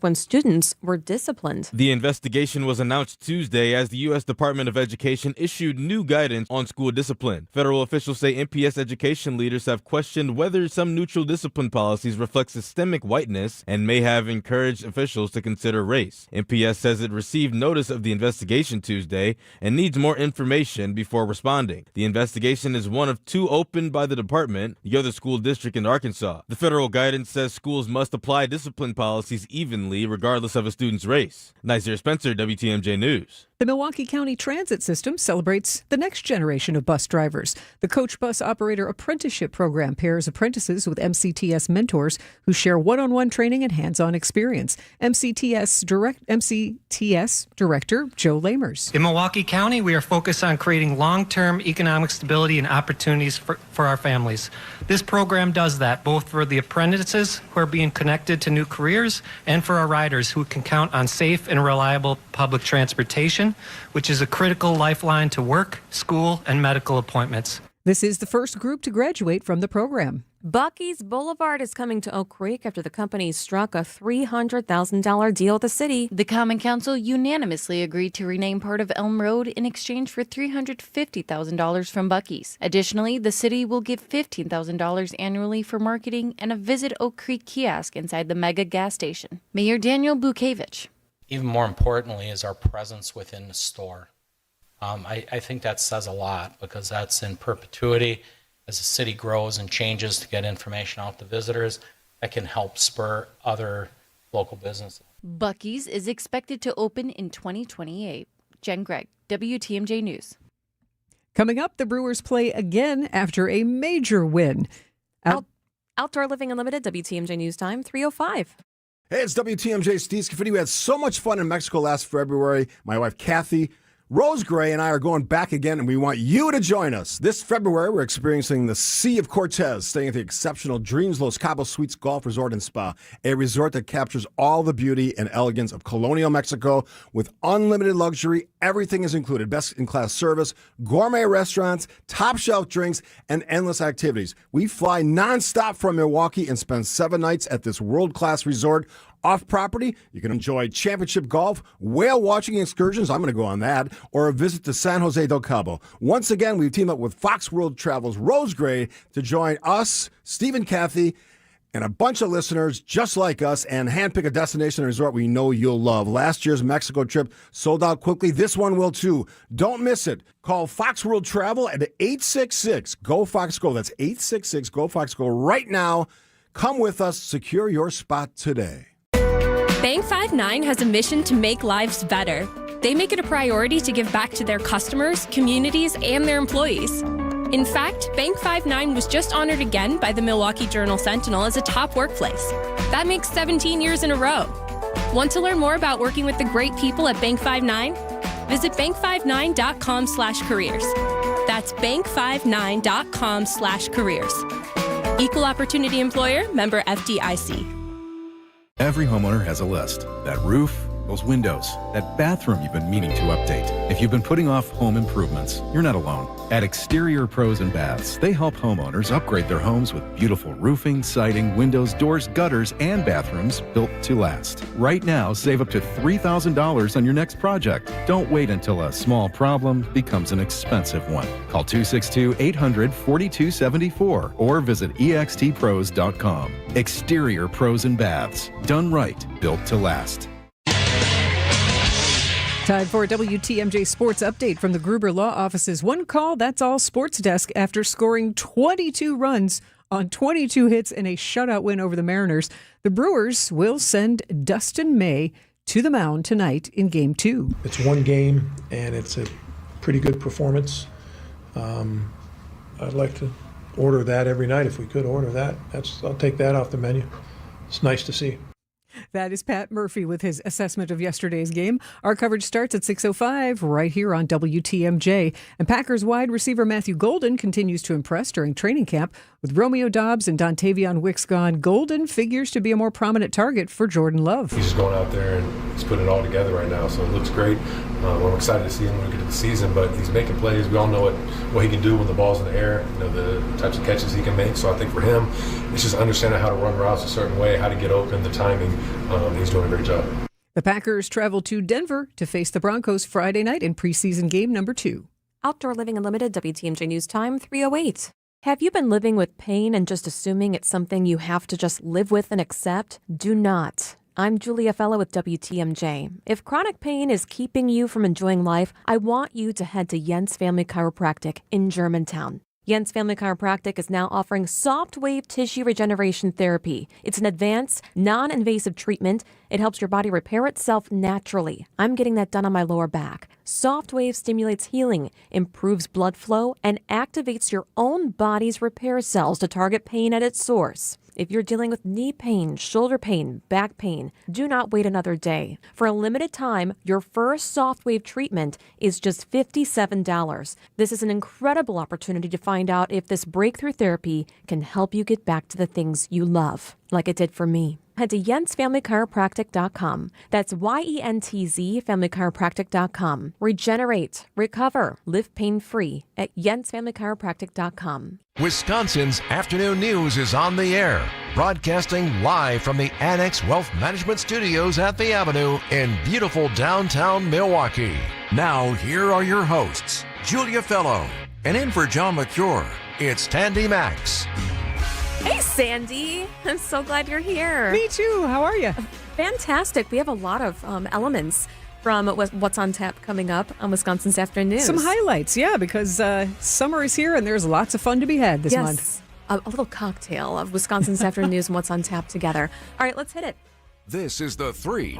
when students were disciplined. The investigation was announced Tuesday as the U.S. Department of Education issued new guidance on school discipline. Federal officials say MPS education leaders have questioned whether some neutral discipline policies reflect systemic whiteness and may have encouraged officials to consider race. MPS says it received notice of the investigation Tuesday and needs more information before responding. The investigation is one of two opened by the department, the other school district in Arkansas. The federal guidance says schools must apply discipline policies evenly regardless of a student's race. Nasir Spencer, WTMJ News. The Milwaukee County Transit System celebrates the next generation of bus drivers. The Coach Bus Operator Apprenticeship Program pairs apprentices with MCTS mentors who share one-on-one training and hands-on experience. MCTS Director Joe Lamers. In Milwaukee County, we are focused on creating long-term economic stability and opportunities for our families. This program does that, both for the apprentices who are being connected to new careers and for our riders who can count on safe and reliable public transportation, which is a critical lifeline to work, school, and medical appointments. This is the first group to graduate from the program. Buc-ee's Boulevard is coming to Oak Creek after the company struck a $300,000 deal with the city. The Common Council unanimously agreed to rename part of Elm Road in exchange for $350,000 from Buc-ee's. Additionally, the city will give $15,000 annually for marketing and a Visit Oak Creek kiosk inside the mega gas station. Mayor Daniel Bukevich. Even more importantly is our presence within the store. I think that says a lot because that's in perpetuity. As the city grows and changes to get information out to visitors, that can help spur other local businesses. Buc-ee's is expected to open in 2028. Jen Gregg, WTMJ News. Coming up, the Brewers play again after a major win. Outdoor Living Unlimited, WTMJ News Time, 3:05. Hey, it's WTMJ Steve Scafidi. We had so much fun in Mexico last February. My wife, Kathy Rosegray, and I are going back again, and we want you to join us. This February, we're experiencing the Sea of Cortez, staying at the exceptional Dreams Los Cabos Suites Golf Resort and Spa, a resort that captures all the beauty and elegance of colonial Mexico with unlimited luxury. Everything is included. Best-in-class service, gourmet restaurants, top-shelf drinks, and endless activities. We fly nonstop from Milwaukee and spend 7 nights at this world-class resort. Off-property, you can enjoy championship golf, whale watching excursions, I'm going to go on that, or a visit to San Jose del Cabo. Once again, we've teamed up with Fox World Travel's Rosegray to join us, Steve and Kathy, and a bunch of listeners just like us, and handpick a destination and resort we know you'll love. Last year's Mexico trip sold out quickly. This one will too. Don't miss it. Call Fox World Travel at 866-GO-FOX-GO. That's 866-GO-FOX-GO right now. Come with us. Secure your spot today. Bank 5-9 has a mission to make lives better. They make it a priority to give back to their customers, communities, and their employees. In fact, Bank 5-9 was just honored again by the Milwaukee Journal-Sentinel as a top workplace. That makes 17 years in a row. Want to learn more about working with the great people at Bank 5-9? Visit bank59.com/careers. That's bank59.com/careers. Equal Opportunity Employer, member FDIC. Every homeowner has a list. That roof, those windows, that bathroom you've been meaning to update. If you've been putting off home improvements, you're not alone. At Exterior Pros and Baths, they help homeowners upgrade their homes with beautiful roofing, siding, windows, doors, gutters, and bathrooms built to last. Right now, save up to $3,000 on your next project. Don't wait until a small problem becomes an expensive one. Call 262-800-4274 or visit extpros.com. Exterior Pros and Baths. Done right, built to last. Time for a WTMJ Sports Update from the Gruber Law Office's One Call, That's All Sports Desk. After scoring 22 runs on 22 hits in a shutout win over the Mariners, the Brewers will send Dustin May to the mound tonight in Game 2. It's one game, and it's a pretty good performance. I'd like to order that every night if we could order that. I'll take that off the menu. It's nice to see. That is Pat Murphy with his assessment of yesterday's game. Our coverage starts at 6:05 right here on WTMJ. And Packers wide receiver Matthew Golden continues to impress during training camp. With Romeo Doubs and Dontavion Wicks gone, Golden figures to be a more prominent target for Jordan Love. He's just going out there and he's putting it all together right now, so it looks great. I'm excited to see him when we get to the season, but he's making plays. We all know what he can do when the ball's in the air, the types of catches he can make. So I think for him, it's just understanding how to run routes a certain way, how to get open, the timing. He's doing a great job. The Packers travel to Denver to face the Broncos Friday night in preseason game number 2. Outdoor Living Unlimited, WTMJ News Time, 3:08. Have you been living with pain and just assuming it's something you have to just live with and accept? Do not. I'm Julia Fellow with WTMJ. If chronic pain is keeping you from enjoying life, I want you to head to Jens Family Chiropractic in Germantown. Jens Family Chiropractic is now offering soft wave tissue regeneration therapy. It's an advanced, non-invasive treatment. It helps your body repair itself naturally. I'm getting that done on my lower back. Soft wave stimulates healing, improves blood flow, and activates your own body's repair cells to target pain at its source. If you're dealing with knee pain, shoulder pain, back pain, do not wait another day. For a limited time, your first soft wave treatment is just $57. This is an incredible opportunity to find out if this breakthrough therapy can help you get back to the things you love, like it did for me. Head to jensfamilychiropractic.com. That's YENTZ familychiropractic.com. Regenerate, recover, live pain-free at jensfamilychiropractic.com. Wisconsin's Afternoon News is on the air, broadcasting live from the Annex Wealth Management Studios at the Avenue in beautiful downtown Milwaukee. Now, here are your hosts, Julia Fellow, and in for John McCure, it's Tandy Max. Hey, Sandy. I'm so glad you're here. Me too. How are you? Fantastic. We have a lot of elements from What's on Tap coming up on Wisconsin's Afternoon News. Some highlights, yeah, because summer is here and there's lots of fun to be had this month. A little cocktail of Wisconsin's Afternoon News and What's on Tap together. All right, let's hit it. This is the 3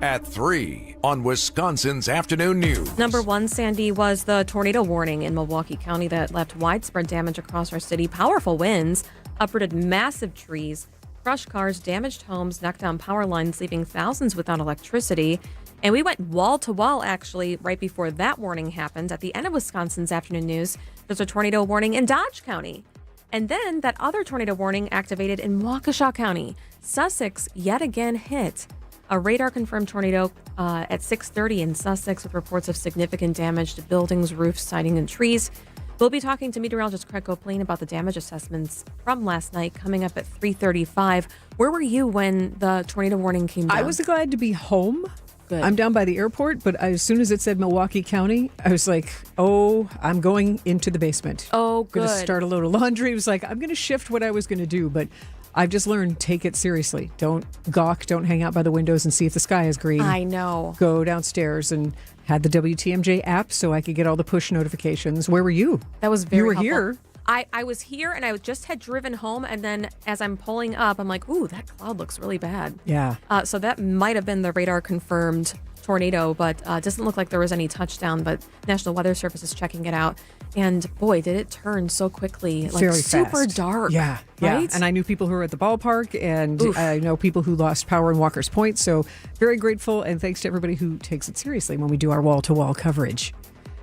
at 3 on Wisconsin's Afternoon News. Number 1, Sandy, was the tornado warning in Milwaukee County that left widespread damage across our city. Powerful winds uprooted massive trees, crushed cars, damaged homes, knocked down power lines, leaving thousands without electricity. And we went wall to wall, actually, right before that warning happened. At the end of Wisconsin's Afternoon News, there's a tornado warning in Dodge County. And then that other tornado warning activated in Waukesha County. Sussex yet again hit. A radar-confirmed tornado at 6:30 in Sussex with reports of significant damage to buildings, roofs, siding, and trees. We'll be talking to meteorologist Craig Copeland about the damage assessments from last night coming up at 3:35. Where were you when the tornado warning came down? I was glad to be home. Good. I'm down by the airport, but as soon as it said Milwaukee County, I was like, oh, I'm going into the basement. Oh, good. I'm going to start a load of laundry. It was like, I'm going to shift what I was going to do, but I've just learned, take it seriously. Don't gawk. Don't hang out by the windows and see if the sky is green. I know. Go downstairs and had the WTMJ app so I could get all the push notifications. Where were you? That was very helpful. You were here. I was here and I just had driven home, and then as I'm pulling up, I'm like, ooh, that cloud looks really bad. Yeah. So that might have been the radar-confirmed tornado, but doesn't look like there was any touchdown, but National Weather Service is checking it out. And boy, did it turn so quickly. Like Very super fast. dark. Yeah. Right? And I knew people who were at the ballpark, and Oof. I know people who lost power in Walker's Point. So very grateful, and thanks to everybody who takes it seriously when we do our wall-to-wall coverage.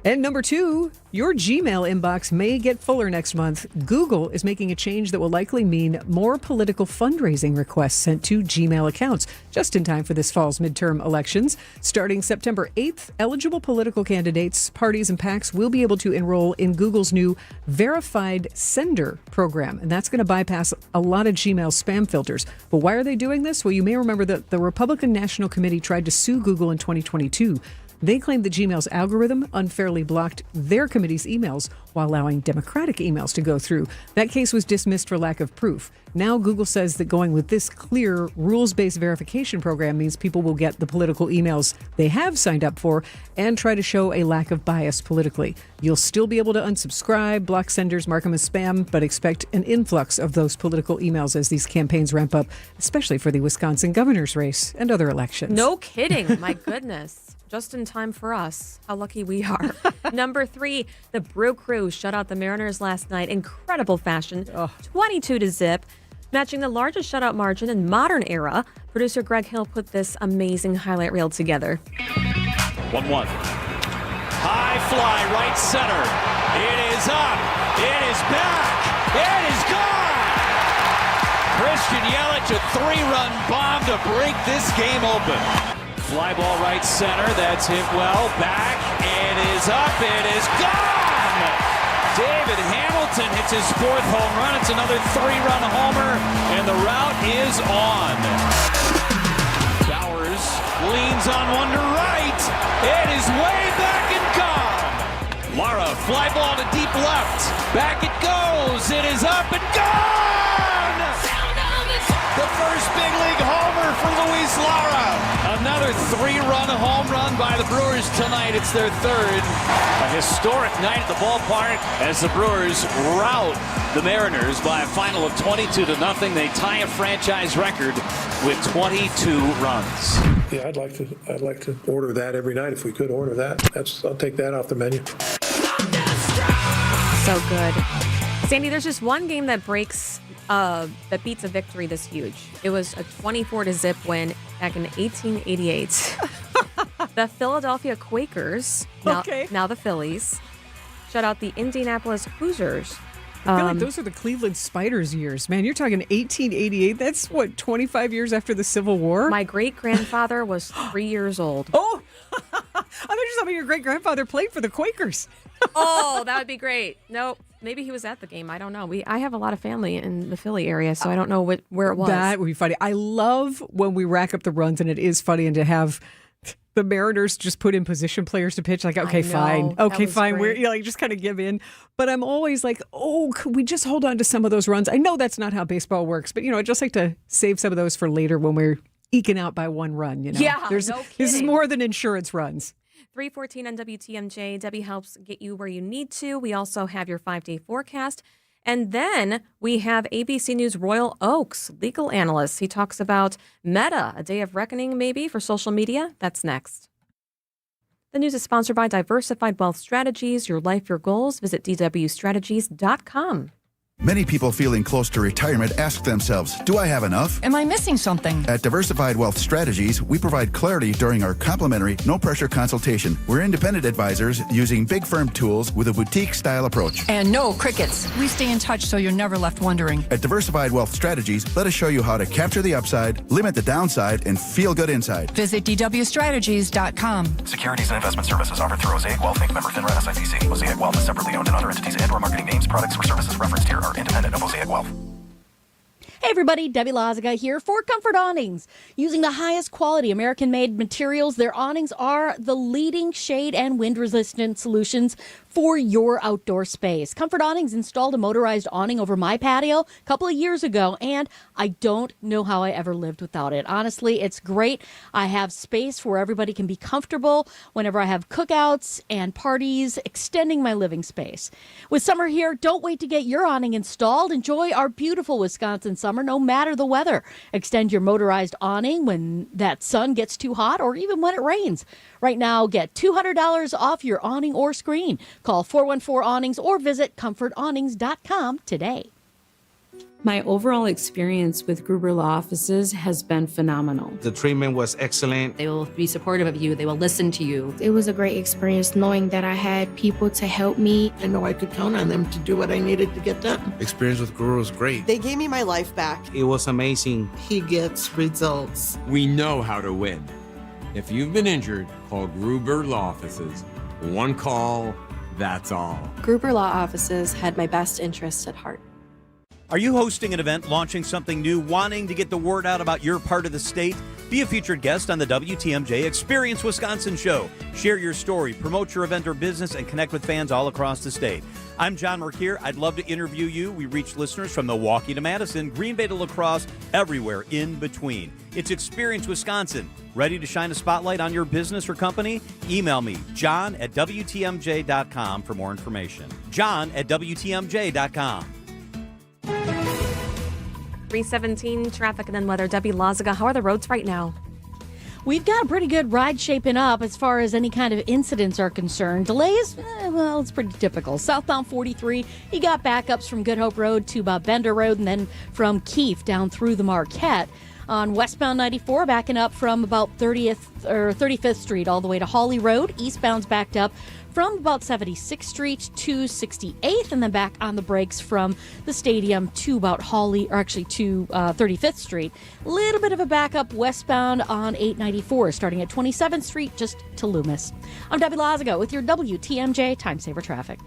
And number 2, your Gmail inbox may get fuller next month. Google is making a change that will likely mean more political fundraising requests sent to Gmail accounts, just in time for this fall's midterm elections. Starting September 8th, eligible political candidates, parties, and PACs will be able to enroll in Google's new Verified Sender program, and that's going to bypass a lot of Gmail spam filters. But why are they doing this? Well, you may remember that the Republican National Committee tried to sue Google in 2022. They claimed that Gmail's algorithm unfairly blocked their committee's emails while allowing Democratic emails to go through. That case was dismissed for lack of proof. Now Google says that going with this clear rules-based verification program means people will get the political emails they have signed up for and try to show a lack of bias politically. You'll still be able to unsubscribe, block senders, mark them as spam, but expect an influx of those political emails as these campaigns ramp up, especially for the Wisconsin governor's race and other elections. No kidding. My goodness. Just in time for us. How lucky we are. Number 3, the Brew Crew shut out the Mariners last night. Incredible fashion. 22-0, matching the largest shutout margin in modern era. Producer Greg Hill put this amazing highlight reel together. 1-1. High fly, right center. It is up. It is back. It is gone. Christian Yelich, a 3-run bomb to break this game open. Fly ball right center. That's hit well. Back. It is up. It is gone. David Hamilton hits his 4th home run. It's another 3-run homer, and the route is on. Bowers leans on one to right. It is way back and gone. Lara, fly ball to deep left. Back it goes. It is up and gone. The first big league homer for Luis Lara. Another 3-run home run by the Brewers tonight. It's their 3rd. A historic night at the ballpark as the Brewers rout the Mariners by a final of 22-0. They tie a franchise record with 22 runs. Yeah, I'd like to order that every night if we could order that. I'll take that off the menu. So good. Sandy, there's just one game that that beats a victory this huge. It was a 24-0 win back in 1888. The Philadelphia Quakers, now the Phillies, shut out the Indianapolis Hoosiers. I feel like those are the Cleveland Spiders years, man. You're talking 1888. That's 25 years after the Civil War? My great-grandfather was 3 years old. Oh, I thought you were talking your great-grandfather played for the Quakers. Oh, that would be great. No, maybe he was at the game. I don't know. I have a lot of family in the Philly area, so I don't know where it was. That would be funny. I love when we rack up the runs, and it is funny, and to have the Mariners just put in position players to pitch. Like, okay, fine. Okay, fine. We're just kind of give in. But I'm always like, oh, could we just hold on to some of those runs? I know that's not how baseball works, but I'd just like to save some of those for later when we're eking out by one run. Yeah, no kidding. This is more than insurance runs. 3:14 on WTMJ. Debbie helps get you where you need to. We also have your 5-day forecast. And then we have ABC News Royal Oaks legal analyst. He talks about Meta, a day of reckoning maybe for social media. That's next. The news is sponsored by Diversified Wealth Strategies. Your life, your goals. Visit dwstrategies.com. Many people feeling close to retirement ask themselves, do I have enough? Am I missing something? At Diversified Wealth Strategies, we provide clarity during our complimentary, no-pressure consultation. We're independent advisors using big firm tools with a boutique-style approach. And no crickets. We stay in touch so you're never left wondering. At Diversified Wealth Strategies, let us show you how to capture the upside, limit the downside, and feel good inside. Visit dwstrategies.com. Securities and investment services offered through Mosaic Wealth Inc. Member FINRA SIPC. Mosaic Wealth is separately owned, and other entities and/or marketing names, products, or services referenced here are independent of Mosaic Wealth. Hey everybody, Debbie Lazaga here for Comfort Awnings. Using the highest quality American-made materials, their awnings are the leading shade and wind-resistant solutions for your outdoor space. Comfort Awnings installed a motorized awning over my patio a couple of years ago, and I don't know how I ever lived without it. Honestly, it's great. I have space where everybody can be comfortable whenever I have cookouts and parties, extending my living space. With summer here, don't wait to get your awning installed. Enjoy our beautiful Wisconsin summer, no matter the weather. Extend your motorized awning when that sun gets too hot or even when it rains. Right now, get $200 off your awning or screen. Call 414-AWNINGS or visit comfortawnings.com today. My overall experience with Gruber Law Offices has been phenomenal. The treatment was excellent. They will be supportive of you. They will listen to you. It was a great experience knowing that I had people to help me. I know I could count on them to do what I needed to get done. Experience with Gruber was great. They gave me my life back. It was amazing. He gets results. We know how to win. If you've been injured, call Gruber Law Offices. One call, that's all. Gruber Law Offices had my best interests at heart. Are you hosting an event, launching something new, wanting to get the word out about your part of the state? Be a featured guest on the WTMJ Experience Wisconsin show. Share your story, promote your event or business, and connect with fans all across the state. I'm John Merkier. I'd love to interview you. We reach listeners from Milwaukee to Madison, Green Bay to La Crosse, everywhere in between. It's Experience Wisconsin. Ready to shine a spotlight on your business or company? Email me, john@WTMJ.com for more information. john@WTMJ.com. 3:17 traffic and then weather. Debbie Lazaga, how are the roads right now? We've got a pretty good ride shaping up as far as any kind of incidents are concerned. Delays, well, it's pretty typical. Southbound 43, you got backups from Good Hope Road to Bender Road and then from Keefe down through the Marquette. On westbound 94, backing up from about 35th Street all the way to Hawley Road. Eastbound's backed up from about 76th Street to 68th, and then back on the brakes from the stadium to about to 35th Street. A little bit of a backup westbound on 894, starting at 27th Street just to Loomis. I'm Debbie Lazaga with your WTMJ Time Saver Traffic.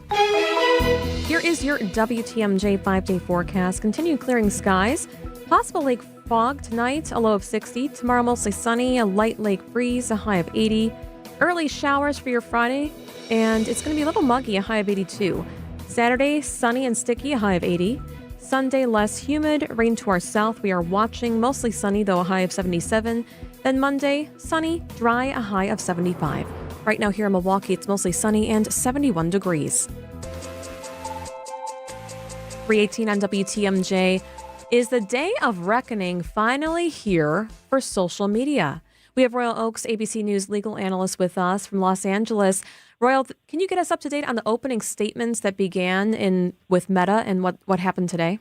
Here is your WTMJ 5-day forecast. Continued clearing skies. Possible lake fog tonight, a low of 60. Tomorrow, mostly sunny, a light lake breeze, a high of 80. Early showers for your Friday, and it's going to be a little muggy, a high of 82. Saturday, sunny and sticky, a high of 80. Sunday, less humid, rain to our south. We are watching, mostly sunny, though a high of 77. Then Monday, sunny, dry, a high of 75. Right now here in Milwaukee, it's mostly sunny and 71 degrees. 318 on WTMJ. Is the day of reckoning finally here for social media? We have Royal Oaks ABC News legal analyst with us from Los Angeles. Royal, can you get us up to date on the opening statements that began with Meta and what happened today?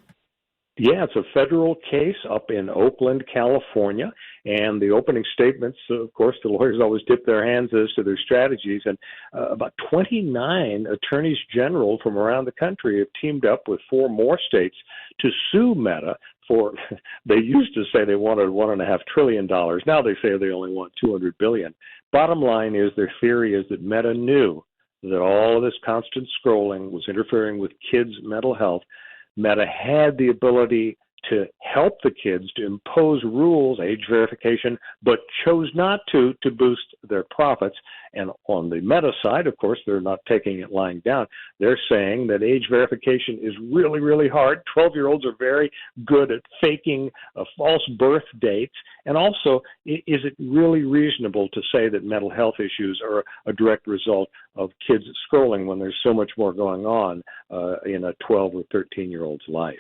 Yeah, it's a federal case up in Oakland, California. And the opening statements, of course, the lawyers always dip their hands as to their strategies. And about 29 attorneys general from around the country have teamed up with 4 more states to sue Meta for, they used to say they wanted $1.5 trillion. Now they say they only want $200 billion. Bottom line is their theory is that Meta knew that all of this constant scrolling was interfering with kids' mental health. Meta had the ability to help the kids to impose rules, age verification, but chose not to boost their profits. And on the Meta side, of course, they're not taking it lying down. They're saying that age verification is really, really hard. 12-year-olds are very good at faking false birth dates. And also, is it really reasonable to say that mental health issues are a direct result of kids scrolling when there's so much more going on in a 12 or 13-year-old's life?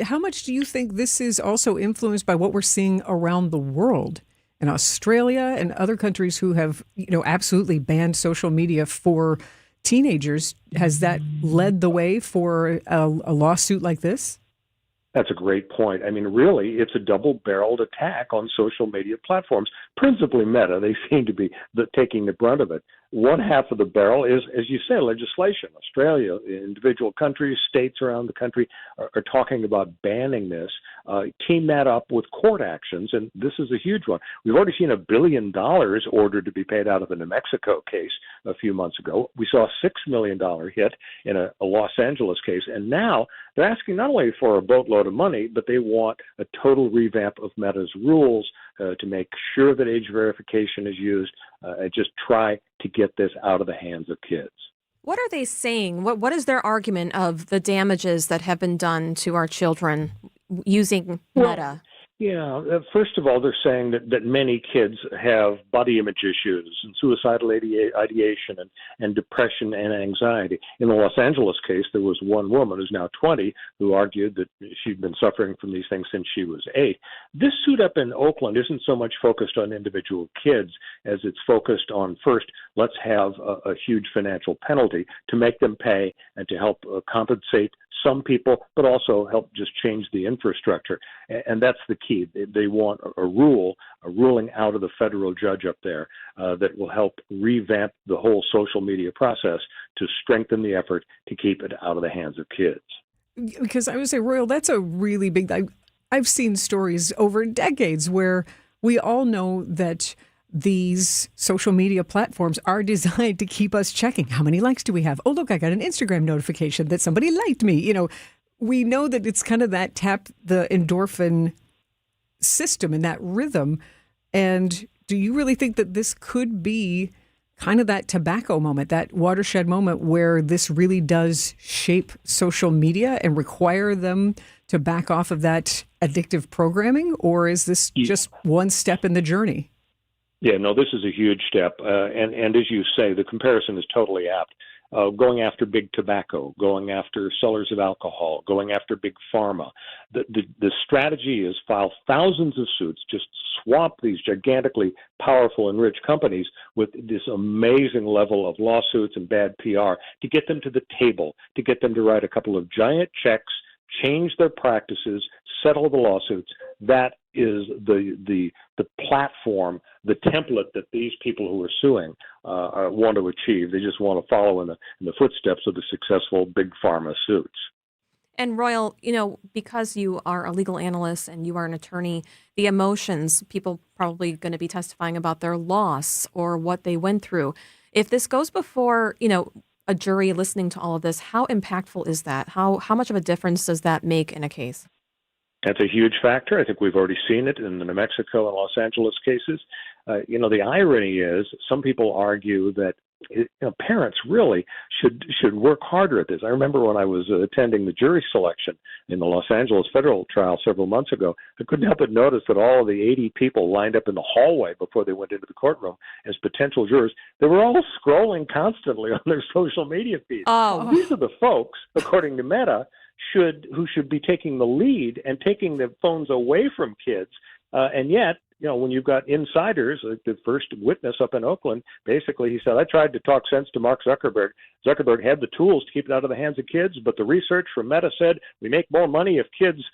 How much do you think this is also influenced by what we're seeing around the world? In Australia and other countries who have, absolutely banned social media for teenagers, has that led the way for a lawsuit like this? That's a great point. I mean, really, it's a double-barreled attack on social media platforms, principally Meta. They seem to be taking the brunt of it. One half of the barrel is, as you say, legislation. Australia, individual countries, states around the country are talking about banning this. Team that up with court actions, and this is a huge one. We've already seen $1 billion ordered to be paid out of the New Mexico case a few months ago. We saw a $6 million hit in a Los Angeles case, and now they're asking not only for a boatload of money, but they want a total revamp of Meta's rules to make sure that age verification is used and just try to get this out of the hands of kids. What are they saying? What is their argument of the damages that have been done to our children using Meta? Yeah, first of all, they're saying that many kids have body image issues and suicidal ideation and depression and anxiety. In the Los Angeles case, there was one woman who's now 20 who argued that she'd been suffering from these things since she was 8. This suit up in Oakland isn't so much focused on individual kids as it's focused on, first, let's have a huge financial penalty to make them pay and to help compensate some people, but also help just change the infrastructure. And that's the key. They want a ruling out of the federal judge up there that will help revamp the whole social media process to strengthen the effort to keep it out of the hands of kids. Because I would say, Royal, that's a really big... I've seen stories over decades where we all know that these social media platforms are designed to keep us checking. How many likes do we have? Oh, look, I got an Instagram notification that somebody liked me. We know that it's kind of that tap the endorphin system and that rhythm. And do you really think that this could be kind of that tobacco moment, that watershed moment where this really does shape social media and require them to back off of that addictive programming? Or is this just one step in the journey? Yeah, no, this is a huge step. And as you say, the comparison is totally apt. Going after big tobacco, going after sellers of alcohol, going after big pharma. The strategy is file thousands of suits, just swamp these gigantically powerful and rich companies with this amazing level of lawsuits and bad PR to get them to the table, to get them to write a couple of giant checks, change their practices, settle the lawsuits. That is the platform, the template that these people who are suing want to achieve. They just want to follow in the footsteps of the successful big pharma suits. And Royal, because you are a legal analyst and you are an attorney, the emotions, people probably going to be testifying about their loss or what they went through. If this goes before, a jury listening to all of this, how impactful is that? How much of a difference does that make in a case? That's a huge factor. I think we've already seen it in the New Mexico and Los Angeles cases. The irony is some people argue that parents really should work harder at this. I remember when I was attending the jury selection in the Los Angeles federal trial several months ago, I couldn't help but notice that all of the 80 people lined up in the hallway before they went into the courtroom as potential jurors, they were all scrolling constantly on their social media feeds. These are the folks, according to Meta, who should be taking the lead and taking the phones away from kids. And yet, when you've got insiders, like the first witness up in Oakland, basically he said, I tried to talk sense to Mark Zuckerberg. Zuckerberg had the tools to keep it out of the hands of kids, but the research from Meta said we make more money if kids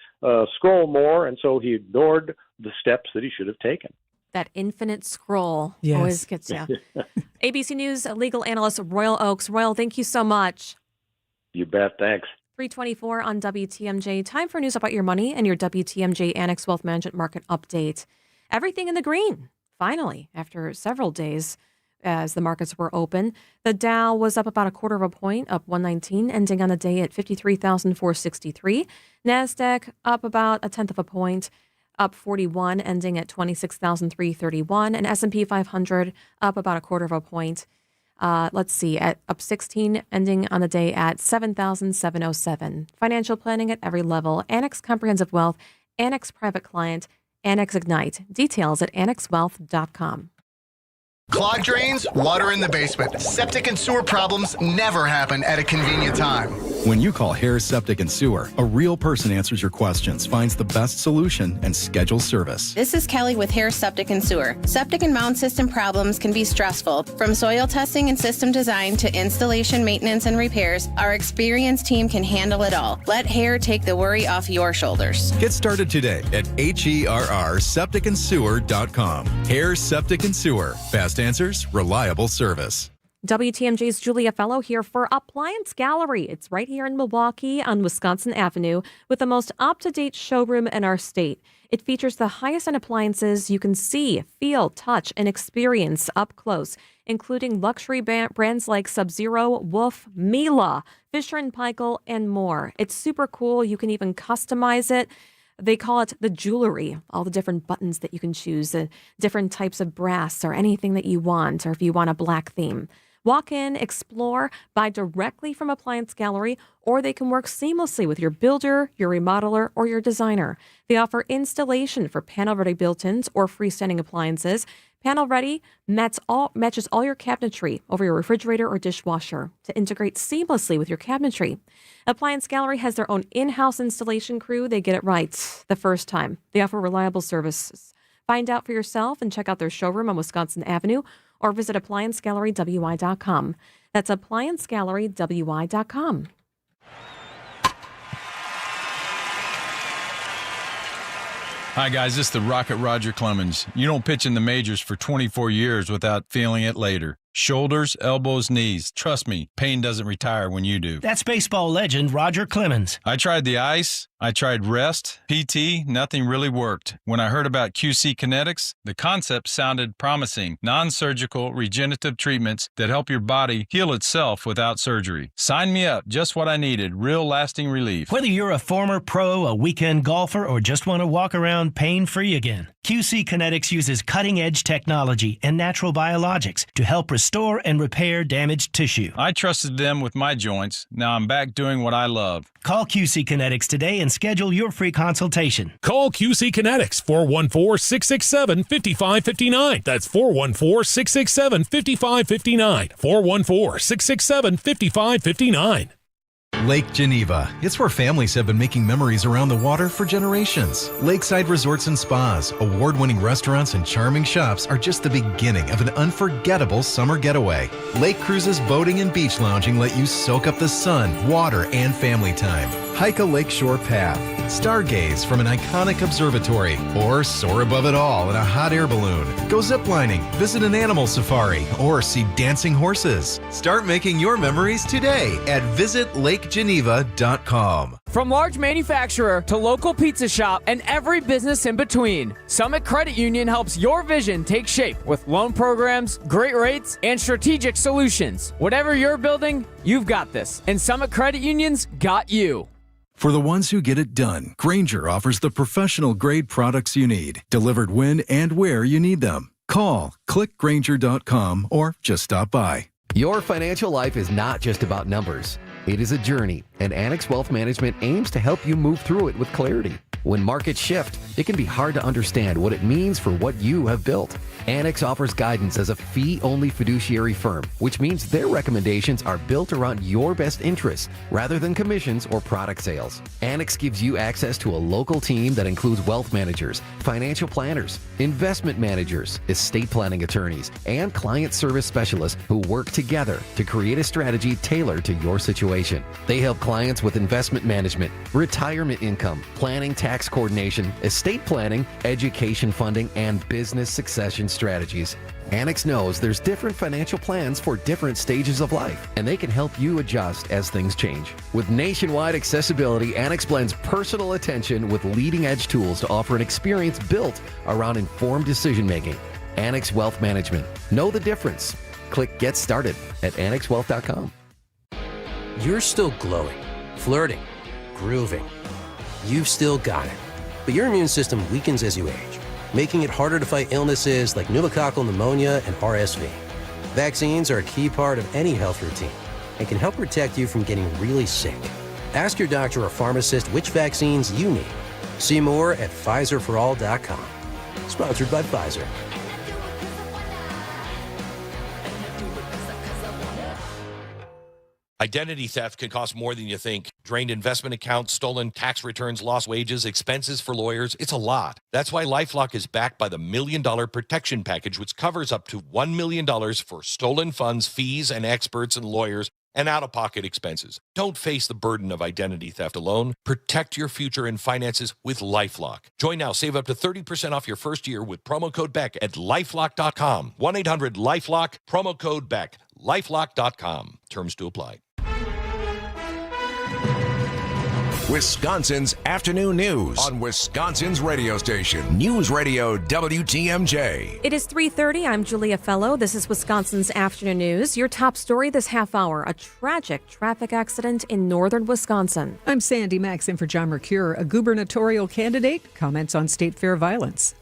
scroll more, and so he ignored the steps that he should have taken. That infinite scroll Yes. always gets you. ABC News legal analyst Royal Oakes. Royal, thank you so much. You bet. Thanks. 324 on WTMJ. Time for news about your money and your WTMJ Annex Wealth Management Market Update. Everything in the green, finally, after several days as the markets were open. The Dow was up about 1/4 point, up 119, ending on the day at 53,463. NASDAQ up about 1/10 point, up 41, ending at 26,331. And S&P 500 up about 1/4 point. Up 16, ending on the day at 7,707. Financial planning at every level. Annex Comprehensive Wealth, Annex Private Client, Annex Ignite. Details at annexwealth.com. Clogged drains, water in the basement. Septic and sewer problems never happen at a convenient time. When you call Harris Septic and Sewer, a real person answers your questions, finds the best solution, and schedules service. This is Kelly with Harris Septic and Sewer. Septic and mound system problems can be stressful. From soil testing and system design to installation, maintenance, and repairs, our experienced team can handle it all. Let Hair take the worry off your shoulders. Get started today at HERRsepticandsewer.com. Harris Septic and Sewer. Fast answers, reliable service. WTMJ's Julia Fellow here for Appliance Gallery. It's right here in Milwaukee on Wisconsin Avenue with the most up-to-date showroom in our state. It features the highest-end appliances you can see, feel, touch, and experience up close, including luxury brands like Sub-Zero, Wolf, Miele, Fisher & Paykel, and more. It's super cool. You can even customize it. They call it the jewelry, all the different buttons that you can choose, different types of brass or anything that you want, or if you want a black theme. Walk in, explore, buy directly from Appliance Gallery, or they can work seamlessly with your builder, your remodeler, or your designer. They offer installation for panel-ready built-ins or freestanding appliances. Panel Ready matches all your cabinetry over your refrigerator or dishwasher to integrate seamlessly with your cabinetry. Appliance Gallery has their own in-house installation crew. They get it right the first time. They offer reliable services. Find out for yourself and check out their showroom on Wisconsin Avenue or visit ApplianceGalleryWI.com. That's ApplianceGalleryWI.com. Hi, guys. This is the Rocket Roger Clemens. You don't pitch in the majors for 24 years without feeling it later. Shoulders, elbows, knees. Trust me, pain doesn't retire when you do. That's baseball legend Roger Clemens. I tried the ice. I tried rest, PT, nothing really worked. When I heard about QC Kinetics, the concept sounded promising. Non-surgical, regenerative treatments that help your body heal itself without surgery. Sign me up, just what I needed, real lasting relief. Whether you're a former pro, a weekend golfer, or just want to walk around pain-free again, QC Kinetics uses cutting-edge technology and natural biologics to help restore and repair damaged tissue. I trusted them with my joints. Now I'm back doing what I love. Call QC Kinetics today and schedule your free consultation. Call QC Kinetics, 414-667-5559. That's 414-667-5559. 414-667-5559. Lake Geneva. It's where families have been making memories around the water for generations. Lakeside resorts and spas, award-winning restaurants, and charming shops are just the beginning of an unforgettable summer getaway. Lake cruises, boating, and beach lounging let you soak up the sun, water, and family time. Hike a lakeshore path, stargaze from an iconic observatory, or soar above it all in a hot air balloon. Go ziplining, visit an animal safari, or see dancing horses. Start making your memories today at visitlakegeneva.com. From large manufacturer to local pizza shop and every business in between, Summit Credit Union helps your vision take shape with loan programs, great rates, and strategic solutions. Whatever you're building, you've got this. And Summit Credit Union's got you. For the ones who get it done, Grainger offers the professional-grade products you need, delivered when and where you need them. Call, click Grainger.com, or just stop by. Your financial life is not just about numbers. It is a journey, and Annex Wealth Management aims to help you move through it with clarity. When markets shift, it can be hard to understand what it means for what you have built. Annex offers guidance as a fee-only fiduciary firm, which means their recommendations are built around your best interests rather than commissions or product sales. Annex gives you access to a local team that includes wealth managers, financial planners, investment managers, estate planning attorneys, and client service specialists who work together to create a strategy tailored to your situation. They help clients with investment management, retirement income, planning, tax coordination, estate planning, education funding, and business succession strategies. Annex knows there's different financial plans for different stages of life, and they can help you adjust as things change. With nationwide accessibility, Annex blends personal attention with leading-edge tools to offer an experience built around informed decision-making. Annex Wealth Management. Know the difference. Click Get Started at annexwealth.com. You're still glowing, flirting, grooving. You've still got it. But your immune system weakens as you age, making it harder to fight illnesses like pneumococcal pneumonia and RSV. Vaccines are a key part of any health routine and can help protect you from getting really sick. Ask your doctor or pharmacist which vaccines you need. See more at PfizerForAll.com. Sponsored by Pfizer. Identity theft can cost more than you think. Drained investment accounts, stolen tax returns, lost wages, expenses for lawyers. It's a lot. That's why LifeLock is backed by the $1 Million Protection Package, which covers up to $1 million for stolen funds, fees, and experts and lawyers, and out-of-pocket expenses. Don't face the burden of identity theft alone. Protect your future and finances with LifeLock. Join now. Save up to 30% off your first year with promo code BECK at LifeLock.com. 1-800-LifeLock, promo code BECK. LifeLock.com. Terms to apply. Wisconsin's afternoon news on Wisconsin's radio station, News Radio WTMJ. It is 3:30. I'm Julia Fellow. This is Wisconsin's afternoon news. Your top story this half hour, a tragic traffic accident in northern Wisconsin. I'm Sandy Max in for John Mercure. A gubernatorial candidate comments on state fair violence.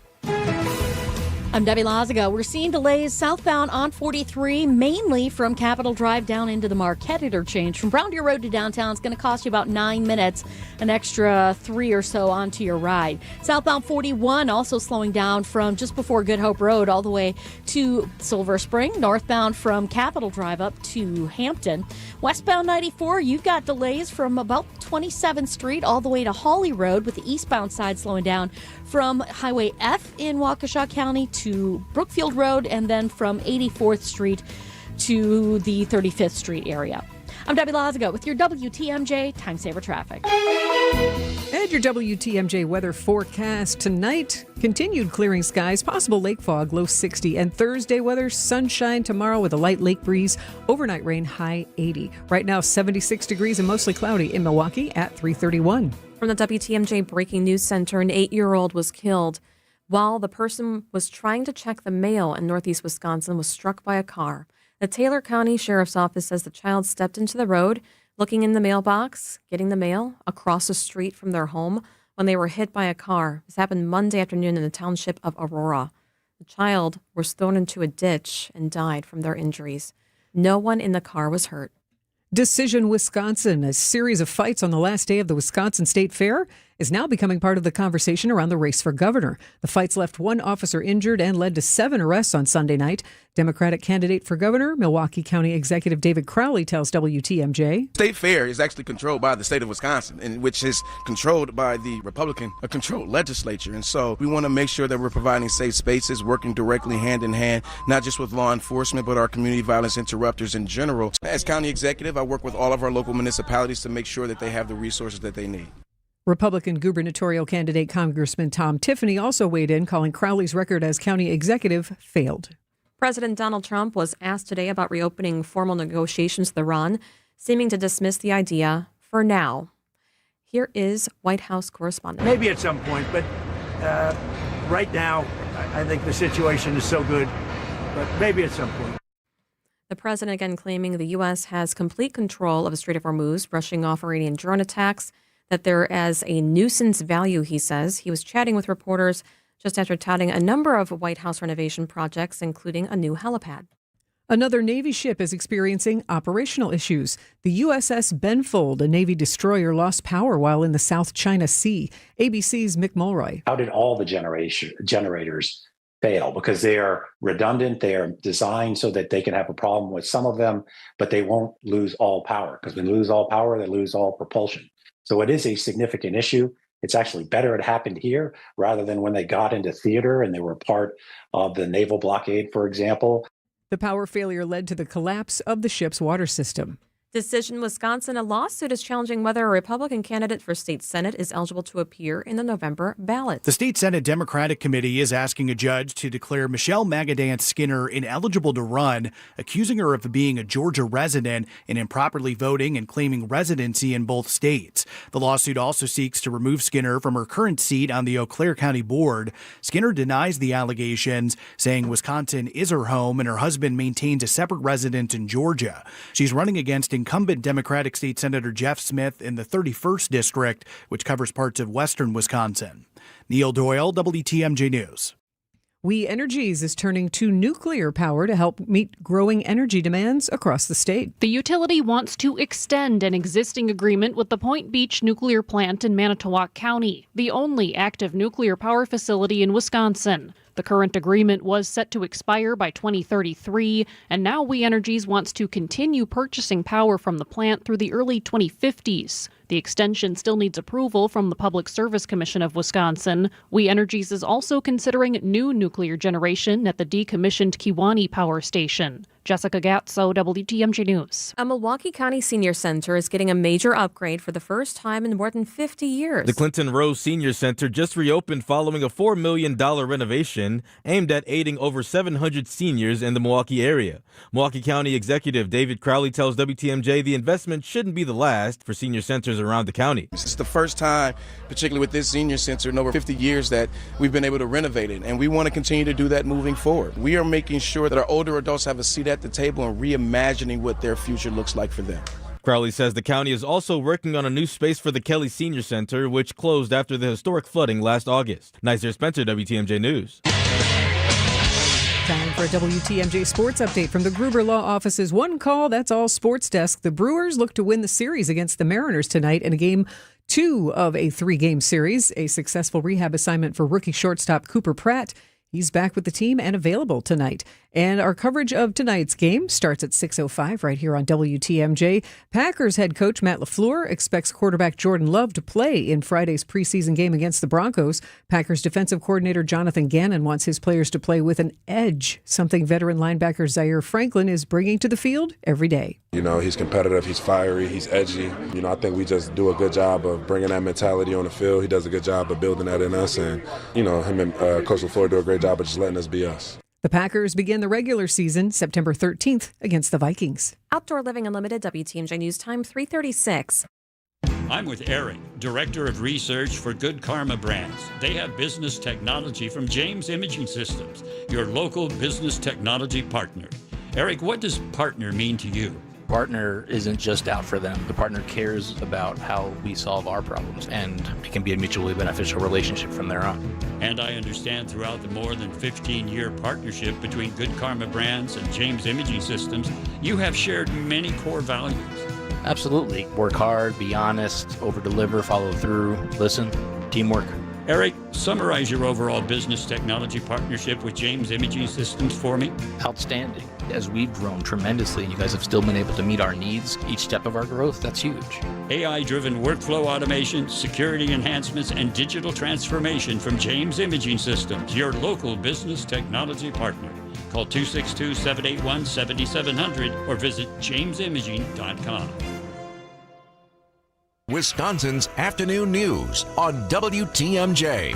I'm Debbie Lazaga. We're seeing delays southbound on 43, mainly from Capitol Drive down into the Marquette interchange. From Brown Deer Road to downtown, it's going to cost you about 9 minutes, an extra 3 or so onto your ride. Southbound 41 also slowing down from just before Good Hope Road all the way to Silver Spring. Northbound from Capitol Drive up to Hampton. Westbound 94, you've got delays from about 27th Street all the way to Hawley Road, with the eastbound side slowing down from Highway F in Waukesha County to Brookfield Road, and then from 84th Street to the 35th Street area. I'm Debbie Lazaga with your WTMJ Time Saver Traffic. And your WTMJ weather forecast tonight. Continued clearing skies, possible lake fog, low 60. And Thursday weather, sunshine tomorrow with a light lake breeze. Overnight rain, high 80. Right now, 76 degrees and mostly cloudy in Milwaukee at 3:31. From the WTMJ Breaking News Center, an 8-year-old was killed while the person was trying to check the mail in northeast Wisconsin was struck by a car. The Taylor County Sheriff's Office says the child stepped into the road, looking in the mailbox, getting the mail across the street from their home when they were hit by a car. This happened Monday afternoon in the township of Aurora. The child was thrown into a ditch and died from their injuries. No one in the car was hurt. Decision Wisconsin, a series of fights on the last day of the Wisconsin State Fair, is now becoming part of the conversation around the race for governor. The fights left one officer injured and led to 7 arrests on Sunday night. Democratic candidate for governor, Milwaukee County Executive David Crowley tells WTMJ. State Fair is actually controlled by the state of Wisconsin, and which is controlled by the Republican-controlled legislature. And so we want to make sure that we're providing safe spaces, working directly hand in hand, not just with law enforcement, but our community violence interrupters in general. As county executive, I work with all of our local municipalities to make sure that they have the resources that they need. Republican gubernatorial candidate Congressman Tom Tiffany also weighed in, calling Crowley's record as county executive failed. President Donald Trump was asked today about reopening formal negotiations with Iran, seeming to dismiss the idea for now. Here is White House correspondent. Maybe at some point, but right now, I think the situation is so good, but maybe at some point. The president again claiming the U.S. has complete control of the Strait of Hormuz, brushing off Iranian drone attacks, that there is a nuisance value, he says. He was chatting with reporters just after touting a number of White House renovation projects, including a new helipad. Another Navy ship is experiencing operational issues. The USS Benfold, a Navy destroyer, lost power while in the South China Sea. ABC's Mick Mulroy. How did all the generators fail? Because they are redundant. They are designed so that they can have a problem with some of them, but they won't lose all power. Because when they lose all power, they lose all propulsion. So it is a significant issue. It's actually better it happened here rather than when they got into theater and they were part of the naval blockade, for example. The power failure led to the collapse of the ship's water system. Decision Wisconsin, a lawsuit is challenging whether a Republican candidate for state Senate is eligible to appear in the November ballot. The state Senate Democratic Committee is asking a judge to declare Michelle Magadance Skinner ineligible to run, accusing her of being a Georgia resident and improperly voting and claiming residency in both states. The lawsuit also seeks to remove Skinner from her current seat on the Eau Claire County Board. Skinner denies the allegations, saying Wisconsin is her home and her husband maintains a separate residence in Georgia. She's running against incumbent Democratic State Senator Jeff Smith in the 31st District, which covers parts of western Wisconsin. Neil Doyle, WTMJ News. We Energies is turning to nuclear power to help meet growing energy demands across the state. The utility wants to extend an existing agreement with the Point Beach nuclear plant in Manitowoc County, the only active nuclear power facility in Wisconsin. The current agreement was set to expire by 2033, and now We Energies wants to continue purchasing power from the plant through the early 2050s. The extension still needs approval from the Public Service Commission of Wisconsin. We Energies is also considering new nuclear generation at the decommissioned Kewaunee Power Station. Jessica Gatso, WTMJ News. A Milwaukee County Senior Center is getting a major upgrade for the first time in more than 50 years. The Clinton Rose Senior Center just reopened following a $4 million renovation aimed at aiding over 700 seniors in the Milwaukee area. Milwaukee County Executive David Crowley tells WTMJ the investment shouldn't be the last for senior centers around the county. This is the first time, particularly with this senior center in over 50 years, that we've been able to renovate it, and we want to continue to do that moving forward. We are making sure that our older adults have a seat at the table and reimagining what their future looks like for them. Crowley says the county is also working on a new space for the Kelly Senior Center, which closed after the historic flooding last August. Nizer Spencer, WTMJ News. Time for a WTMJ Sports Update from the Gruber Law Office's One Call, That's All Sports Desk. The Brewers look to win the series against the Mariners tonight in a Game 2 of a 3-game series. A successful rehab assignment for rookie shortstop Cooper Pratt. He's back with the team and available tonight. And our coverage of tonight's game starts at 6:05 right here on WTMJ. Packers head coach Matt LaFleur expects quarterback Jordan Love to play in Friday's preseason game against the Broncos. Packers defensive coordinator Jonathan Gannon wants his players to play with an edge, something veteran linebacker Zaire Franklin is bringing to the field every day. You know, he's competitive, he's fiery, he's edgy. You know, I think we just do a good job of bringing that mentality on the field. He does a good job of building that in us. And, you know, him and Coach LaFleur do a great job of just letting us be us. The Packers begin the regular season September 13th against the Vikings. Outdoor Living Unlimited, WTMJ News Time, 3:36. I'm with Eric, Director of Research for Good Karma Brands. They have business technology from James Imaging Systems, your local business technology partner. Eric, what does partner mean to you? Partner isn't just out for them. The partner cares about how we solve our problems, and it can be a mutually beneficial relationship from there on. And I understand throughout the more than 15-year partnership between Good Karma Brands and James Imaging Systems, you have shared many core values. Absolutely. Work hard, be honest, over-deliver, follow through, listen, teamwork. Eric, summarize your overall business technology partnership with James Imaging Systems for me. Outstanding. As we've grown tremendously and you guys have still been able to meet our needs each step of our growth, that's huge. AI-driven workflow automation, security enhancements, and digital transformation from James Imaging Systems, your local business technology partner. Call 262-781-7700 or visit jamesimaging.com. Wisconsin's Afternoon News on WTMJ.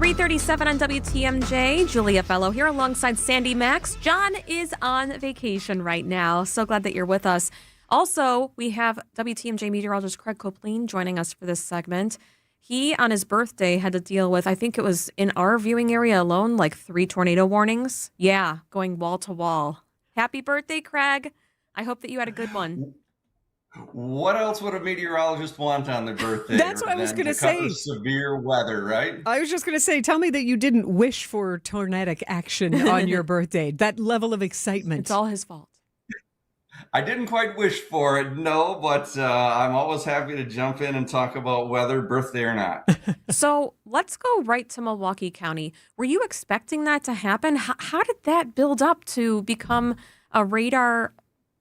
3:37 on WTMJ. Julia Fellow here alongside Sandy Max. John is on vacation right now. So glad that you're with us. Also, we have WTMJ meteorologist Craig Copleen joining us for this segment. He, on his birthday, had to deal with, I think it was in our viewing area alone, like 3 tornado warnings. Yeah, going wall to wall. Happy birthday, Craig. I hope that you had a good one. What else would a meteorologist want on their birthday? That's what I was going to say. Severe weather, right? I was just going to say, tell me that you didn't wish for tornadic action on your birthday. That level of excitement. It's all his fault. I didn't quite wish for it, no, but I'm always happy to jump in and talk about weather, birthday or not. So let's go right to Milwaukee County. Were you expecting that to happen? How did that build up to become a radar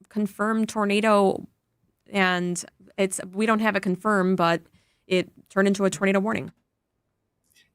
confirmed tornado? And we don't have it confirmed, but it turned into a tornado warning.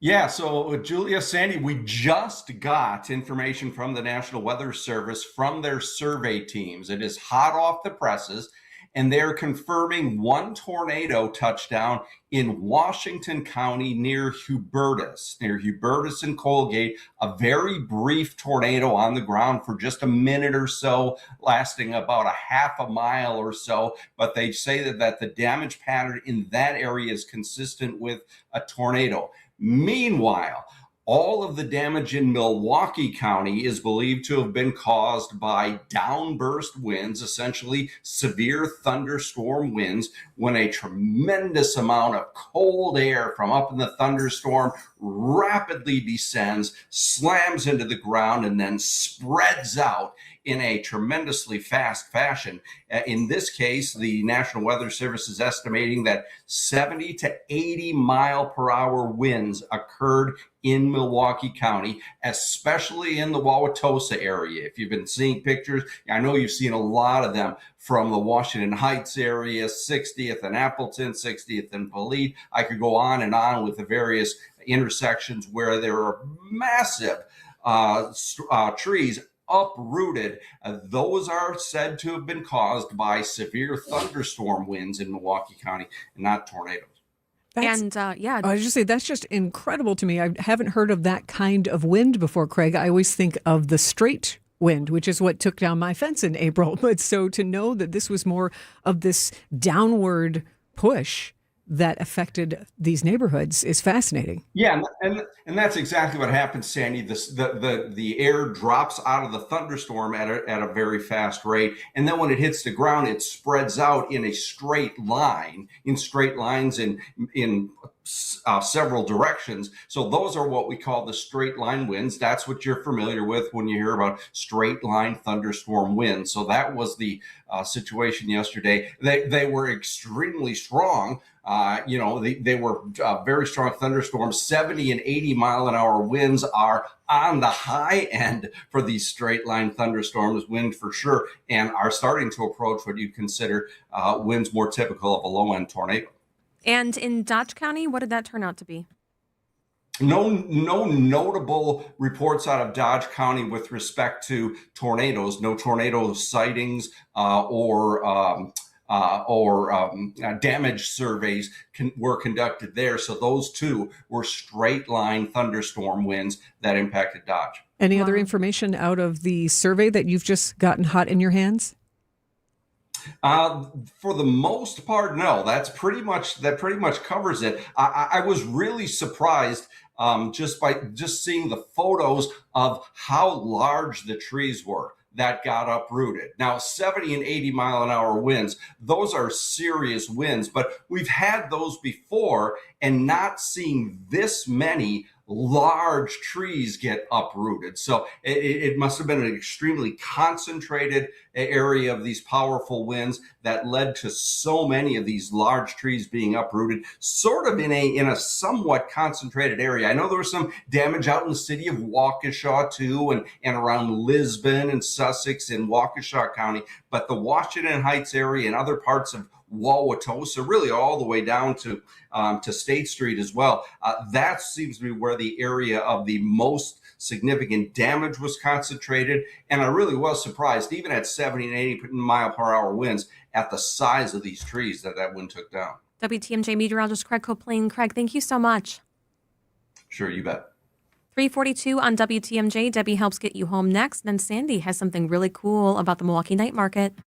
Yeah, so Julia, Sandy, we just got information from the National Weather Service from their survey teams. It is hot off the presses, and they're confirming one tornado touchdown in Washington County near Hubertus and Colgate, a very brief tornado on the ground for just a minute or so, lasting about a half a mile or so. But they say that the damage pattern in that area is consistent with a tornado. Meanwhile, all of the damage in Milwaukee County is believed to have been caused by downburst winds, essentially severe thunderstorm winds, when a tremendous amount of cold air from up in the thunderstorm rapidly descends, slams into the ground, and then spreads out in a tremendously fast fashion. In this case, the National Weather Service is estimating that 70 to 80 mile per hour winds occurred in Milwaukee County, especially in the Wauwatosa area. If you've been seeing pictures, I know you've seen a lot of them from the Washington Heights area, 60th and Appleton, 60th and Polite. I could go on with the various intersections where there are massive trees uprooted. Those are said to have been caused by severe thunderstorm winds in Milwaukee County, and not tornadoes. I was just say that's just incredible to me. I haven't heard of that kind of wind before, Craig. I always think of the straight wind, which is what took down my fence in April. But so to know that this was more of this downward push that affected these neighborhoods is fascinating. Yeah, and that's exactly what happens, Sandy. The air drops out of the thunderstorm at a very fast rate, and then when it hits the ground, it spreads out in a straight line, in straight lines in several directions. So those are what we call the straight line winds. That's what you're familiar with when you hear about straight line thunderstorm winds. So that was the situation yesterday. They were extremely strong. They were very strong thunderstorms. 70 and 80 mile an hour winds are on the high end for these straight line thunderstorms, wind for sure, and are starting to approach what you consider winds more typical of a low end tornado. And in Dodge County, what did that turn out to be? No notable reports out of Dodge County with respect to tornadoes. No tornado sightings or damage surveys were conducted there. So those two were straight line thunderstorm winds that impacted Dodge. Any other information out of the survey that you've just gotten hot in your hands? For the most part, no. That pretty much covers it. I was really surprised just seeing the photos of how large the trees were that got uprooted. Now, 70 and 80 mile an hour winds, those are serious winds, but we've had those before, and not seeing this many large trees get uprooted. So it must have been an extremely concentrated area of these powerful winds that led to so many of these large trees being uprooted, sort of in a somewhat concentrated area. I know there was some damage out in the city of Waukesha too, and around Lisbon and Sussex and Waukesha County, but the Washington Heights area and other parts of Wauwatosa, really all the way down to State Street as well. That seems to be where the area of the most significant damage was concentrated. And I really was surprised, even at 70 and 80 mile per hour winds, at the size of these trees that wind took down. WTMJ meteorologist Craig Copleen. Craig, thank you so much. Sure, you bet. 3:42 on WTMJ. Debbie helps get you home next. Then Sandy has something really cool about the Milwaukee night market.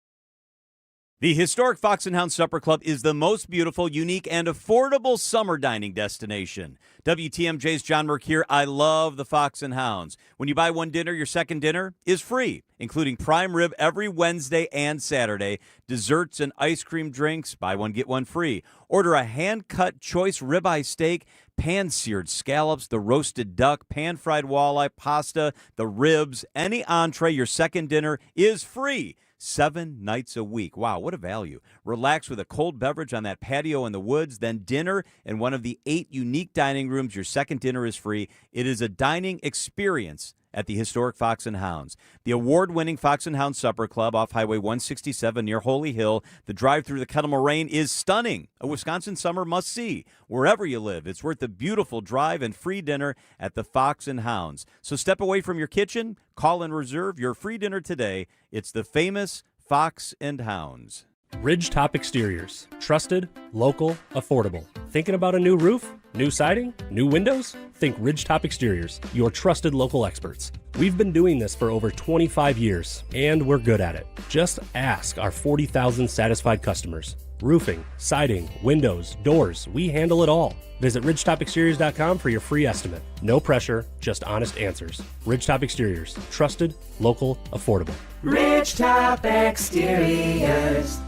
The historic Fox and Hound Supper Club is the most beautiful, unique, and affordable summer dining destination. WTMJ's John Merck here. I love the Fox and Hounds. When you buy one dinner, your second dinner is free, including prime rib every Wednesday and Saturday, desserts and ice cream drinks, buy one, get one free. Order a hand-cut choice ribeye steak, pan-seared scallops, the roasted duck, pan-fried walleye, pasta, the ribs, any entree, your second dinner is free. 7 nights a week. Wow, what a value. Relax with a cold beverage on that patio in the woods, then dinner in one of the 8 unique dining rooms. Your second dinner is free. It is a dining experience at the historic Fox and Hounds. The award-winning Fox and Hounds Supper Club off Highway 167 near Holy Hill. The drive through the Kettle Moraine is stunning. A Wisconsin summer must-see. Wherever you live, it's worth the beautiful drive and free dinner at the Fox and Hounds. So step away from your kitchen, call and reserve your free dinner today. It's the famous Fox and Hounds. Ridgetop Exteriors. Trusted, local, affordable. Thinking about a new roof? New siding? New windows? Think Ridgetop Exteriors, your trusted local experts. We've been doing this for over 25 years, and we're good at it. Just ask our 40,000 satisfied customers. Roofing, siding, windows, doors, we handle it all. Visit ridgetopexteriors.com for your free estimate. No pressure, just honest answers. Ridgetop Exteriors. Trusted, local, affordable. Ridgetop Exteriors.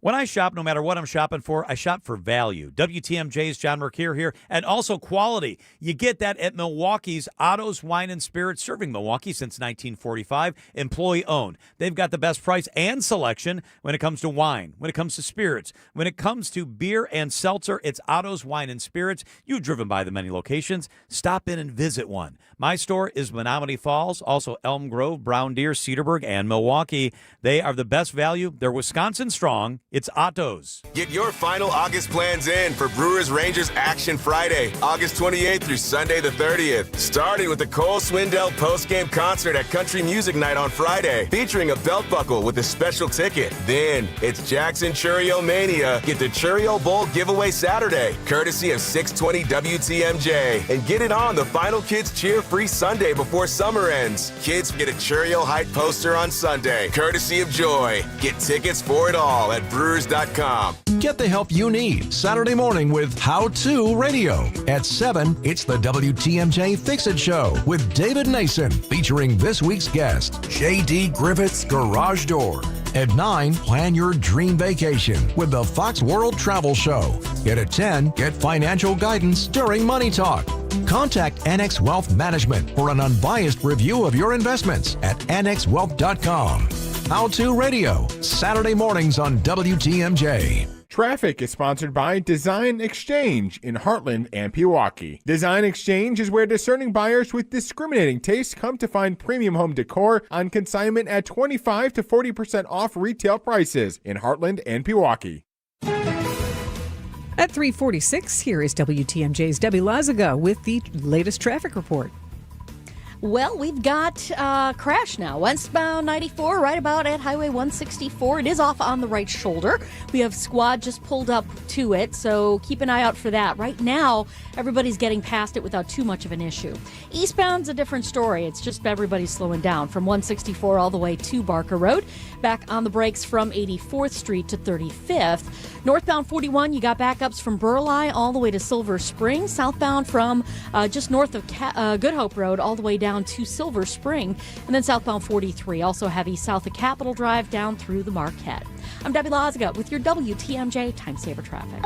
When I shop, no matter what I'm shopping for, I shop for value. WTMJ's John Mercure here, and also quality. You get that at Milwaukee's Otto's Wine and Spirits, serving Milwaukee since 1945, employee-owned. They've got the best price and selection when it comes to wine, when it comes to spirits, when it comes to beer and seltzer. It's Otto's Wine and Spirits. You've driven by the many locations. Stop in and visit one. My store is Menominee Falls, also Elm Grove, Brown Deer, Cedarburg, and Milwaukee. They are the best value. They're Wisconsin strong. It's Otto's. Get your final August plans in for Brewers Rangers Action Friday, August 28th through Sunday the 30th. Starting with the Cole Swindell postgame concert at Country Music Night on Friday, featuring a belt buckle with a special ticket. Then it's Jackson Churio Mania. Get the Churio Bowl giveaway Saturday, courtesy of 620 WTMJ. And get it on the Final Kids Cheer free Sunday before summer ends. Kids get a Churio Height poster on Sunday, courtesy of Joy. Get tickets for it all at Brewers.com. Get the help you need Saturday morning with How To Radio. At 7, it's the WTMJ Fix-It Show with David Nason, featuring this week's guest, J.D. Griffith's Garage Door. At 9, plan your dream vacation with the Fox World Travel Show. And at 10, get financial guidance during Money Talk. Contact Annex Wealth Management for an unbiased review of your investments at annexwealth.com. How To Radio, Saturday mornings on WTMJ. Traffic is sponsored by Design Exchange in Heartland and Pewaukee. Design Exchange is where discerning buyers with discriminating tastes come to find premium home decor on consignment at 25 to 40% off retail prices in Heartland and Pewaukee. At 3:46, here is WTMJ's Debbie Lazaga with the latest traffic report. Well, we've got crash now. Westbound 94, right about at Highway 164. It is off on the right shoulder. We have squad just pulled up to it, so keep an eye out for that. Right now, everybody's getting past it without too much of an issue. Eastbound's a different story. It's just everybody's slowing down from 164 all the way to Barker Road. Back on the brakes from 84th Street to 35th. Northbound 41, you got backups from Burleigh all the way to Silver Spring. Southbound from just north of Good Hope Road all the way down to Silver Spring. And then southbound 43, also heavy south of Capitol Drive down through the Marquette. I'm Debbie Lazaga with your WTMJ Time Saver Traffic.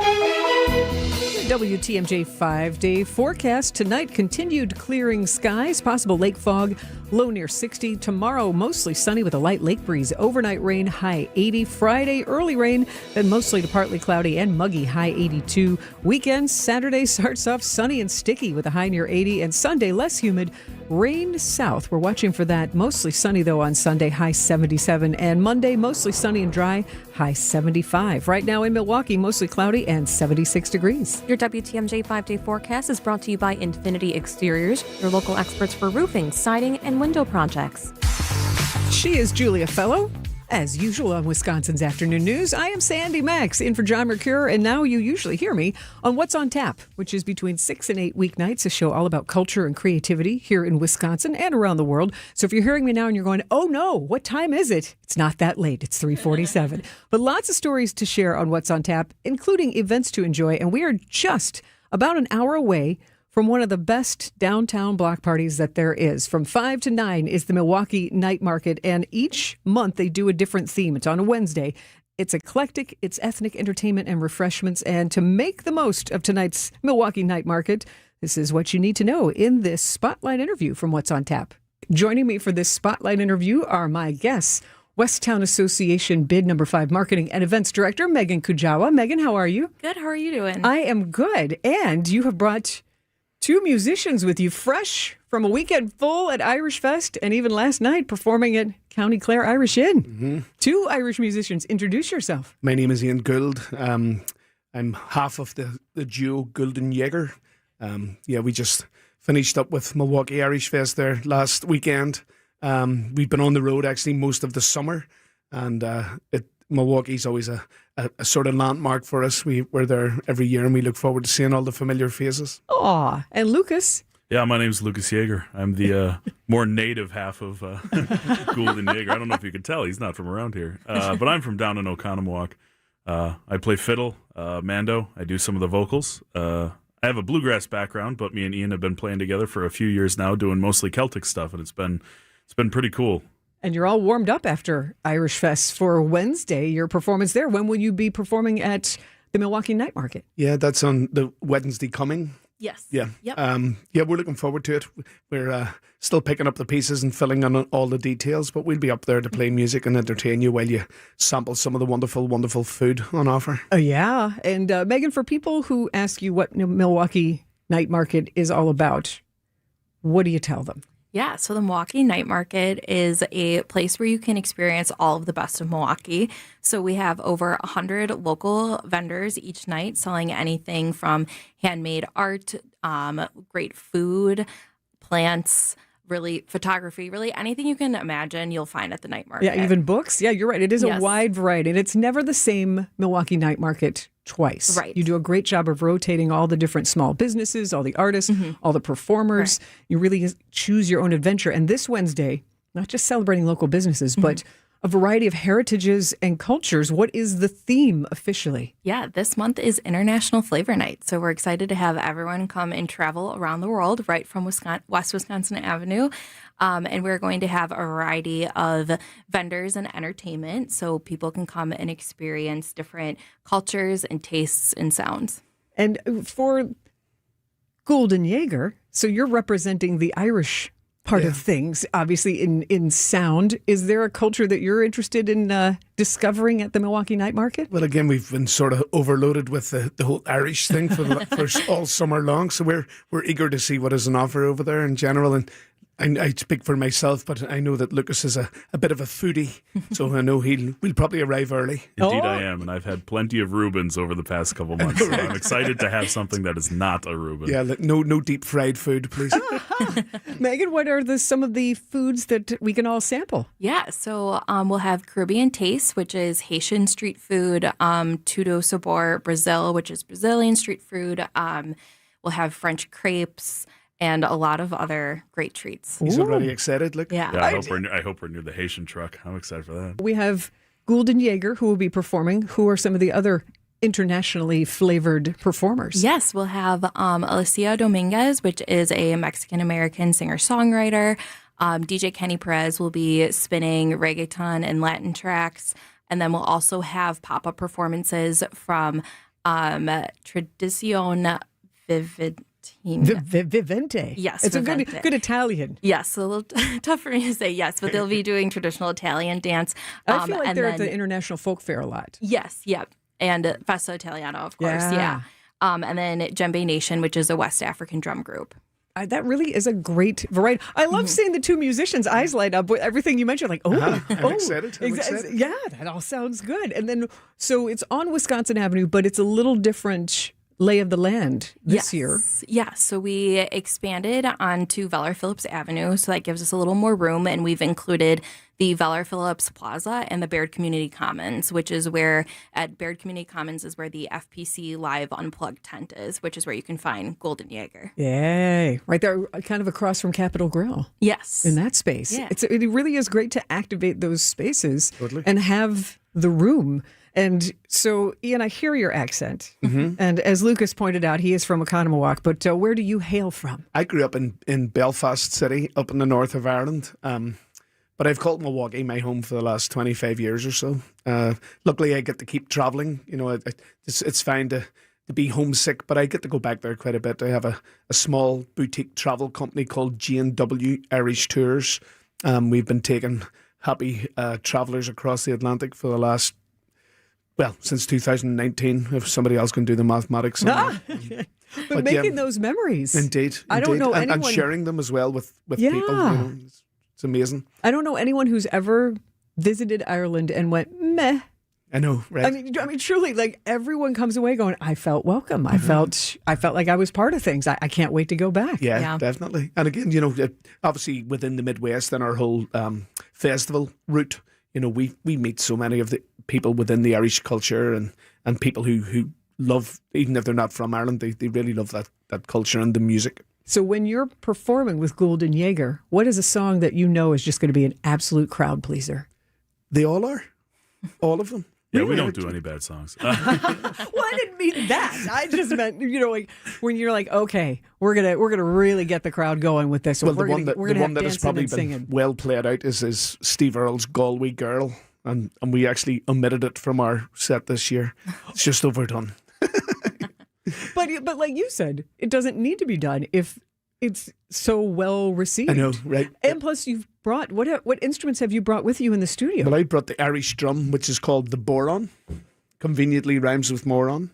WTMJ 5-day forecast. Tonight, continued clearing skies, possible lake fog, low near 60. Tomorrow, mostly sunny with a light lake breeze. Overnight rain, high 80. Friday, early rain, then mostly to partly cloudy and muggy, high 82. Weekend, Saturday starts off sunny and sticky with a high near 80. And Sunday, less humid, rain south. We're watching for that. Mostly sunny, though, on Sunday, high 77. And Monday, mostly sunny and dry, high 75. Right now in Milwaukee, mostly cloudy and 76 degrees. Your WTMJ 5-day forecast is brought to you by Infinity Exteriors, your local experts for roofing, siding, and window projects. She is Julia Fellow. As usual on Wisconsin's Afternoon News, I am Sandy Max in for John Mercure, and now you usually hear me on What's on Tap, which is between 6 and 8 weeknights, a show all about culture and creativity here in Wisconsin and around the world. So if you're hearing me now and you're going, oh no, what time is it? It's not that late. It's 3:47. But lots of stories to share on What's on Tap, including events to enjoy, and we are just about an hour away from one of the best downtown block parties that there is. From 5 to 9 is the Milwaukee Night Market, and each month they do a different theme. It's on a Wednesday. It's eclectic, it's ethnic entertainment and refreshments, and to make the most of tonight's Milwaukee Night Market, this is what you need to know in this Spotlight interview from What's on Tap. Joining me for this Spotlight interview are my guests, Westtown Association Bid Number 5 Marketing and Events Director, Megan Kujawa. Megan, how are you? Good, how are you doing? I am good, and you have brought two musicians with you, fresh from a weekend full at Irish Fest, and even last night performing at County Clare Irish Inn. Mm-hmm. Two Irish musicians. Introduce yourself. My name is Ian Gould. I'm half of the duo Golden Jaeger. We just finished up with Milwaukee Irish Fest there last weekend. We've been on the road actually most of the summer, and Milwaukee's always a sort of landmark for us. We're there every year, and we look forward to seeing all the familiar faces. Aw, and Lucas? Yeah, my name's Lucas Jaeger. I'm the more native half of Gould and Jaeger. I don't know if you can tell, he's not from around here. But I'm from down in Oconomowoc. I play fiddle, mando. I do some of the vocals. I have a bluegrass background, but me and Ian have been playing together for a few years now, doing mostly Celtic stuff, and it's been pretty cool. And you're all warmed up after Irish Fest for Wednesday, your performance there. When will you be performing at the Milwaukee Night Market? Yeah, that's on the Wednesday coming. Yes. Yeah. Yep. We're looking forward to it. We're still picking up the pieces and filling in on all the details, but we'll be up there to play music and entertain you while you sample some of the wonderful, wonderful food on offer. Oh, yeah. And Megan, for people who ask you what Milwaukee Night Market is all about, what do you tell them? Yeah, so the Milwaukee Night Market is a place where you can experience all of the best of Milwaukee. So we have over 100 local vendors each night selling anything from handmade art, great food, plants, really photography, really anything you can imagine you'll find at the night market. Yeah, even books. Yeah, you're right. It is Yes. a wide variety, and it's never the same Milwaukee Night Market twice. Right. You do a great job of rotating all the different small businesses, all the artists, all the performers. Right. You really choose your own adventure. And this Wednesday, not just celebrating local businesses, but a variety of heritages and cultures. What is the theme officially? Yeah, this month is International Flavor Night. So we're excited to have everyone come and travel around the world right from West Wisconsin Avenue. And we're going to have a variety of vendors and entertainment so people can come and experience different cultures and tastes and sounds. And for Gould and Jaeger, so you're representing the Irish part of things, obviously in sound. Is there a culture that you're interested in discovering at the Milwaukee Night Market? Well, again, we've been sort of overloaded with the whole Irish thing for all summer long, so we're eager to see what is on offer over there in general. And I speak for myself, but I know that Lucas is a bit of a foodie, so I know we'll probably arrive early. Indeed, I am, and I've had plenty of Reubens over the past couple months. So I'm excited to have something that is not a Reuben. Yeah, no deep fried food, please. Megan, what are some of the foods that we can all sample? Yeah, so we'll have Caribbean Taste, which is Haitian street food, Tudo Sabor Brazil, which is Brazilian street food. We'll have French crepes, and a lot of other great treats. He's already excited, look. Yeah. I hope we're near the Haitian truck. I'm excited for that. We have Gould and Jaeger, who will be performing. Who are some of the other internationally flavored performers? Yes, we'll have Alicia Dominguez, which is a Mexican-American singer-songwriter. DJ Kenny Perez will be spinning reggaeton and Latin tracks. And then we'll also have pop-up performances from Tradicion Vivente. Yes, it's Vivente. a good Italian. Yes, a little tough for me to say yes, but they'll be doing traditional Italian dance. I feel like they're at the International Folk Fair a lot. Yes, yep. And Festa Italiano, of course, yeah. And then Djembe Nation, which is a West African drum group. That really is a great variety. I love seeing the two musicians' eyes light up with everything you mentioned. Like, I'm excited. Yeah, that all sounds good. And then, so it's on Wisconsin Avenue, but it's a little different lay of the land this year. Yeah, so we expanded onto Veller Phillips Avenue, so that gives us a little more room, and we've included the Veller Phillips Plaza and the Baird Community Commons, which is where at Baird Community Commons is where the FPC Live Unplugged tent is, which is where you can find Golden Jaeger. Yay. Right there, kind of across from Capitol Grill. Yes. In that space. Yeah. It really is great to activate those spaces Totally. and have the room. And so, Ian, I hear your accent. Mhm. And as Lucas pointed out, he is from Oconomowoc, but where do you hail from? I grew up in Belfast City, up in the north of Ireland. But I've called Milwaukee my home for the last 25 years or so. Luckily, I get to keep traveling. You know, it's fine to be homesick, but I get to go back there quite a bit. I have a small boutique travel company called G&W Irish Tours. We've been taking happy travellers across the Atlantic for the last, since 2019, if somebody else can do the mathematics. But making those memories. Indeed. I don't know and anyone... sharing them as well with people. You know, it's amazing. I don't know anyone who's ever visited Ireland and went, meh. I know, right? I mean, truly, like everyone comes away going, I felt welcome. I felt like I was part of things. I can't wait to go back. Yeah, definitely. And again, you know, obviously within the Midwest and our whole festival route, you know, we meet so many of the people within the Irish culture and people who love, even if they're not from Ireland, they really love that culture and the music. So when you're performing with Golden Jaeger, what is a song that you know is just going to be an absolute crowd pleaser? They all are. All of them. Yeah, we don't do any bad songs. Well, I didn't mean that. I just meant, you know, like when you're like, okay, we're gonna really get the crowd going with this. Well, we're the one that has probably been well played out is Steve Earle's Galway Girl, and we actually omitted it from our set this year. It's just overdone. But like you said, it doesn't need to be done if it's so well received. I know, right? And plus, you've brought what instruments have you brought with you in the studio? Well, I brought the Irish drum, which is called the boron. Conveniently rhymes with moron.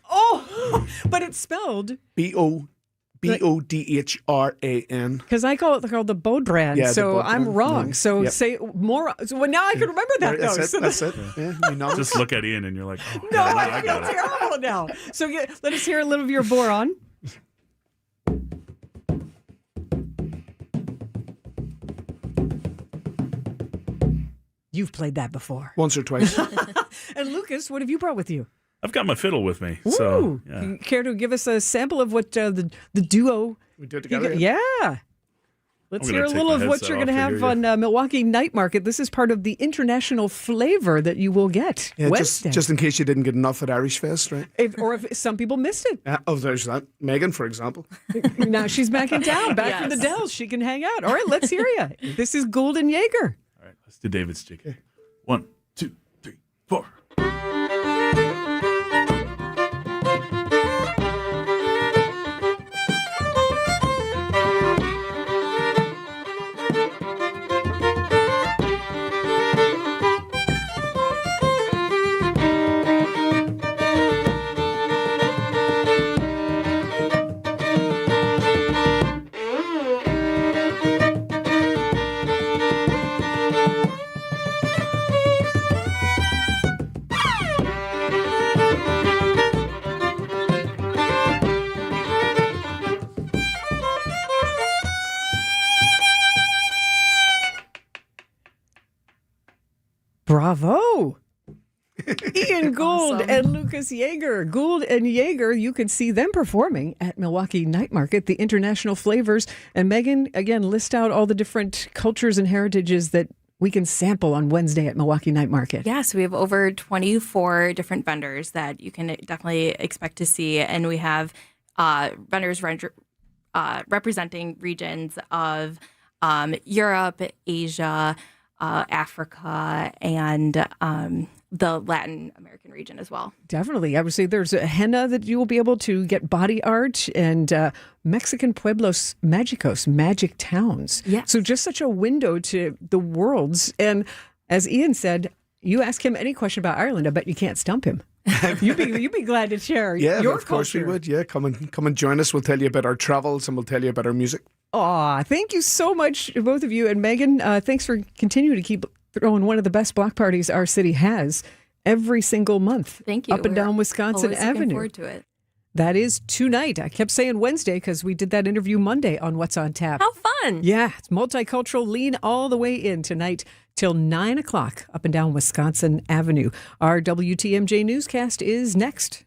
Oh, but it's spelled Bodhran. Because I call it called the Bodhran, Yeah, so the I'm Bodhran. wrong. No. So Yep. say more. So well, now I can remember that. That's though. it. So That's it. Yeah, you know. Just look at Ian and you're like, oh, No, God, I I feel got it. terrible now. So let us hear a little of your boron. You've played that before. Once or twice. And Lucas, what have you brought with you? I've got my fiddle with me. Ooh. So, yeah. You care to give us a sample of what the duo? We do it you together. got- Yeah. Let's I'm hear a gonna take little my of what headset you're going off to to have hear on Milwaukee Night Market. This is part of the international flavor that you will get Yeah, Wednesday. just in case you didn't get enough at Irish Fest, right? If some people missed it. There's that. Megan, for example. Now she's back in town, back from the Dells. She can hang out. All right, let's hear you. This is Golden Jaeger. All right, let's do David's jig. 1, 2, 3, 4. Bravo. Ian Gould and Lucas Jaeger. Gould and Jaeger, you can see them performing at Milwaukee Night Market, the international flavors. And Megan, again, list out all the different cultures and heritages that we can sample on Wednesday at Milwaukee Night Market. Yes, we have over 24 different vendors that you can definitely expect to see. And we have vendors representing regions of Europe, Asia, Africa, and the Latin American region as well. Definitely. I would say there's a henna that you will be able to get body art and Mexican pueblos magicos, magic towns. Yeah. So just such a window to the worlds. And as Ian said, you ask him any question about Ireland, I bet you can't stump him. You'd be glad to share Yeah, your of course we culture. would. Yeah, come and join us. We'll tell you about our travels and we'll tell you about our music. Aw, thank you so much, both of you. And Megan, thanks for continuing to keep throwing one of the best block parties our city has every single month. Thank you. Up and We're down Wisconsin always looking Avenue. forward to it. That is tonight. I kept saying Wednesday because we did that interview Monday on What's on Tap. How fun. Yeah, it's multicultural, lean all the way in tonight till 9 o'clock up and down Wisconsin Avenue. Our WTMJ newscast is next.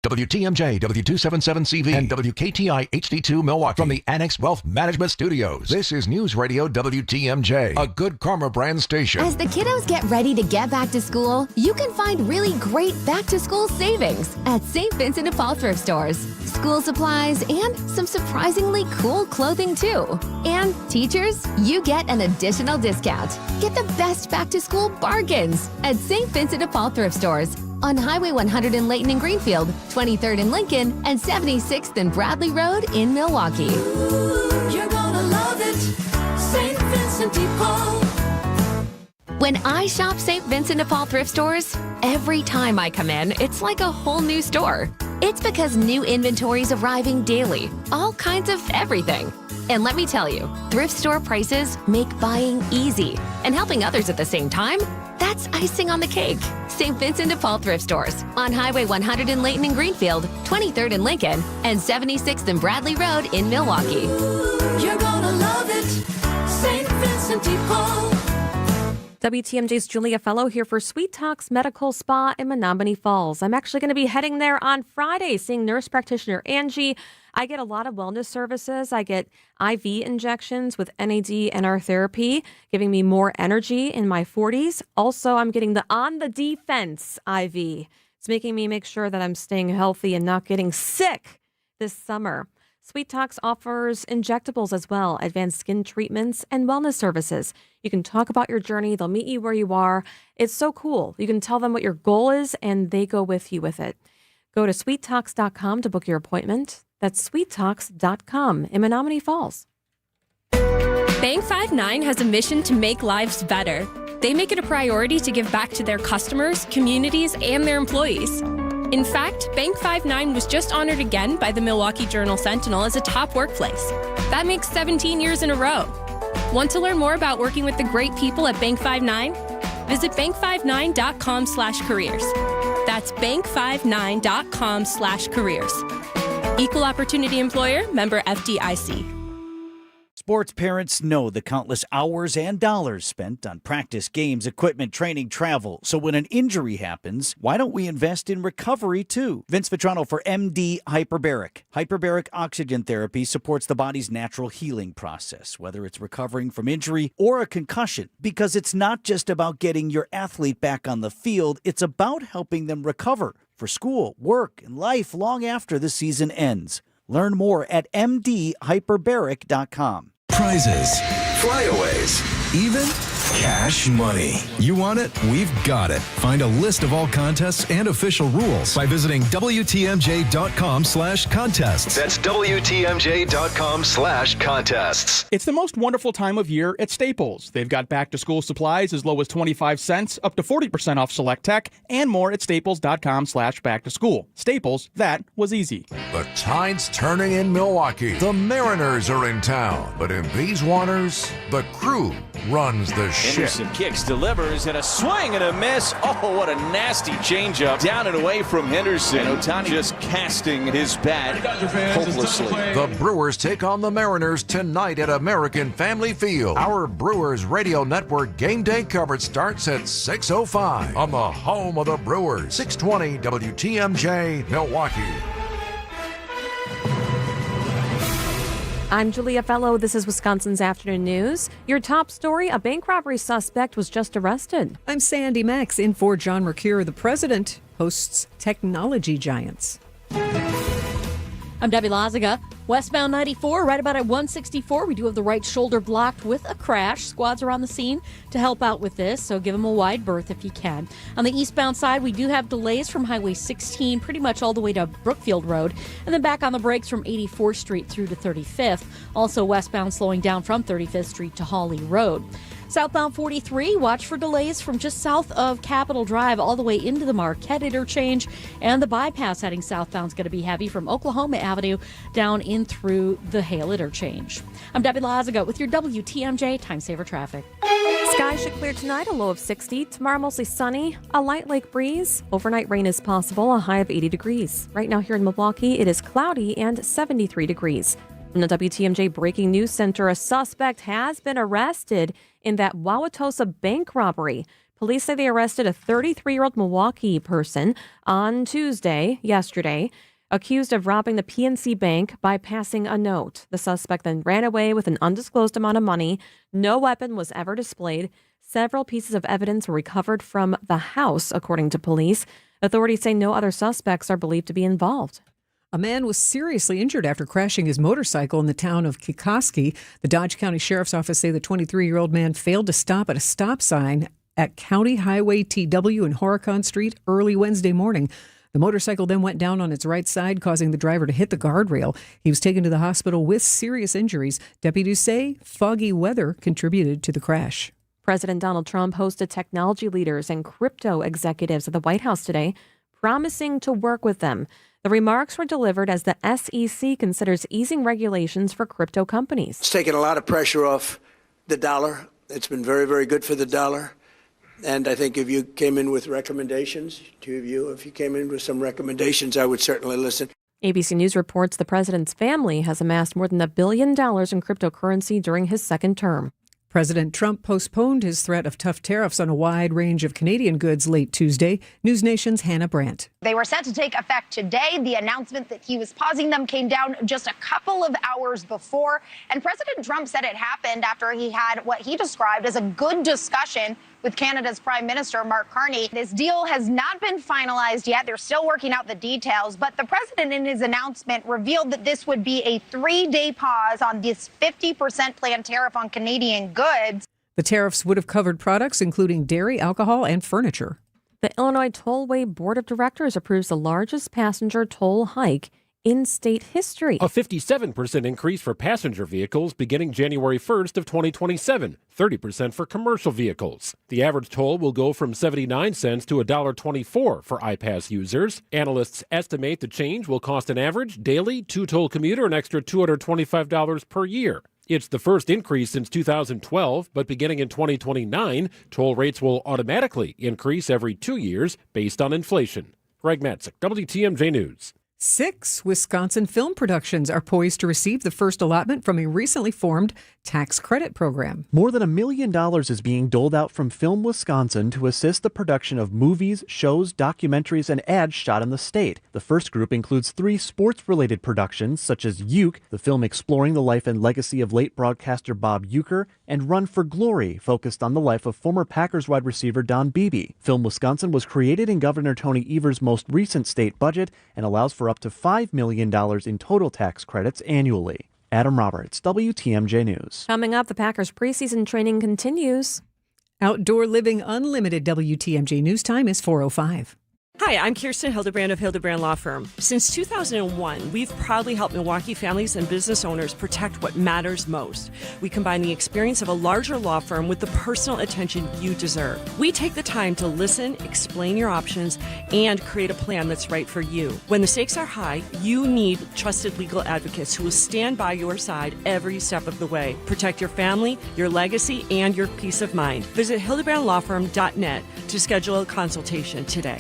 WTMJ, W277CV, and WKTI HD2 Milwaukee from the Annex Wealth Management Studios. This is News Radio WTMJ, a Good Karma brand station. As the kiddos get ready to get back to school, you can find really great back-to-school savings at St. Vincent de Paul thrift stores. School supplies and some surprisingly cool clothing too. And teachers, you get an additional discount. Get the best back-to-school bargains at St. Vincent de Paul thrift stores. On Highway 100 in Layton and Greenfield, 23rd in Lincoln, and 76th and Bradley Road in Milwaukee. You're gonna love it, St. Vincent de Paul. When I shop St. Vincent de Paul thrift stores, every time I come in, it's like a whole new store. It's because new inventory's arriving daily, all kinds of everything. And let me tell you, thrift store prices make buying easy. And helping others at the same time, that's icing on the cake. St. Vincent de Paul thrift stores on Highway 100 in Layton and Greenfield, 23rd in Lincoln, and 76th and Bradley Road in Milwaukee. You're gonna love it, St. Vincent de Paul. WTMJ's Julia Fellow here for Sweet Talks Medical Spa in Menominee Falls. I'm actually going to be heading there on Friday, seeing nurse practitioner Angie. I get a lot of wellness services. I get IV injections with NAD and NR therapy, giving me more energy in my 40s. Also, I'm getting the On the Defense IV. It's making me make sure that I'm staying healthy and not getting sick this summer. Sweet Talks offers injectables as well, advanced skin treatments, and wellness services. You can talk about your journey. They'll meet you where you are. It's so cool. You can tell them what your goal is, and they go with you with it. Go to sweettalks.com to book your appointment. That's sweettalks.com in Menominee Falls. Bank 5-9 has a mission to make lives better. They make it a priority to give back to their customers, communities, and their employees. In fact, Bank 5-9 was just honored again by the Milwaukee Journal-Sentinel as a top workplace. That makes 17 years in a row. Want to learn more about working with the great people at Bank 5-9? Visit bank59.com/careers. That's bank59.com/careers. Equal Opportunity Employer, member FDIC. Sports parents know the countless hours and dollars spent on practice, games, equipment, training, travel. So when an injury happens, why don't we invest in recovery too? Vince Vitrano for MD Hyperbaric. Hyperbaric oxygen therapy supports the body's natural healing process, whether it's recovering from injury or a concussion, because it's not just about getting your athlete back on the field, it's about helping them recover for school, work, and life long after the season ends. Learn more at mdhyperbaric.com. Prizes, flyaways, even cash money. You want it? We've got it. Find a list of all contests and official rules by visiting WTMJ.com/contests. That's WTMJ.com/contests. It's the most wonderful time of year at Staples. They've got back-to-school supplies as low as 25 cents, up to 40% off select tech, and more at staples.com/back-to-school. Staples, that was easy. The tide's turning in Milwaukee. The Mariners are in town. But in these waters, the crew runs the ship. Henderson kicks, delivers, and a swing and a miss. Oh, what a nasty changeup. Down and away from Henderson. And Ohtani just casting his bat hopelessly. The Brewers take on the Mariners tonight at American Family Field. Our Brewers Radio Network game day coverage starts at 6:05 on the home of the Brewers. 620 WTMJ, Milwaukee. I'm Julia Fellow. This is Wisconsin's Afternoon News. Your top story, a bank robbery suspect was just arrested. I'm Sandy Max, in for John Mercure. The president hosts technology giants. I'm Debbie Lazaga. Westbound 94, right about at 164. We do have the right shoulder blocked with a crash. Squads are on the scene to help out with this, so give them a wide berth if you can. On the eastbound side, we do have delays from Highway 16 pretty much all the way to Brookfield Road, and then back on the brakes from 84th Street through to 35th. Also westbound slowing down from 35th Street to Hawley Road. Southbound 43, watch for delays from just south of Capitol Drive all the way into the Marquette interchange. And the bypass heading southbound is going to be heavy from Oklahoma Avenue down in through the Hale interchange. I'm Debbie Lazaga with your WTMJ Time Saver Traffic. Skies should clear tonight, a low of 60. Tomorrow, mostly sunny, a light lake breeze. Overnight rain is possible, a high of 80 degrees. Right now here in Milwaukee, it is cloudy and 73 degrees. From the WTMJ Breaking News Center, a suspect has been arrested in that Wauwatosa bank robbery. Police say they arrested a 33-year-old Milwaukee person on yesterday, accused of robbing the PNC Bank by passing a note. The suspect then ran away with an undisclosed amount of money. No weapon was ever displayed. Several pieces of evidence were recovered from the house, according to police. Authorities say no other suspects are believed to be involved. A man was seriously injured after crashing his motorcycle in the town of Kikoski. The Dodge County Sheriff's Office say the 23-year-old man failed to stop at a stop sign at County Highway TW and Horicon Street early Wednesday morning. The motorcycle then went down on its right side, causing the driver to hit the guardrail. He was taken to the hospital with serious injuries. Deputies say foggy weather contributed to the crash. President Donald Trump hosted technology leaders and crypto executives at the White House today, promising to work with them. The remarks were delivered as the SEC considers easing regulations for crypto companies. It's taken a lot of pressure off the dollar. It's been very, very good for the dollar. And I think if you came in with recommendations, two of you, if you came in with some recommendations, I would certainly listen. ABC News reports the president's family has amassed more than $1 billion in cryptocurrency during his second term. President Trump postponed his threat of tough tariffs on a wide range of Canadian goods late Tuesday. News Nation's Hannah Brandt. They were set to take effect today. The announcement that he was pausing them came down just a couple of hours before. And President Trump said it happened after he had what he described as a good discussion with Canada's Prime Minister, Mark Carney. This deal has not been finalized yet. They're still working out the details. But the president in his announcement revealed that this would be a 3-day pause on this 50% planned tariff on Canadian goods. The tariffs would have covered products including dairy, alcohol, and furniture. The Illinois Tollway Board of Directors approves the largest passenger toll hike in state history. A 57% increase for passenger vehicles beginning January 1st of 2027, 30% for commercial vehicles. The average toll will go from 79 cents to $1.24 for iPass users. Analysts estimate the change will cost an average daily two-toll commuter an extra $225 per year. It's the first increase since 2012, but beginning in 2029, toll rates will automatically increase every 2 years based on inflation. Greg Matzik, WTMJ News. 6 Wisconsin film productions are poised to receive the first allotment from a recently formed tax credit program. More than $1 million is being doled out from Film Wisconsin to assist the production of movies, shows, documentaries, and ads shot in the state. The first group includes 3 sports-related productions, such as Uke, the film exploring the life and legacy of late broadcaster Bob Uecker, and Run for Glory, focused on the life of former Packers wide receiver Don Beebe. Film Wisconsin was created in Governor Tony Evers' most recent state budget and allows for up to $5 million in total tax credits annually. Adam Roberts, WTMJ News. Coming up, the Packers preseason training continues. Outdoor Living Unlimited. WTMJ News time is 4:05. Hi, I'm Kirsten Hildebrand of Hildebrand Law Firm. Since 2001, we've proudly helped Milwaukee families and business owners protect what matters most. We combine the experience of a larger law firm with the personal attention you deserve. We take the time to listen, explain your options, and create a plan that's right for you. When the stakes are high, you need trusted legal advocates who will stand by your side every step of the way. Protect your family, your legacy, and your peace of mind. Visit hildebrandlawfirm.net to schedule a consultation today.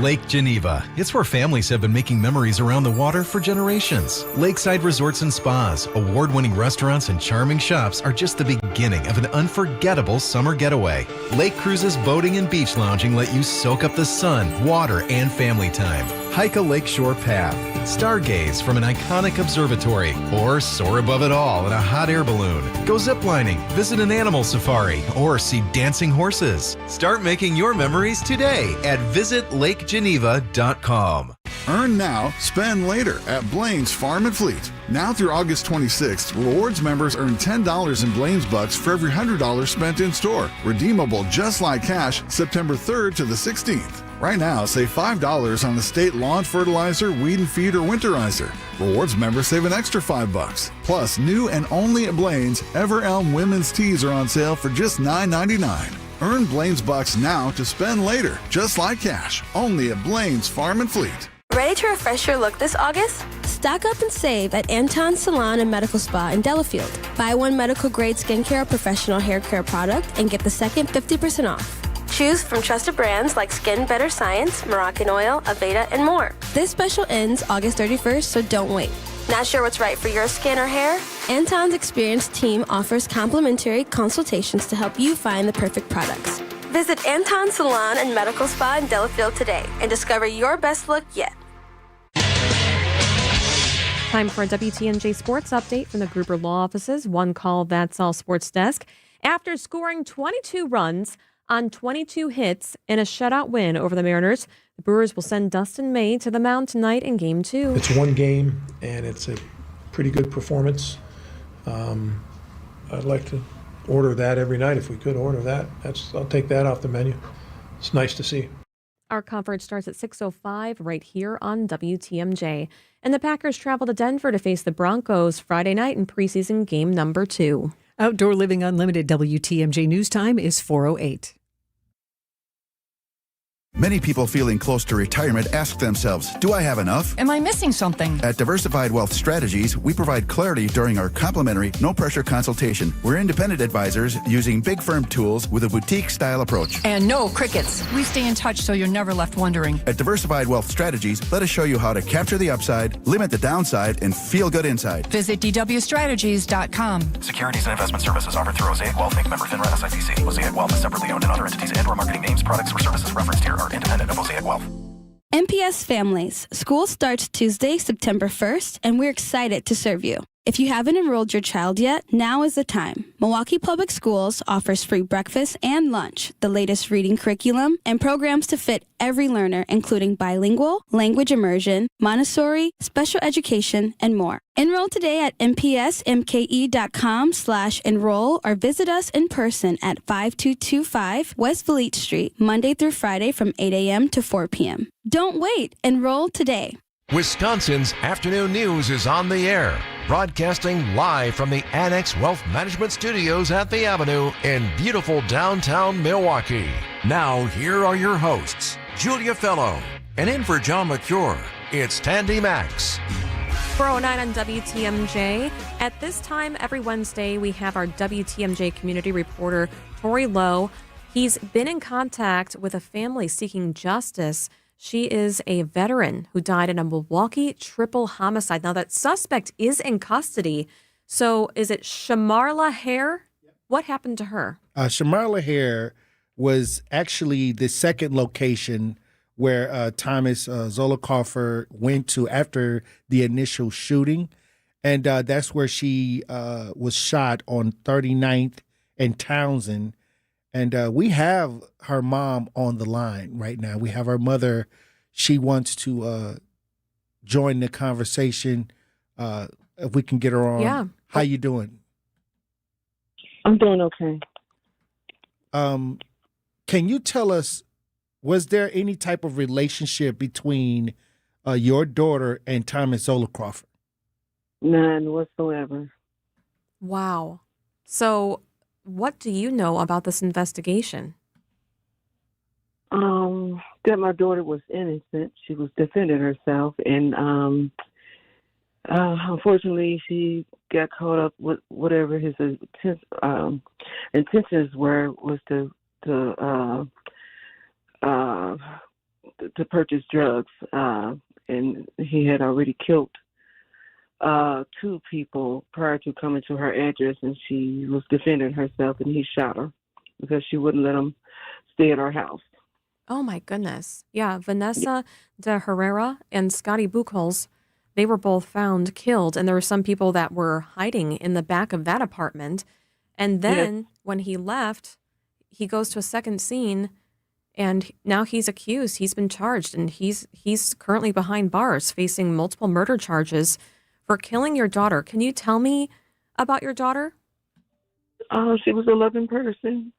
Lake Geneva. It's where families have been making memories around the water for generations. Lakeside resorts and spas, award-winning restaurants, and charming shops are just the beginning of an unforgettable summer getaway. Lake cruises, boating, and beach lounging let you soak up the sun, water, and family time. Hike a lakeshore path, stargaze from an iconic observatory, or soar above it all in a hot air balloon. Go ziplining, visit an animal safari, or see dancing horses. Start making your memories today at visitlakegeneva.com. Earn now, spend later at Blaine's Farm and Fleet. Now through August 26th, rewards members earn $10 in Blaine's Bucks for every $100 spent in store. Redeemable just like cash September 3rd to the 16th. Right now, save $5 on the state lawn fertilizer, weed and feed, or winterizer. Rewards members save an extra $5. Plus, new and only at Blaine's, Ever Elm women's tees are on sale for just $9.99. Earn Blaine's Bucks now to spend later, just like cash. Only at Blaine's Farm and Fleet. Ready to refresh your look this August? Stock up and save at Anton Salon and Medical Spa in Delafield. Buy one medical-grade skincare or professional hair care product and get the second 50% off. Choose from trusted brands like Skin Better Science, Moroccan Oil, Aveda, and more. This special ends August 31st, so don't wait. Not sure what's right for your skin or hair? Anton's experienced team offers complimentary consultations to help you find the perfect products. Visit Anton Salon and Medical Spa in Delafield today and discover your best look yet. Time for a WTMJ Sports Update from the Gruber Law Office's One Call That's All Sports Desk. After scoring 22 runs on 22 hits in a shutout win over the Mariners, the Brewers will send Dustin May to the mound tonight in Game 2. It's one game, and it's a pretty good performance. I'd like to order that every night if we could order that. I'll take that off the menu. It's nice to see. Our coverage starts at 6:05 right here on WTMJ. And the Packers travel to Denver to face the Broncos Friday night in preseason game number 2. Outdoor Living Unlimited WTMJ News Time is 4:08. Many people feeling close to retirement ask themselves, do I have enough? Am I missing something? At Diversified Wealth Strategies, we provide clarity during our complimentary, no-pressure consultation. We're independent advisors using big firm tools with a boutique-style approach. And no crickets. We stay in touch so you're never left wondering. At Diversified Wealth Strategies, let us show you how to capture the upside, limit the downside, and feel good inside. Visit dwstrategies.com. Securities and investment services offered through Mosaic Wealth Inc. Member FINRA SIPC. Mosaic Wealth is separately owned, and other entities and/or marketing names, products, or services referenced here are independent of Mosaic Wealth. MPS Families. School starts Tuesday, September 1st, and we're excited to serve you. If you haven't enrolled your child yet, now is the time. Milwaukee Public Schools offers free breakfast and lunch, the latest reading curriculum, and programs to fit every learner, including bilingual, language immersion, Montessori, special education, and more. Enroll today at mpsmke.com/enroll or visit us in person at 5225 West Fleet Street, Monday through Friday from 8 a.m. to 4 p.m. Don't wait. Enroll today. Wisconsin's afternoon news is on the air, broadcasting live from the Annex Wealth Management Studios at the Avenue in beautiful downtown Milwaukee. Now, here are your hosts, Julia Fellow, and in for John McCure, it's Tandy Max. 4:09 on WTMJ. At this time every Wednesday, we have our WTMJ community reporter, Tori Lowe. He's been in contact with a family seeking justice. She is a veteran who died in a Milwaukee triple homicide. Now, that suspect is in custody. So is it Shamarla Hare? What happened to her? Shamarla Hare was actually the second location where Thomas Zollicoffer went to after the initial shooting. And that's where she was shot on 39th and Townsend. And we have her mom on the line right now. We have her mother. She wants to join the conversation. If we can get her on. Yeah. How you doing? I'm doing okay. Can you tell us, was there any type of relationship between your daughter and Thomas Zollicoffer? None whatsoever. Wow. So what do you know about this investigation? That my daughter was innocent. She was defending herself, and unfortunately, she got caught up with whatever his intentions were, was to purchase drugs, and he had already killed 2 people prior to coming to her address, and she was defending herself, and he shot her because she wouldn't let him stay at our house. Oh, my goodness. Yeah, Vanessa de Herrera and Scotty Buchholz, they were both found killed, and there were some people that were hiding in the back of that apartment. And then when he left, he goes to a second scene, and now he's accused. He's been charged, and he's currently behind bars facing multiple murder charges for killing your daughter. Can you tell me about your daughter? She was a loving person.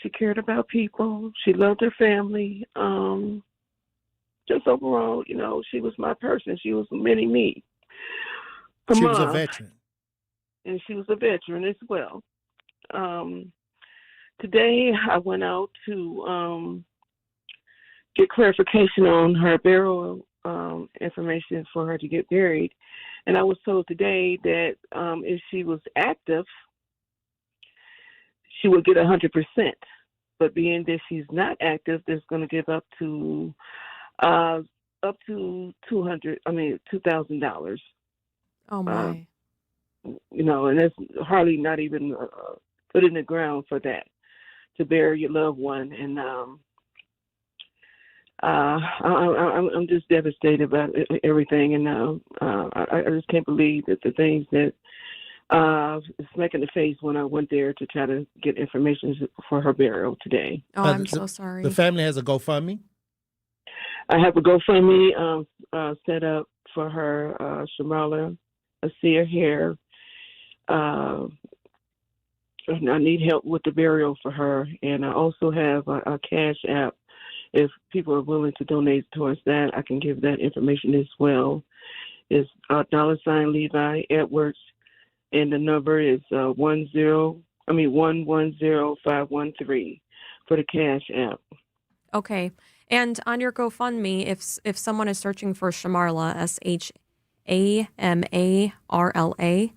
She cared about people. She loved her family. Just overall, she was my person. She was mini me. She was a veteran. And she was a veteran as well. Today, I went out to get clarification on her burial information for her to get buried. And I was told today that if she was active, she would get 100%. But being that she's not active, that's going to give up to $2,000. Oh my. And that's hardly not even put in the ground for that, to bury your loved one. And I'm just devastated about everything. And I just can't believe that the things that smack in the face when I went there to try to get information for her burial today. Oh, I'm so sorry. The family has a GoFundMe? I have a GoFundMe set up for her, Shamala Asir Hair. I need help with the burial for her, and I also have a cash app. If people are willing to donate towards that, I can give that information as well. It's $ Levi Edwards, and the number is 110513 for the cash app. Okay. And on your GoFundMe, if someone is searching for Shamarla, SHAMARLA,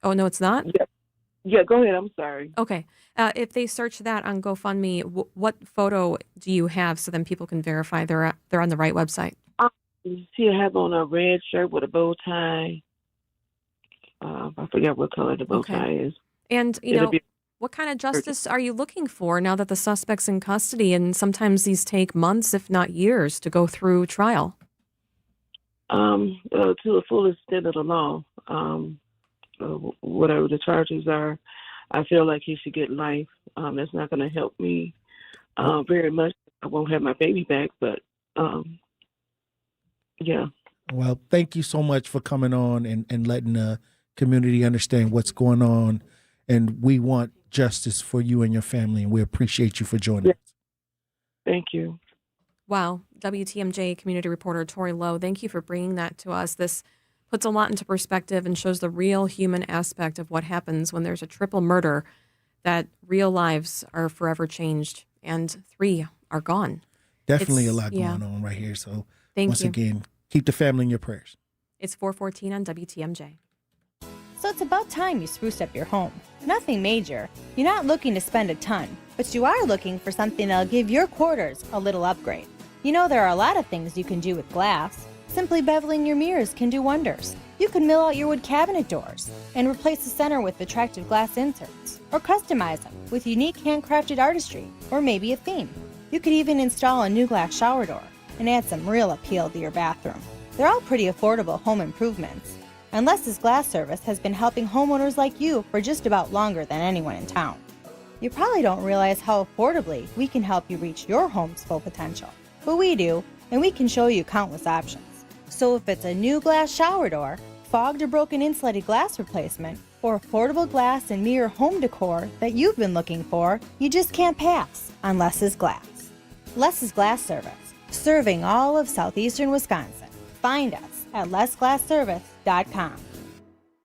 Oh, no, it's not? Yeah, go ahead. I'm sorry. Okay. If they search that on GoFundMe, what photo do you have so then people can verify they're on the right website? She have on a red shirt with a bow tie. I forget what color the bow tie is. And, what kind of justice are you looking for now that the suspect's in custody? And sometimes these take months, if not years, to go through trial. To the full extent of the law, whatever the charges are, I feel like he should get life. That's not going to help me very much. I won't have my baby back, but yeah. Well, thank you so much for coming on and letting the community understand what's going on. And we want justice for you and your family, and we appreciate you for joining us. Thank you. Wow. WTMJ community reporter Tori Lowe, thank you for bringing that to us. This puts a lot into perspective and shows the real human aspect of what happens when there's a triple murder, that real lives are forever changed and 3 are gone. Definitely a lot going on right here. So Thank you. Again, keep the family in your prayers. It's 4:14 on WTMJ. So it's about time you spruced up your home. Nothing major. You're not looking to spend a ton, but you are looking for something that'll give your quarters a little upgrade. There are a lot of things you can do with glass. Simply beveling your mirrors can do wonders. You can mill out your wood cabinet doors and replace the center with attractive glass inserts, or customize them with unique handcrafted artistry, or maybe a theme. You could even install a new glass shower door and add some real appeal to your bathroom. They're all pretty affordable home improvements. And Les's Glass Service has been helping homeowners like you for just about longer than anyone in town. You probably don't realize how affordably we can help you reach your home's full potential. But we do, and we can show you countless options. So if it's a new glass shower door, fogged or broken insulated glass replacement, or affordable glass and mirror home decor that you've been looking for, you just can't pass on Les's Glass. Les's Glass Service, serving all of southeastern Wisconsin. Find us at lesglassservice.com.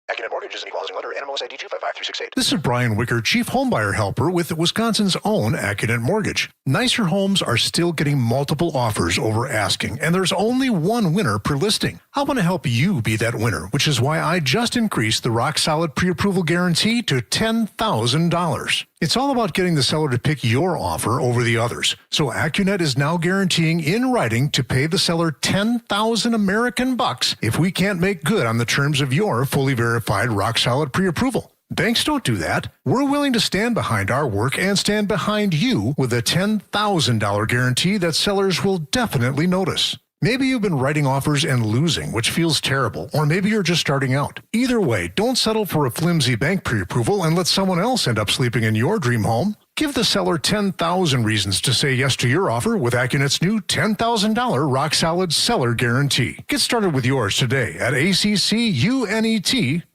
Accident Mortgage is an equal housing lender. NMLS ID 255368. This is Brian Wicker, Chief Homebuyer Helper with Wisconsin's own Accident Mortgage. Nicer homes are still getting multiple offers over asking, and there's only one winner per listing. I want to help you be that winner, which is why I just increased the rock-solid pre-approval guarantee to $10,000. It's all about getting the seller to pick your offer over the others. So AccuNet is now guaranteeing in writing to pay the seller 10,000 American bucks if we can't make good on the terms of your fully verified rock-solid pre-approval. Banks don't do that. We're willing to stand behind our work and stand behind you with a $10,000 guarantee that sellers will definitely notice. Maybe you've been writing offers and losing, which feels terrible, or maybe you're just starting out. Either way, don't settle for a flimsy bank pre-approval and let someone else end up sleeping in your dream home. Give the seller 10,000 reasons to say yes to your offer with AccuNet's new $10,000 rock-solid seller guarantee. Get started with yours today at accunet.com.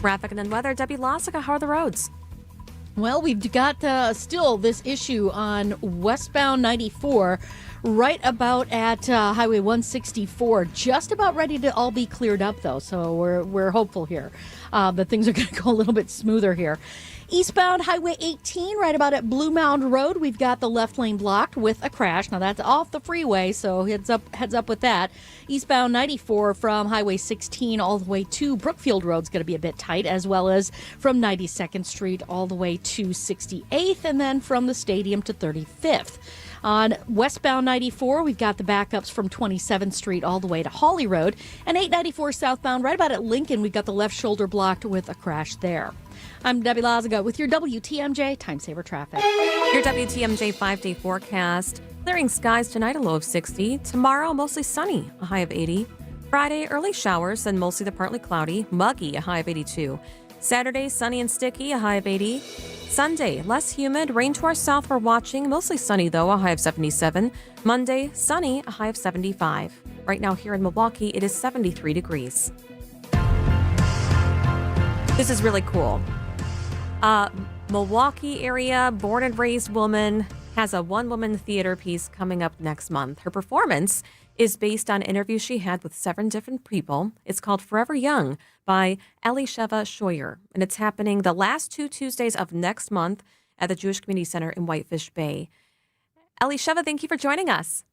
Traffic and then weather. Debbie Lossica, how are the roads? Well, we've got still this issue on westbound 94, right about at Highway 164. Just about ready to all be cleared up, though, so we're hopeful here that things are going to go a little bit smoother here. Eastbound Highway 18, right about at Blue Mound Road, we've got the left lane blocked with a crash. Now that's off the freeway, so heads up with that. Eastbound 94 from Highway 16 all the way to Brookfield Road's going to be a bit tight, as well as from 92nd Street all the way to 68th, and then from the stadium to 35th. On westbound 94, we've got the backups from 27th Street all the way to Hawley Road, and 894 southbound right about at Lincoln, we've got the left shoulder blocked with a crash there. I'm Debbie Lazaga with your WTMJ Time Saver Traffic. Your WTMJ 5-day forecast. Clearing skies tonight, a low of 60. Tomorrow, mostly sunny, a high of 80. Friday, early showers and mostly partly cloudy, muggy, a high of 82. Saturday, sunny and sticky, a high of 80. Sunday, less humid, rain to our south we're watching, mostly sunny though, a high of 77. Monday, sunny, a high of 75. Right now here in Milwaukee, it is 73 degrees. This is really cool. Milwaukee area, born and raised woman, has a one-woman theater piece coming up next month. Her performance is based on interviews she had with 7 different people. It's called Forever Young by Elisheva Scheuer, and it's happening the last 2 Tuesdays of next month at the Jewish Community Center in Whitefish Bay. Elisheva, thank you for joining us.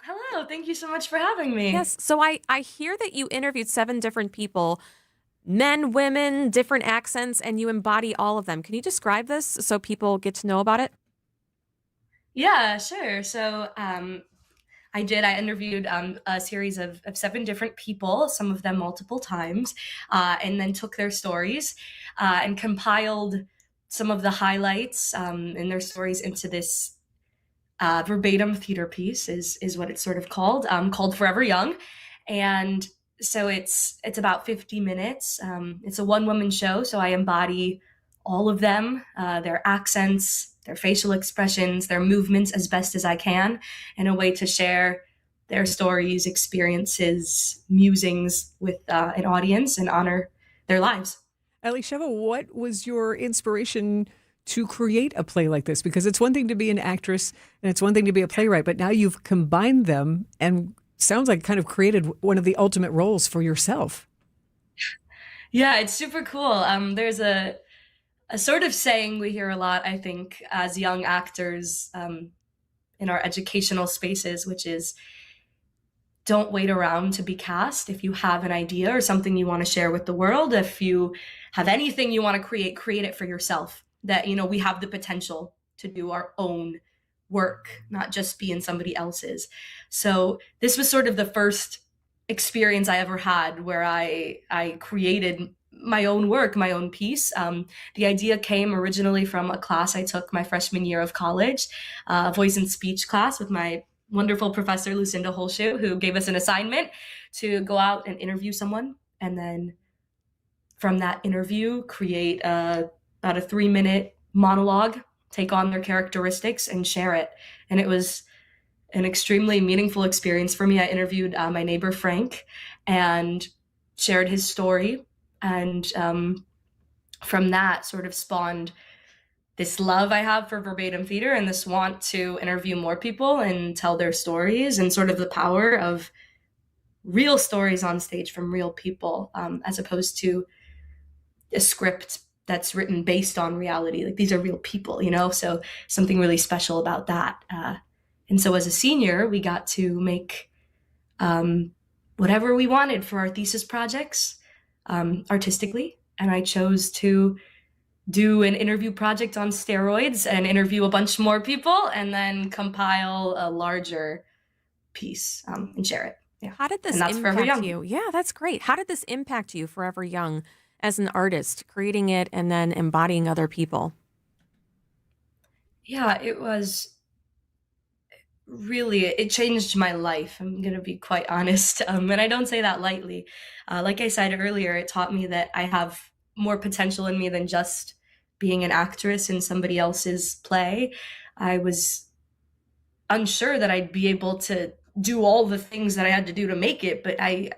Hello, thank you so much for having me. Yes, so I hear that you interviewed 7 different people, men, women, different accents, and you embody all of them. Can you describe this so people get to know about it? Yeah, sure. So I interviewed a series of 7 different people, some of them multiple times, and then took their stories and compiled some of the highlights in their stories into this verbatim theater piece is what it's sort of called Forever Young. And so it's about 50 minutes. It's a one-woman show, so I embody all of them, their accents, their facial expressions, their movements as best as I can, in a way to share their stories, experiences, musings with an audience and honor their lives. Elisheva, what was your inspiration to create a play like this? Because it's one thing to be an actress and it's one thing to be a playwright, but now you've combined them and sounds like kind of created one of the ultimate roles for yourself. Yeah, it's super cool. There's a sort of saying we hear a lot, I think, as young actors in our educational spaces, which is don't wait around to be cast. If you have an idea or something you want to share with the world, if you have anything you want to create it for yourself. That, we have the potential to do our own work, not just be in somebody else's. So this was sort of the first experience I ever had where I created my own work, my own piece. The idea came originally from a class I took my freshman year of college, a voice and speech class with my wonderful professor, Lucinda Holshoe, who gave us an assignment to go out and interview someone. And then from that interview, create about a 3-minute monologue, take on their characteristics and share it. And it was an extremely meaningful experience for me. I interviewed my neighbor, Frank, and shared his story. And from that sort of spawned this love I have for verbatim theater and this want to interview more people and tell their stories, and sort of the power of real stories on stage from real people, as opposed to a script that's written based on reality. Like, these are real people, so something really special about that. And so as a senior, we got to make whatever we wanted for our thesis projects artistically. And I chose to do an interview project on steroids and interview a bunch more people and then compile a larger piece and share it. Yeah. How did this impact you? Yeah, that's great. How did this impact you, Forever Young, as an artist, creating it and then embodying other people? Yeah, it was really, it changed my life. I'm going to be quite honest. And I don't say that lightly. Like I said earlier, it taught me that I have more potential in me than just being an actress in somebody else's play. I was unsure that I'd be able to do all the things that I had to do to make it, but I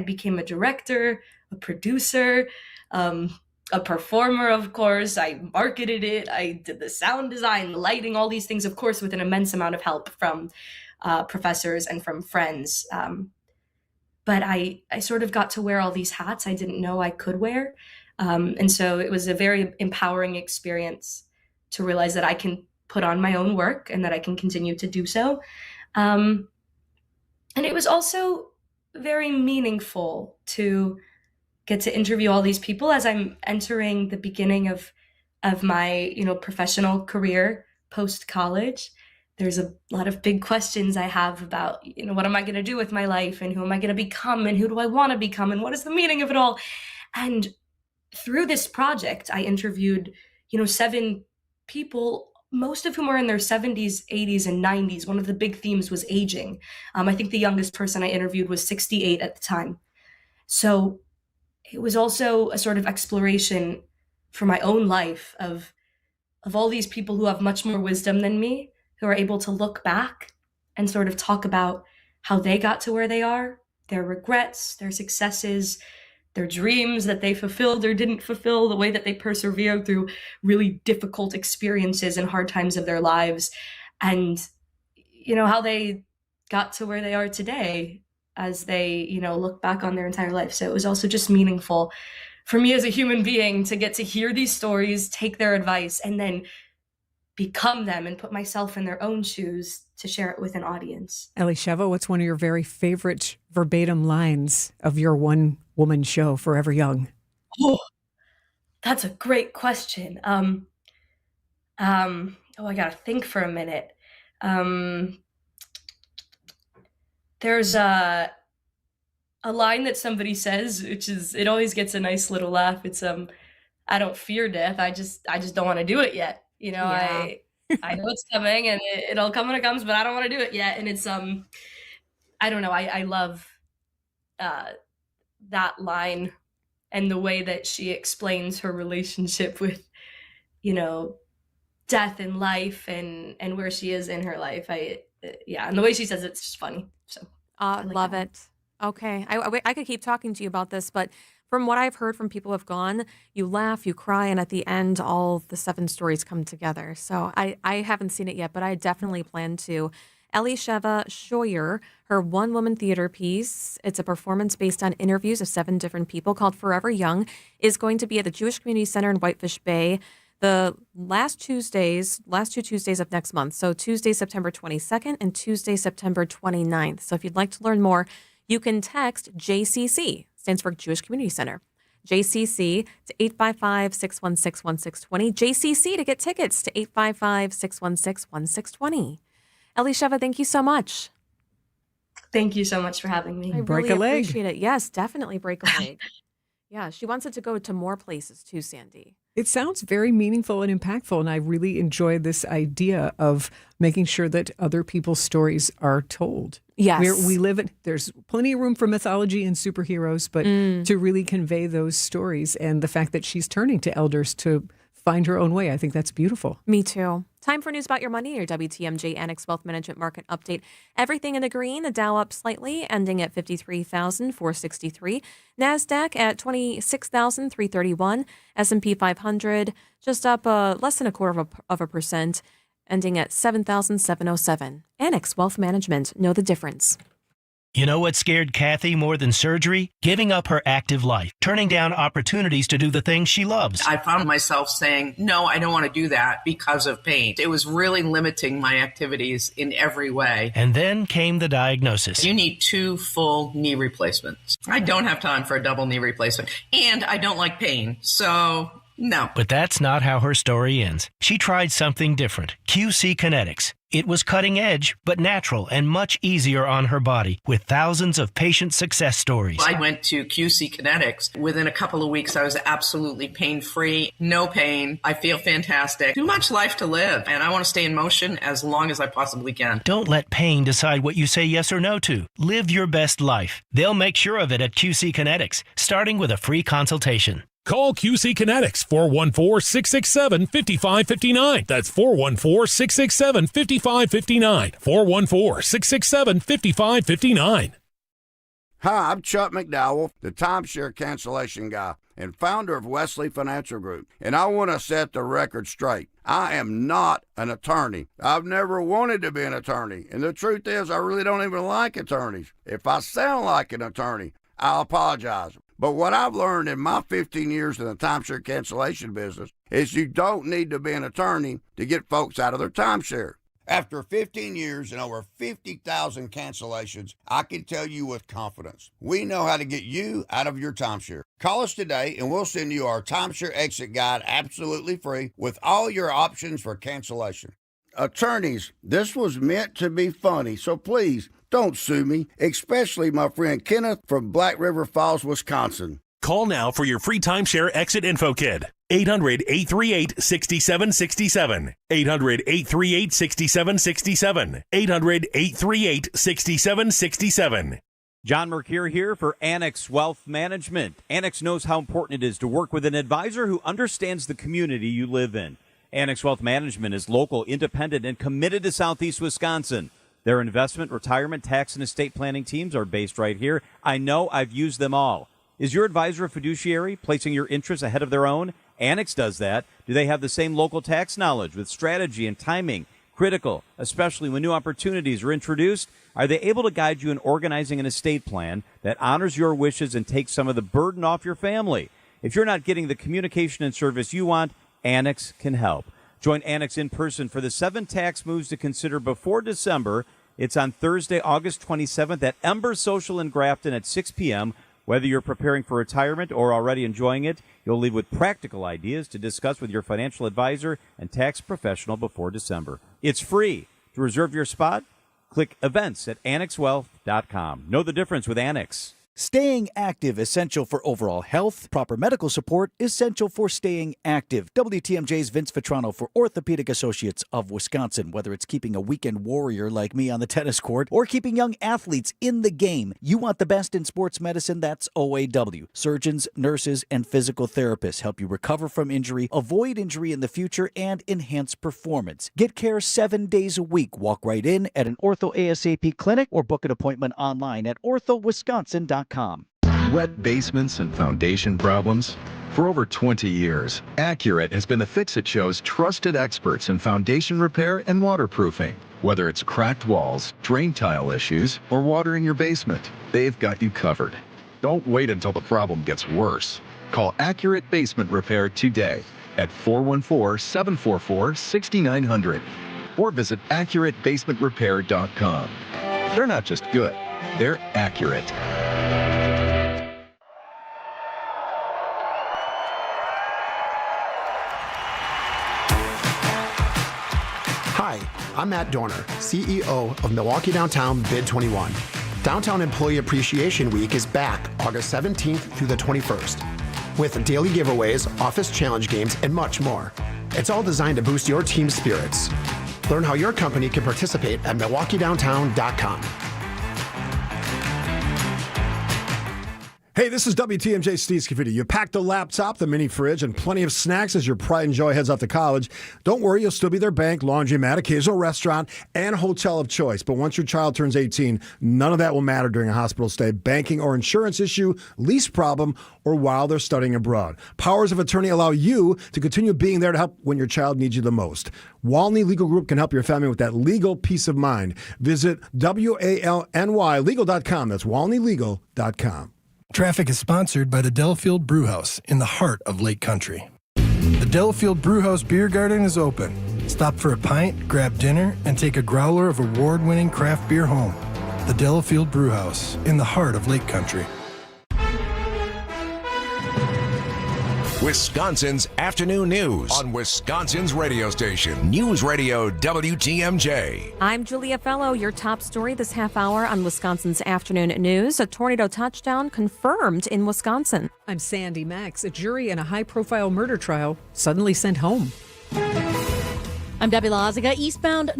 became a director, a producer, a performer, of course. I marketed it. I did the sound design, the lighting, all these things, of course, with an immense amount of help from professors and from friends. But I sort of got to wear all these hats I didn't know I could wear. And so it was a very empowering experience to realize that I can put on my own work and that I can continue to do so. And it was also very meaningful to get to interview all these people as I'm entering the beginning of my, professional career post college. There's a lot of big questions I have about, what am I going to do with my life, and who am I going to become, and who do I want to become, and what is the meaning of it all? And through this project, I interviewed, 7 people, most of whom are in their 70s, 80s, and 90s. One of the big themes was aging. I think the youngest person I interviewed was 68 at the time. So it was also a sort of exploration for my own life of all these people who have much more wisdom than me, who are able to look back and sort of talk about how they got to where they are, their regrets, their successes, their dreams that they fulfilled or didn't fulfill, the way that they persevered through really difficult experiences and hard times of their lives, and, how they got to where they are today as they, look back on their entire life. So it was also just meaningful for me as a human being to get to hear these stories, take their advice, and then become them and put myself in their own shoes to share it with an audience. Elisheva, what's one of your very favorite verbatim lines of your one-woman show, Forever Young? Oh, that's a great question. I gotta think for a minute. There's a line that somebody says, which is, it always gets a nice little laugh. It's, I don't fear death. I just don't want to do it yet. Yeah. I know it's coming, and it'll come when it comes, but I don't want to do it yet. And it's, I don't know. I love, that line and the way that she explains her relationship with, death and life and where she is in her life. And the way she says it's just funny. So I like Love that one. it. Okay. I could keep talking to you about this, but from what I've heard from people who have gone, you laugh, you cry, and at the end, all the 7 stories come together. So I haven't seen it yet, but I definitely plan to. Elisheva Shoyer, her one-woman theater piece, it's a performance based on interviews of 7 different people called Forever Young, is going to be at the Jewish Community Center in Whitefish Bay the last 2 Tuesdays of next month. So Tuesday, September 22nd and Tuesday, September 29th. So if you'd like to learn more, you can text JCC, stands for Jewish Community Center, JCC to 855-616-1620, JCC to get tickets to 855-616-1620. Elisheva, thank you so much. Thank you so much for having me. I Break really a leg. appreciate it. Yes, definitely break a leg. Yeah, she wants it to go to more places too, Sandy. It sounds very meaningful and impactful, and I really enjoy this idea of making sure that other people's stories are told. Yes. We live in, there's plenty of room for mythology and superheroes, but to really convey those stories, and the fact that she's turning to elders to find her own way, I think that's beautiful. Me too. Time for news about your money, your WTMJ Annex Wealth Management Market Update. Everything in the green, the Dow up slightly, ending at 53,463. NASDAQ at 26,331. S&P 500 just up less than 0.25%, ending at 7,707. Annex Wealth Management, know the difference. You know what scared Kathy more than surgery? Giving up her active life, turning down opportunities to do the things she loves. I found myself saying, no, I don't want to do that because of pain. It was really limiting my activities in every way. And then came the diagnosis. You need 2 full knee replacements. I don't have time for a double knee replacement, and I don't like pain. So no. But that's not how her story ends. She tried something different, QC Kinetics. It was cutting edge, but natural and much easier on her body, with thousands of patient success stories. I went to QC Kinetics. Within a couple of weeks, I was absolutely pain-free, no pain. I feel fantastic. Too much life to live, and I want to stay in motion as long as I possibly can. Don't let pain decide what you say yes or no to. Live your best life. They'll make sure of it at QC Kinetics, starting with a free consultation. Call QC Kinetics, 414-667-5559. That's 414-667-5559. 414-667-5559. Hi, I'm Chuck McDowell, the timeshare cancellation guy and founder of Wesley Financial Group, and I want to set the record straight. I am not an attorney. I've never wanted to be an attorney, and the truth is I really don't even like attorneys. If I sound like an attorney, I apologize. But what I've learned in my 15 years in the timeshare cancellation business is you don't need to be an attorney to get folks out of their timeshare. After 15 years and over 50,000 cancellations, I can tell you with confidence, we know how to get you out of your timeshare. Call us today and we'll send you our timeshare exit guide absolutely free with all your options for cancellation. Attorneys, this was meant to be funny, so please don't sue me, especially my friend Kenneth from Black River Falls, Wisconsin. Call now for your free timeshare exit info kit. 800-838-6767. 800-838-6767. 800-838-6767. John Mercure here for Annex Wealth Management. Annex knows how important it is to work with an advisor who understands the community you live in. Annex Wealth Management is local, independent, and committed to Southeast Wisconsin. Their investment, retirement, tax, and estate planning teams are based right here. I know, I've used them all. Is your advisor a fiduciary, placing your interests ahead of their own? Annex does that. Do they have the same local tax knowledge with strategy and timing? Critical, especially when new opportunities are introduced. Are they able to guide you in organizing an estate plan that honors your wishes and takes some of the burden off your family? If you're not getting the communication and service you want, Annex can help. Join Annex in person for the 7 tax moves to consider before December. It's on Thursday, August 27th at Ember Social in Grafton at 6 p.m. Whether you're preparing for retirement or already enjoying it, you'll leave with practical ideas to discuss with your financial advisor and tax professional before December. It's free. To reserve your spot, click events at annexwealth.com. Know the difference with Annex. Staying active, essential for overall health. Proper medical support, essential for staying active. WTMJ's Vince Vitrano for Orthopedic Associates of Wisconsin. Whether it's keeping a weekend warrior like me on the tennis court or keeping young athletes in the game, you want the best in sports medicine, that's OAW. Surgeons, nurses, and physical therapists help you recover from injury, avoid injury in the future, and enhance performance. Get care 7 days a week. Walk right in at an Ortho ASAP clinic or book an appointment online at orthowisconsin.com. Wet basements and foundation problems? For over 20 years, Accurate has been the Fix-It Show's trusted experts in foundation repair and waterproofing. Whether it's cracked walls, drain tile issues, or water in your basement, they've got you covered. Don't wait until the problem gets worse. Call Accurate Basement Repair today at 414-744-6900 or visit AccurateBasementRepair.com. They're not just good, they're accurate. Hi, I'm Matt Dorner, CEO of Milwaukee Downtown Bid 21. Downtown Employee Appreciation Week is back August 17th through the 21st, with daily giveaways, office challenge games, and much more. It's all designed to boost your team's spirits. Learn how your company can participate at MilwaukeeDowntown.com. Hey, this is WTMJ Steve Scafidi. You packed a laptop, the mini fridge, and plenty of snacks as your pride and joy heads off to college. Don't worry, you'll still be their bank, laundromat, occasional restaurant, and hotel of choice. But once your child turns 18, none of that will matter during a hospital stay, banking or insurance issue, lease problem, or while they're studying abroad. Powers of attorney allow you to continue being there to help when your child needs you the most. Walney Legal Group can help your family with that legal peace of mind. Visit WALNYlegal.com. That's WalneyLegal.com. Traffic is sponsored by the Delafield Brewhouse in the heart of Lake Country. The Delafield Brewhouse Beer Garden is open. Stop for a pint, grab dinner, and take a growler of award-winning craft beer home. The Delafield Brewhouse in the heart of Lake Country. Wisconsin's afternoon news on Wisconsin's radio station, News Radio WTMJ. I'm Julia Fellow. Your top story this half hour on Wisconsin's afternoon news. A tornado touchdown confirmed in Wisconsin. I'm Sandy Max. A jury in a high-profile murder trial suddenly sent home. I'm Debbie Lazaga. Eastbound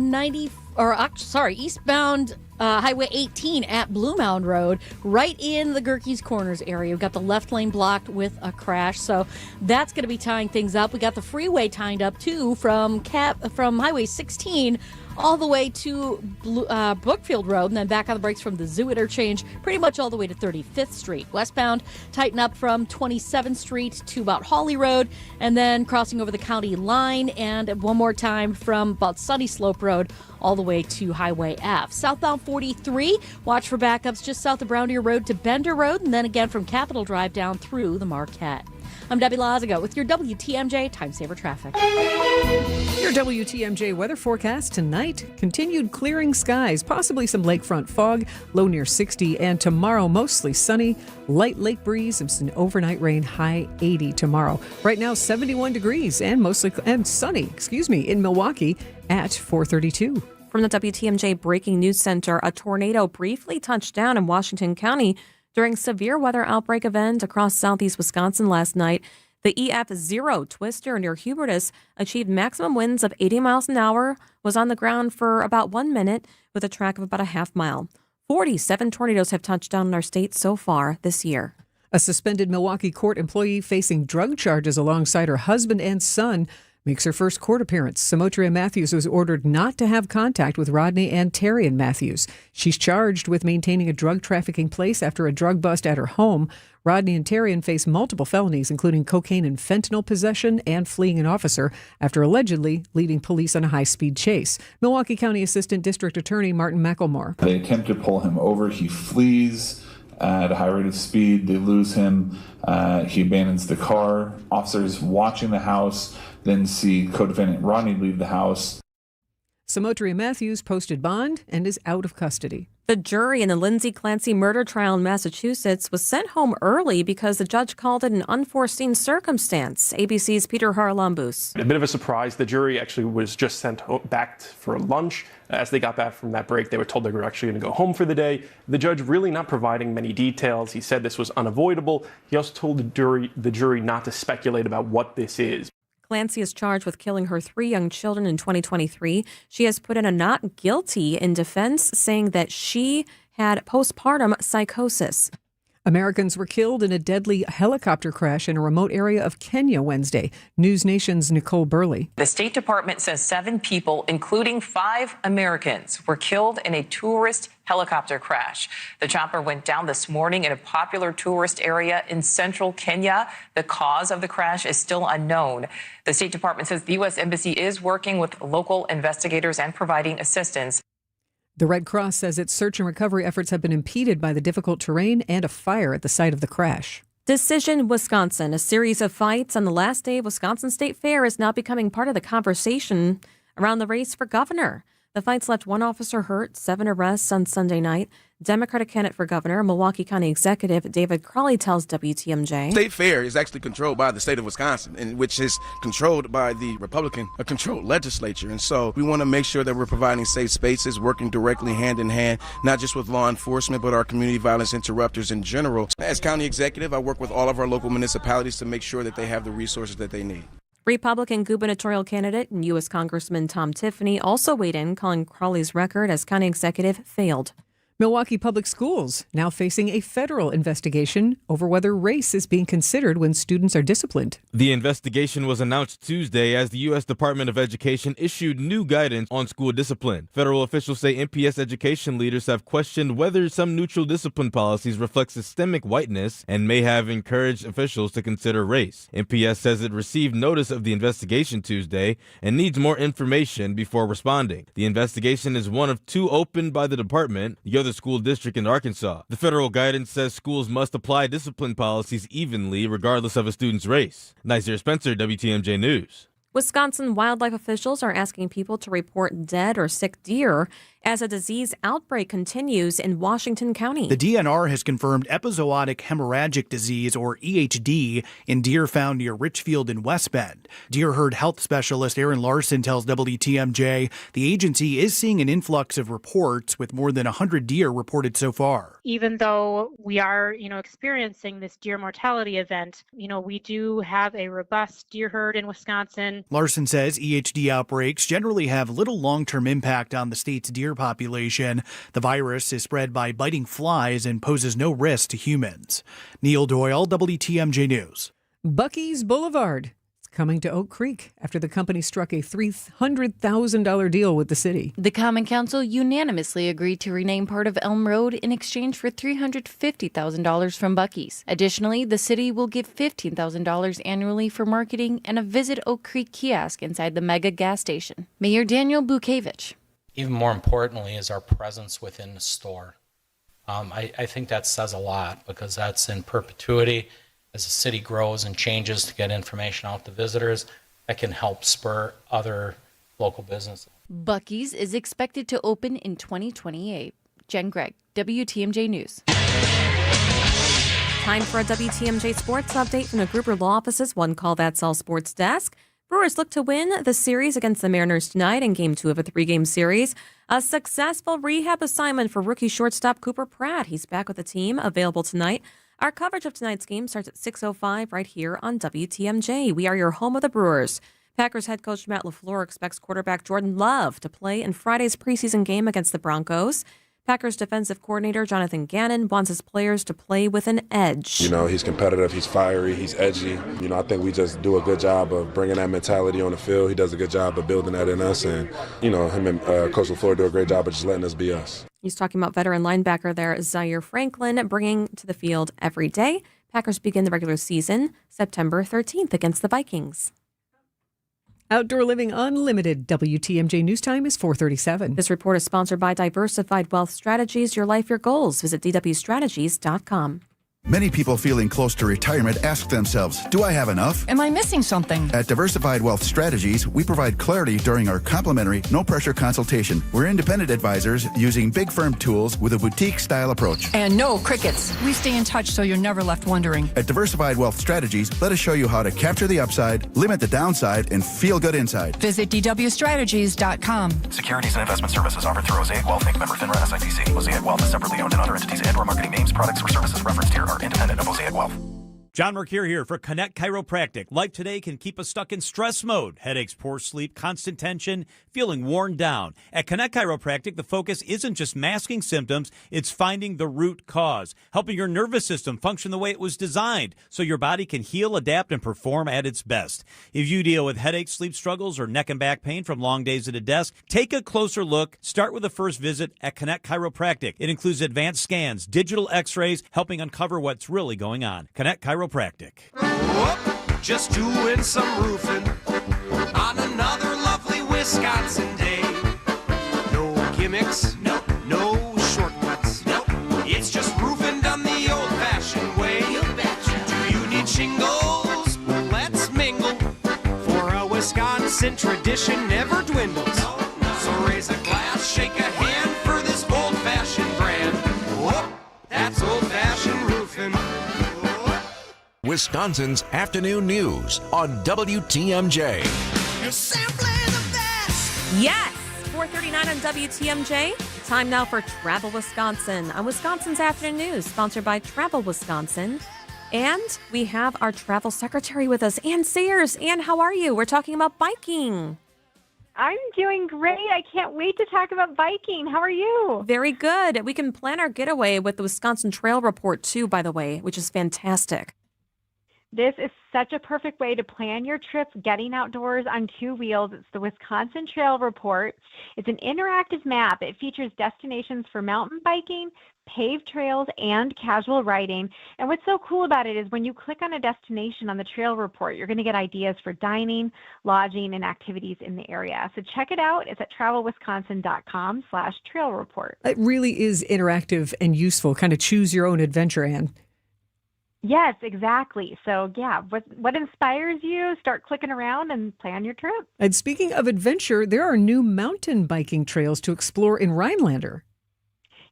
Highway 18 at Blue Mound Road, right in the Gerke's Corners area. We've got the left lane blocked with a crash, so that's going to be tying things up. We got the freeway tied up too from Highway 16 all the way to Brookfield Road, and then back on the brakes from the Zoo interchange, pretty much all the way to 35th Street. Westbound, tighten up from 27th Street to about Hawley Road, and then crossing over the county line, and one more time from about Sunny Slope Road all the way to Highway F. Southbound 43. Watch for backups just south of Brown Deer Road to Bender Road, and then again from Capitol Drive down through the Marquette. I'm Debbie Lazago with your WTMJ Time Saver Traffic. Your WTMJ weather forecast tonight: continued clearing skies, possibly some lakefront fog, low near 60, and tomorrow mostly sunny, light lake breeze and some overnight rain, high 80 tomorrow. Right now 71 degrees and sunny, in Milwaukee at 432. From the WTMJ Breaking News Center, a tornado briefly touched down in Washington County during severe weather outbreak event across southeast Wisconsin last night. The EF0 twister near Hubertus achieved maximum winds of 80 miles an hour, was on the ground for about 1 minute with a track of about a half mile. 47 tornadoes have touched down in our state so far this year. A suspended Milwaukee court employee facing drug charges alongside her husband and son makes her first court appearance. Samotria Matthews was ordered not to have contact with Rodney and Terrian Matthews. She's charged with maintaining a drug trafficking place after a drug bust at her home. Rodney and Terrian face multiple felonies, including cocaine and fentanyl possession and fleeing an officer after allegedly leading police on a high-speed chase. Milwaukee County Assistant District Attorney Martin McElmore. They attempt to pull him over. He flees at a high rate of speed. They lose him. He abandons the car. Officers watching the house then see co-defendant Rodney leave the house. Samotria Matthews posted bond and is out of custody. The jury in the Lindsay Clancy murder trial in Massachusetts was sent home early because the judge called it an unforeseen circumstance. ABC's Peter Haralambous. A bit of a surprise. The jury actually was just sent back for lunch. As they got back from that break, they were told they were actually going to go home for the day. The judge really not providing many details. He said this was unavoidable. He also told the jury not to speculate about what this is. Clancy is charged with killing her 3 young children in 2023. She has put in a not guilty in defense, saying that she had postpartum psychosis. Americans were killed in a deadly helicopter crash in a remote area of Kenya Wednesday. News Nation's Nicole Burley. The State Department says 7 people, including 5 Americans, were killed in a tourist helicopter crash. The chopper went down this morning in a popular tourist area in central Kenya. The cause of the crash is still unknown. The State Department says the U.S. Embassy is working with local investigators and providing assistance. The Red Cross says its search and recovery efforts have been impeded by the difficult terrain and a fire at the site of the crash. Decision Wisconsin. A series of fights on the last day of Wisconsin State Fair is now becoming part of the conversation around the race for governor. The fights left 1 officer hurt, 7 arrests on Sunday night. Democratic candidate for governor, Milwaukee County Executive David Crawley tells WTMJ. State Fair is actually controlled by the state of Wisconsin, which is controlled by the Republican-controlled legislature. And so we want to make sure that we're providing safe spaces, working directly hand in hand, not just with law enforcement, but our community violence interrupters in general. As county executive, I work with all of our local municipalities to make sure that they have the resources that they need. Republican gubernatorial candidate and U.S. Congressman Tom Tiffany also weighed in, calling Crawley's record as county executive failed. Milwaukee Public Schools now facing a federal investigation over whether race is being considered when students are disciplined. The investigation was announced Tuesday as the U.S. Department of Education issued new guidance on school discipline. Federal officials say MPS education leaders have questioned whether some neutral discipline policies reflect systemic whiteness and may have encouraged officials to consider race. MPS says it received notice of the investigation Tuesday and needs more information before responding. The investigation is one of 2 opened by the department. The school district in Arkansas. The federal guidance says schools must apply discipline policies evenly regardless of a student's race. Nasir Spencer, WTMJ News. Wisconsin wildlife officials are asking people to report dead or sick deer as a disease outbreak continues in Washington County. The DNR has confirmed epizootic hemorrhagic disease, or EHD, in deer found near Richfield and West Bend. Deer herd health specialist Aaron Larson tells WTMJ the agency is seeing an influx of reports with more than 100 deer reported so far. Even though we are, experiencing this deer mortality event, we do have a robust deer herd in Wisconsin. Larson says EHD outbreaks generally have little long-term impact on the state's deer population. The virus is spread by biting flies and poses no risk to humans. Neil Doyle, WTMJ News. Buc-ee's Boulevard. Coming to Oak Creek after the company struck a $300,000 deal with the city. The Common Council unanimously agreed to rename part of Elm Road in exchange for $350,000 from Buc-ee's. Additionally, the city will give $15,000 annually for marketing and a Visit Oak Creek kiosk inside the mega gas station. Mayor Daniel Bukevich. even more importantly, is our presence within the store. I think that says a lot because that's in perpetuity. As the city grows and changes to get information out to visitors, that can help spur other local businesses. Buc-ee's is expected to open in 2028. Jen Gregg, WTMJ News. Time for a WTMJ sports update from the Gruber Law Office's One Call That's All Sports Desk. Brewers look to win the series against the Mariners tonight in Game 2 of a 3-game series. A successful rehab assignment for rookie shortstop Cooper Pratt. He's back with the team, available tonight. Our coverage of tonight's game starts at 6:05 right here on WTMJ. We are your home of the Brewers. Packers head coach Matt LaFleur expects quarterback Jordan Love to play in Friday's preseason game against the Broncos. Packers defensive coordinator Jonathan Gannon wants his players to play with an edge. You know, he's competitive, he's fiery, he's edgy. You know, I think we just do a good job of bringing that mentality on the field. He does a good job of building that in us. And, you know, him and Coach LaFleur do a great job of just letting us be us. He's talking about veteran linebacker there, Zaire Franklin, bringing to the field every day. Packers begin the regular season September 13th against the Vikings. Outdoor Living Unlimited. WTMJ News Time is 4:37. This report is sponsored by Diversified Wealth Strategies. Your life, your goals. Visit dwstrategies.com. Many people feeling close to retirement ask themselves, do I have enough? Am I missing something? At Diversified Wealth Strategies, we provide clarity during our complimentary, no-pressure consultation. We're independent advisors using big firm tools with a boutique-style approach. And no crickets. We stay in touch so you're never left wondering. At Diversified Wealth Strategies, let us show you how to capture the upside, limit the downside, and feel good inside. Visit dwstrategies.com. Securities and investment services offered through Mosaic Wealth Inc. Member FINRA SIPC. Mosaic Wealth is separately owned, and other entities and/or marketing names, products, or services referenced here are independent of Mosaic Wealth. John Mercure here for Connect Chiropractic. Life today can keep us stuck in stress mode. Headaches, poor sleep, constant tension, feeling worn down. At Connect Chiropractic, the focus isn't just masking symptoms, it's finding the root cause, helping your nervous system function the way it was designed so your body can heal, adapt, and perform at its best. If you deal with headaches, sleep struggles, or neck and back pain from long days at a desk, take a closer look. Start with a first visit at Connect Chiropractic. It includes advanced scans, digital x-rays, helping uncover what's really going on. Connect Chiropractic. Whoop, just doing some roofing on another lovely Wisconsin day. No gimmicks, no shortcuts, it's just roofing done the old-fashioned way. Do you need shingles? Let's mingle, for a Wisconsin tradition never dwindles. So raise a glass, shake a hand for this old-fashioned brand. Whoop, that's old-fashioned roofing. Wisconsin's afternoon news on WTMJ. You're simply the best. Yes, 4:39 on WTMJ. Time now for Travel Wisconsin on Wisconsin's afternoon news, sponsored by Travel Wisconsin. And we have our travel secretary with us, Ann Sayers. Ann, how are you? We're talking about biking. I'm doing great. I can't wait to talk about biking. How are you? Very good. We can plan our getaway with the Wisconsin Trail Report, too, by the way, which is fantastic. This is such a perfect way to plan your trip getting outdoors on two wheels. It's the Wisconsin Trail Report. It's an interactive map. It features destinations for mountain biking, paved trails, and casual riding. And what's so cool about it is when you click on a destination on the Trail Report, you're going to get ideas for dining, lodging, and activities in the area. So check it out. It's at travelwisconsin.com/trail report. It really is interactive and useful. Kind of choose your own adventure, Ann. Yes, exactly. So yeah, what inspires you? Start clicking around and plan your trip. And speaking of adventure, there are new mountain biking trails to explore in Rhinelander.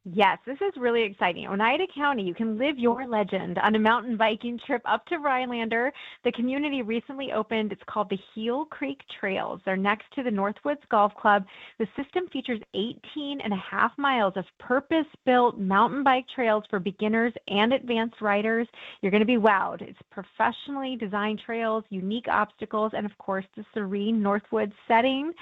Yes, this is really exciting. Oneida County, you can live your legend on a mountain biking trip up to Rhinelander. The community recently opened. It's called the Heel Creek Trails. They're next to the Northwoods Golf Club. The system features 18.5 miles of purpose-built mountain bike trails for beginners and advanced riders. You're going to be wowed. It's professionally designed trails, unique obstacles, and of course, the serene Northwoods setting.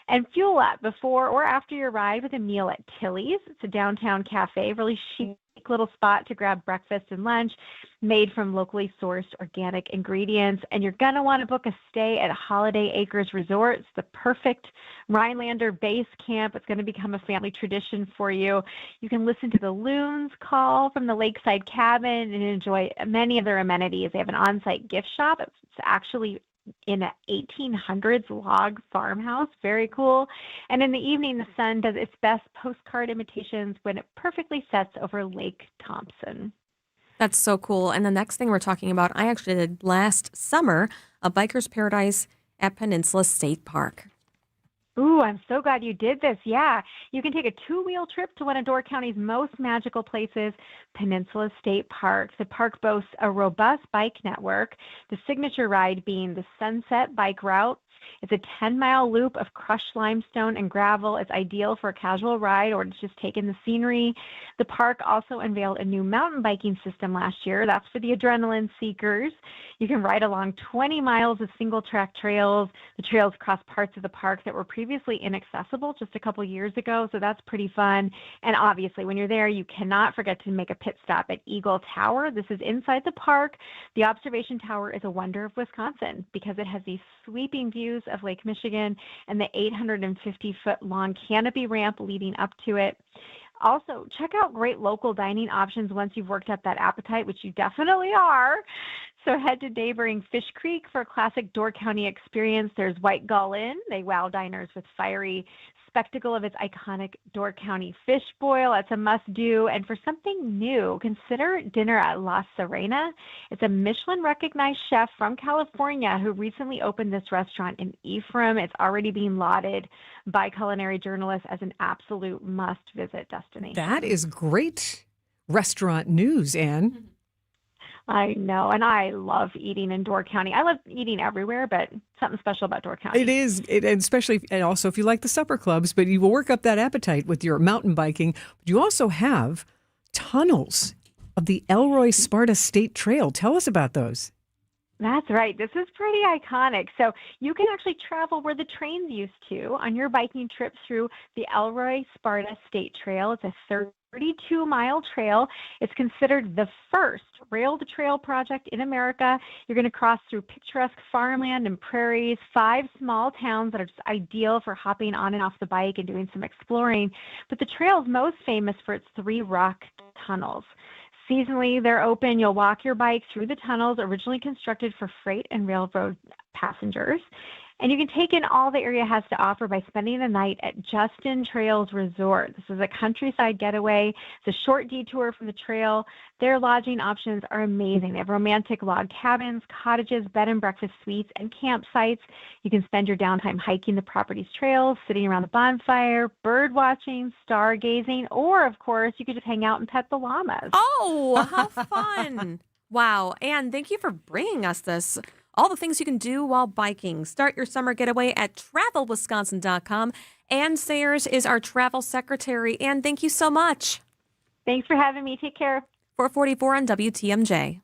And fuel up before or after your ride with a meal at Tilly's. It's a downtown cafe, really chic little spot to grab breakfast and lunch made from locally sourced organic ingredients. And you're going to want to book a stay at Holiday Acres Resort. It's the perfect Rhinelander base camp. It's going to become a family tradition for you. You can listen to the loons call from the lakeside cabin and enjoy many of their amenities. They have an on-site gift shop. It's actually in a 1800s log farmhouse. Very cool. And in the evening, the sun does its best postcard imitations when it perfectly sets over Lake Thompson. That's so cool. And the next thing we're talking about, I actually did last summer, a biker's paradise at Peninsula State Park. Ooh, I'm so glad you did this. Yeah, you can take a 2-wheel trip to one of Door County's most magical places, Peninsula State Park. The park boasts a robust bike network, the signature ride being the Sunset Bike Route. It's a 10-mile loop of crushed limestone and gravel. It's ideal for a casual ride or to just take in the scenery. The park also unveiled a new mountain biking system last year. That's for the adrenaline seekers. You can ride along 20 miles of single-track trails. The trails cross parts of the park that were previously inaccessible just a couple years ago, so that's pretty fun. And obviously, when you're there, you cannot forget to make a pit stop at Eagle Tower. This is inside the park. The observation tower is a wonder of Wisconsin because it has these sweeping views of Lake Michigan and the 850-foot long canopy ramp leading up to it. Also, check out great local dining options once you've worked up that appetite, which you definitely are. So head to neighboring Fish Creek for a classic Door County experience. There's White Gull Inn. They wow diners with fiery spectacle of its iconic Door County fish boil. That's a must-do. And for something new, consider dinner at La Serena. It's a Michelin-recognized chef from California who recently opened this restaurant in Ephraim. It's already being lauded by culinary journalists as an absolute must-visit destination. That is great restaurant news, Anne. I know, and I love eating in Door County. I love eating everywhere, but something special about Door County. It is, and especially, and also if you like the supper clubs, but you will work up that appetite with your mountain biking. But you also have tunnels of the Elroy Sparta State Trail. Tell us about those. That's right. This is pretty iconic. So you can actually travel where the trains used to on your biking trip through the Elroy Sparta State Trail. It's a 32-mile trail. It's considered the first rail-to-trail project in America. You're going to cross through picturesque farmland and prairies, 5 small towns that are just ideal for hopping on and off the bike and doing some exploring. But the trail is most famous for its 3 rock tunnels. Seasonally, they're open. You'll walk your bike through the tunnels originally constructed for freight and railroad passengers. And you can take in all the area has to offer by spending the night at Justin Trails Resort. This is a countryside getaway. It's a short detour from the trail. Their lodging options are amazing. They have romantic log cabins, cottages, bed and breakfast suites, and campsites. You can spend your downtime hiking the property's trails, sitting around the bonfire, bird watching, stargazing, or, of course, you could just hang out and pet the llamas. Oh, how fun. Wow. Anne, thank you for bringing us this. All the things you can do while biking. Start your summer getaway at travelwisconsin.com. Anne Sayers is our travel secretary. Anne, thank you so much. Thanks for having me. Take care. 444 on WTMJ.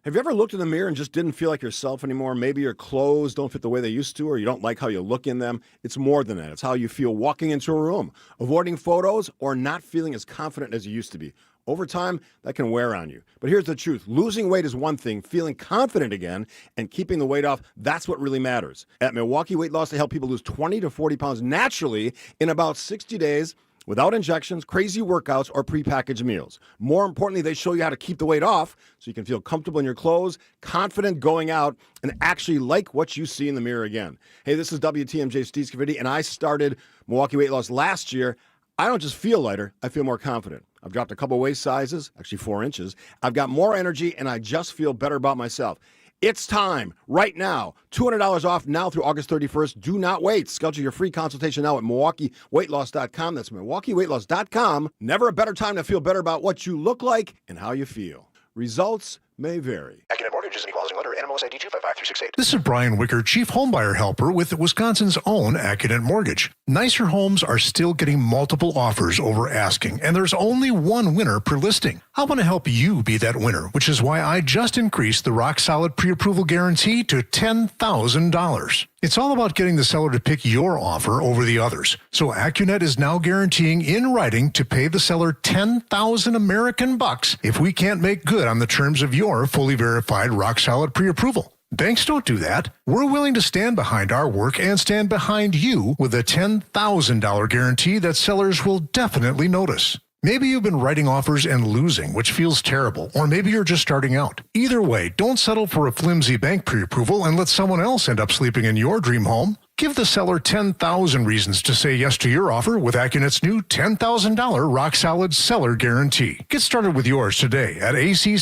Have you ever looked in the mirror and just didn't feel like yourself anymore? Maybe your clothes don't fit the way they used to, or you don't like how you look in them. It's more than that. It's how you feel walking into a room, avoiding photos, or not feeling as confident as you used to be. Over time, that can wear on you. But here's the truth. Losing weight is one thing. Feeling confident again and keeping the weight off, that's what really matters. At Milwaukee Weight Loss, they help people lose 20 to 40 pounds naturally in about 60 days without injections, crazy workouts, or prepackaged meals. More importantly, they show you how to keep the weight off so you can feel comfortable in your clothes, confident going out, and actually like what you see in the mirror again. Hey, this is WTMJ Steve Scavidi, and I started Milwaukee Weight Loss last year. I don't just feel lighter, I feel more confident. I've dropped a couple waist sizes, actually 4 inches. I've got more energy, and I just feel better about myself. It's time, right now. $200 off now through August 31st. Do not wait. Schedule your free consultation now at MilwaukeeWeightLoss.com. That's MilwaukeeWeightLoss.com. Never a better time to feel better about what you look like and how you feel. Results may vary. Academic Mortgage is an equal housing lender. NMLS ID 255368. This is Brian Wicker, Chief Homebuyer Helper with Wisconsin's own Academic Mortgage. Nicer homes are still getting multiple offers over asking, and there's only one winner per listing. I want to help you be that winner, which is why I just increased the Rock Solid Pre-Approval Guarantee to $10,000. It's all about getting the seller to pick your offer over the others. So AccuNet is now guaranteeing in writing to pay the seller 10,000 American bucks if we can't make good on the terms of your fully verified Rock Solid Pre-Approval. Banks don't do that. We're willing to stand behind our work and stand behind you with a $10,000 guarantee that sellers will definitely notice. Maybe you've been writing offers and losing, which feels terrible, or maybe you're just starting out. Either way, don't settle for a flimsy bank pre-approval and let someone else end up sleeping in your dream home. Give the seller 10,000 reasons to say yes to your offer with AccuNet's new $10,000 rock-solid seller guarantee. Get started with yours today at accunet.com.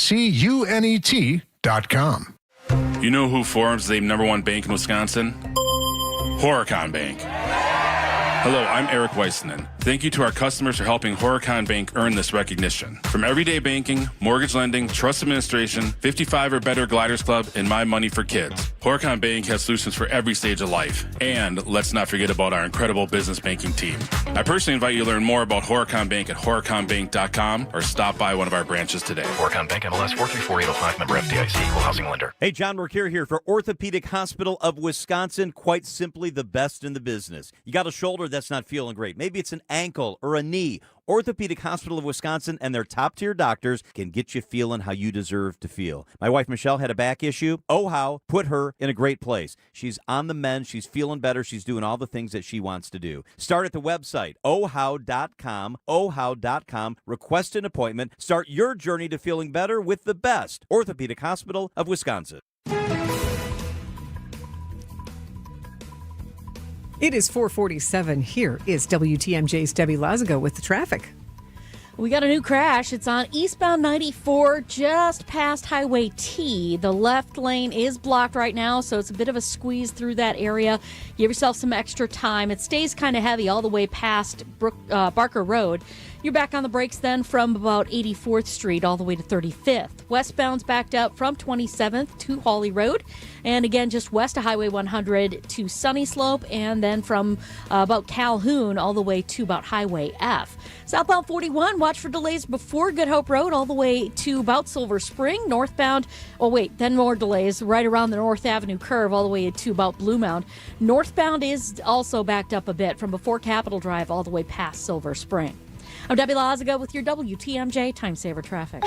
You know who forms the #1 bank in Wisconsin? Horicon Bank. Hello, I'm Eric Weissman. Thank you to our customers for helping Horicon Bank earn this recognition. From everyday banking, mortgage lending, trust administration, 55 or better Gliders Club, and My Money for Kids, Horicon Bank has solutions for every stage of life. And let's not forget about our incredible business banking team. I personally invite you to learn more about Horicon Bank at horiconbank.com or stop by one of our branches today. Horicon Bank MLS 434805, member FDIC, equal housing lender. Hey, John Mercure here for Orthopedic Hospital of Wisconsin. Quite simply the best in the business. You got a shoulder that's not feeling great. Maybe it's an ankle or a knee. Orthopedic Hospital of Wisconsin and their top-tier doctors can get you feeling how you deserve to feel. My wife, Michelle, had a back issue. OHOW put her in a great place. She's on the mend. She's feeling better. She's doing all the things that she wants to do. Start at the website, ohow.com, ohow.com. Request an appointment. Start your journey to feeling better with the best. Orthopedic Hospital of Wisconsin. It is 4:47. Here is WTMJ's Debbie Lazago with the traffic. We got a new crash. It's on eastbound 94, just past Highway T. The left lane is blocked right now, so it's a bit of a squeeze through that area. Give yourself some extra time. It stays kind of heavy all the way past Barker Road. You're back on the brakes then from about 84th Street all the way to 35th. Westbound's backed up from 27th to Hawley Road. And again, just west of Highway 100 to Sunny Slope. And then from about Calhoun all the way to about Highway F. Southbound 41, watch for delays before Good Hope Road all the way to about Silver Spring. Northbound, then more delays right around the North Avenue curve all the way to about Blue Mound. Northbound is also backed up a bit from before Capitol Drive all the way past Silver Spring. I'm Debbie Lazago with your WTMJ Time Saver Traffic.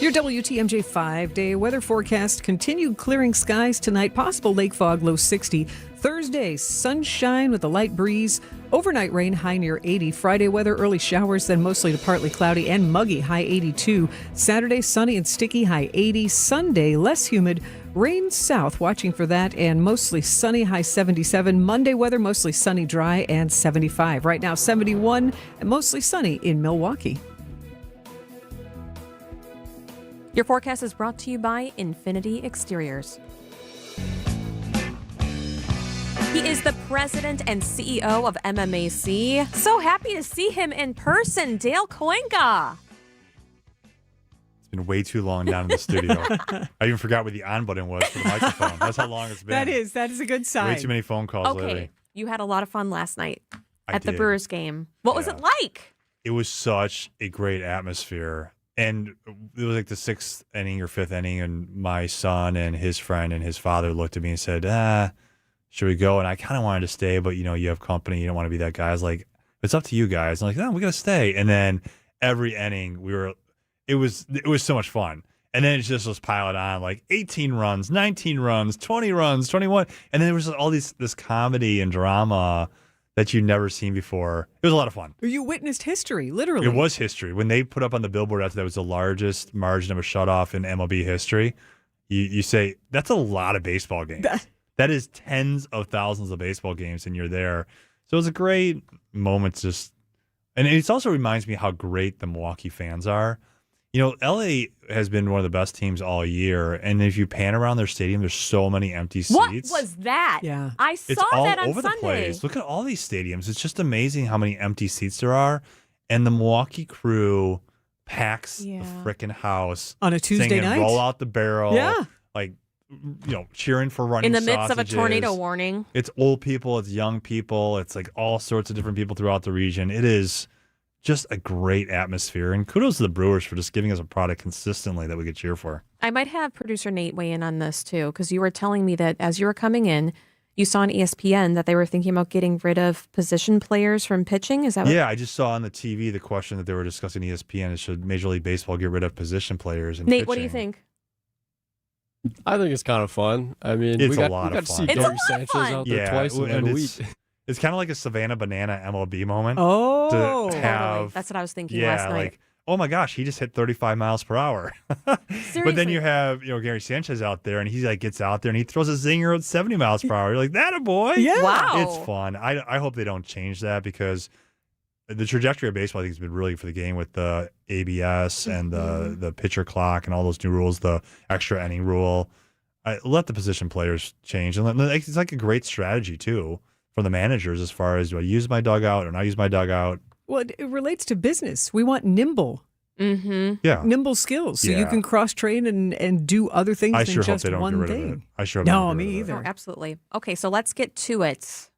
Your WTMJ 5-day weather forecast. Continued clearing skies tonight. Possible lake fog, low 60. Thursday, sunshine with a light breeze. Overnight rain, high near 80. Friday weather, early showers, then mostly to partly cloudy and muggy, high 82. Saturday, sunny and sticky, high 80. Sunday, less humid. Rain south, watching for that, and mostly sunny, high 77. Monday weather, mostly sunny, dry, and 75. Right now, 71, and mostly sunny in Milwaukee. Your forecast is brought to you by Infinity Exteriors. He is the president and CEO of MMAC. So happy to see him in person, Dale Koenga. Been way too long down in the studio. I even forgot where the on button was for the microphone. That's how long it's been. That is a good sign. Way too many phone calls lately. Okay, you had a lot of fun last night at the did. Brewers game. What was it like? It was such a great atmosphere. And it was like the 6th inning or 5th inning, and my son and his friend and his father looked at me and said, should we go? And I kind of wanted to stay, but, you have company. You don't want to be that guy. I was like, it's up to you guys. I'm like, no, we got to stay. And then every inning, it was so much fun. And then it just was piled on, like 18 runs, 19 runs, 20 runs, 21. And then there was all this comedy and drama that you've never seen before. It was a lot of fun. You witnessed history, literally. It was history. When they put up on the billboard after that was the largest margin of a shutoff in MLB history, you say, that's a lot of baseball games. That is tens of thousands of baseball games, and you're there. So it was a great moment and it also reminds me how great the Milwaukee fans are. LA has been one of the best teams all year, and if you pan around their stadium, there's so many empty seats. What was that? Yeah. I saw It's all that on over Sunday. the place. Look at all these stadiums. It's just amazing how many empty seats there are, and the Milwaukee crew packs the frickin' house on a Tuesday singing, night. Roll out the barrel. Yeah. Like, cheering for running in the midst of a sausages. tornado warning. It's old people. It's young people. It's like all sorts of different people throughout the region. It is just a great atmosphere. And kudos to the Brewers for just giving us a product consistently that we could cheer for. I might have producer Nate weigh in on this too, because you were telling me that as you were coming in, you saw on ESPN that they were thinking about getting rid of position players from pitching. Is that what? Yeah, I just saw on the TV the question that they were discussing ESPN is, should Major League Baseball get rid of position players in Nate, pitching? what do you think? I think it's kind of fun. I mean, It's we got a lot to of see fun. Gary Sanchez out there twice in a week. It's kind of like a Savannah Banana MLB moment. Oh, to have, Totally. That's what I was thinking yeah, last night. like, oh my gosh, he just hit 35 miles per hour. But then you have, Gary Sanchez out there, and he like gets out there and he throws a zinger at 70 miles per hour. You're like, that a boy? Yeah. Wow. It's fun. I hope they don't change that because the trajectory of baseball, I think, has been really for the game with the ABS and the pitcher clock and all those new rules, the extra inning rule. Let the position players change. And it's like a great strategy, too, from the managers as far as do I use my dugout or not use my dugout. Well, it relates to business. We want nimble. Yeah. Nimble skills. So you Yeah. can cross train and do other things I than sure hope just they don't one get rid thing. of it. I sure hope No, they don't me get rid of it. either. Oh, absolutely. Okay, so let's get to it.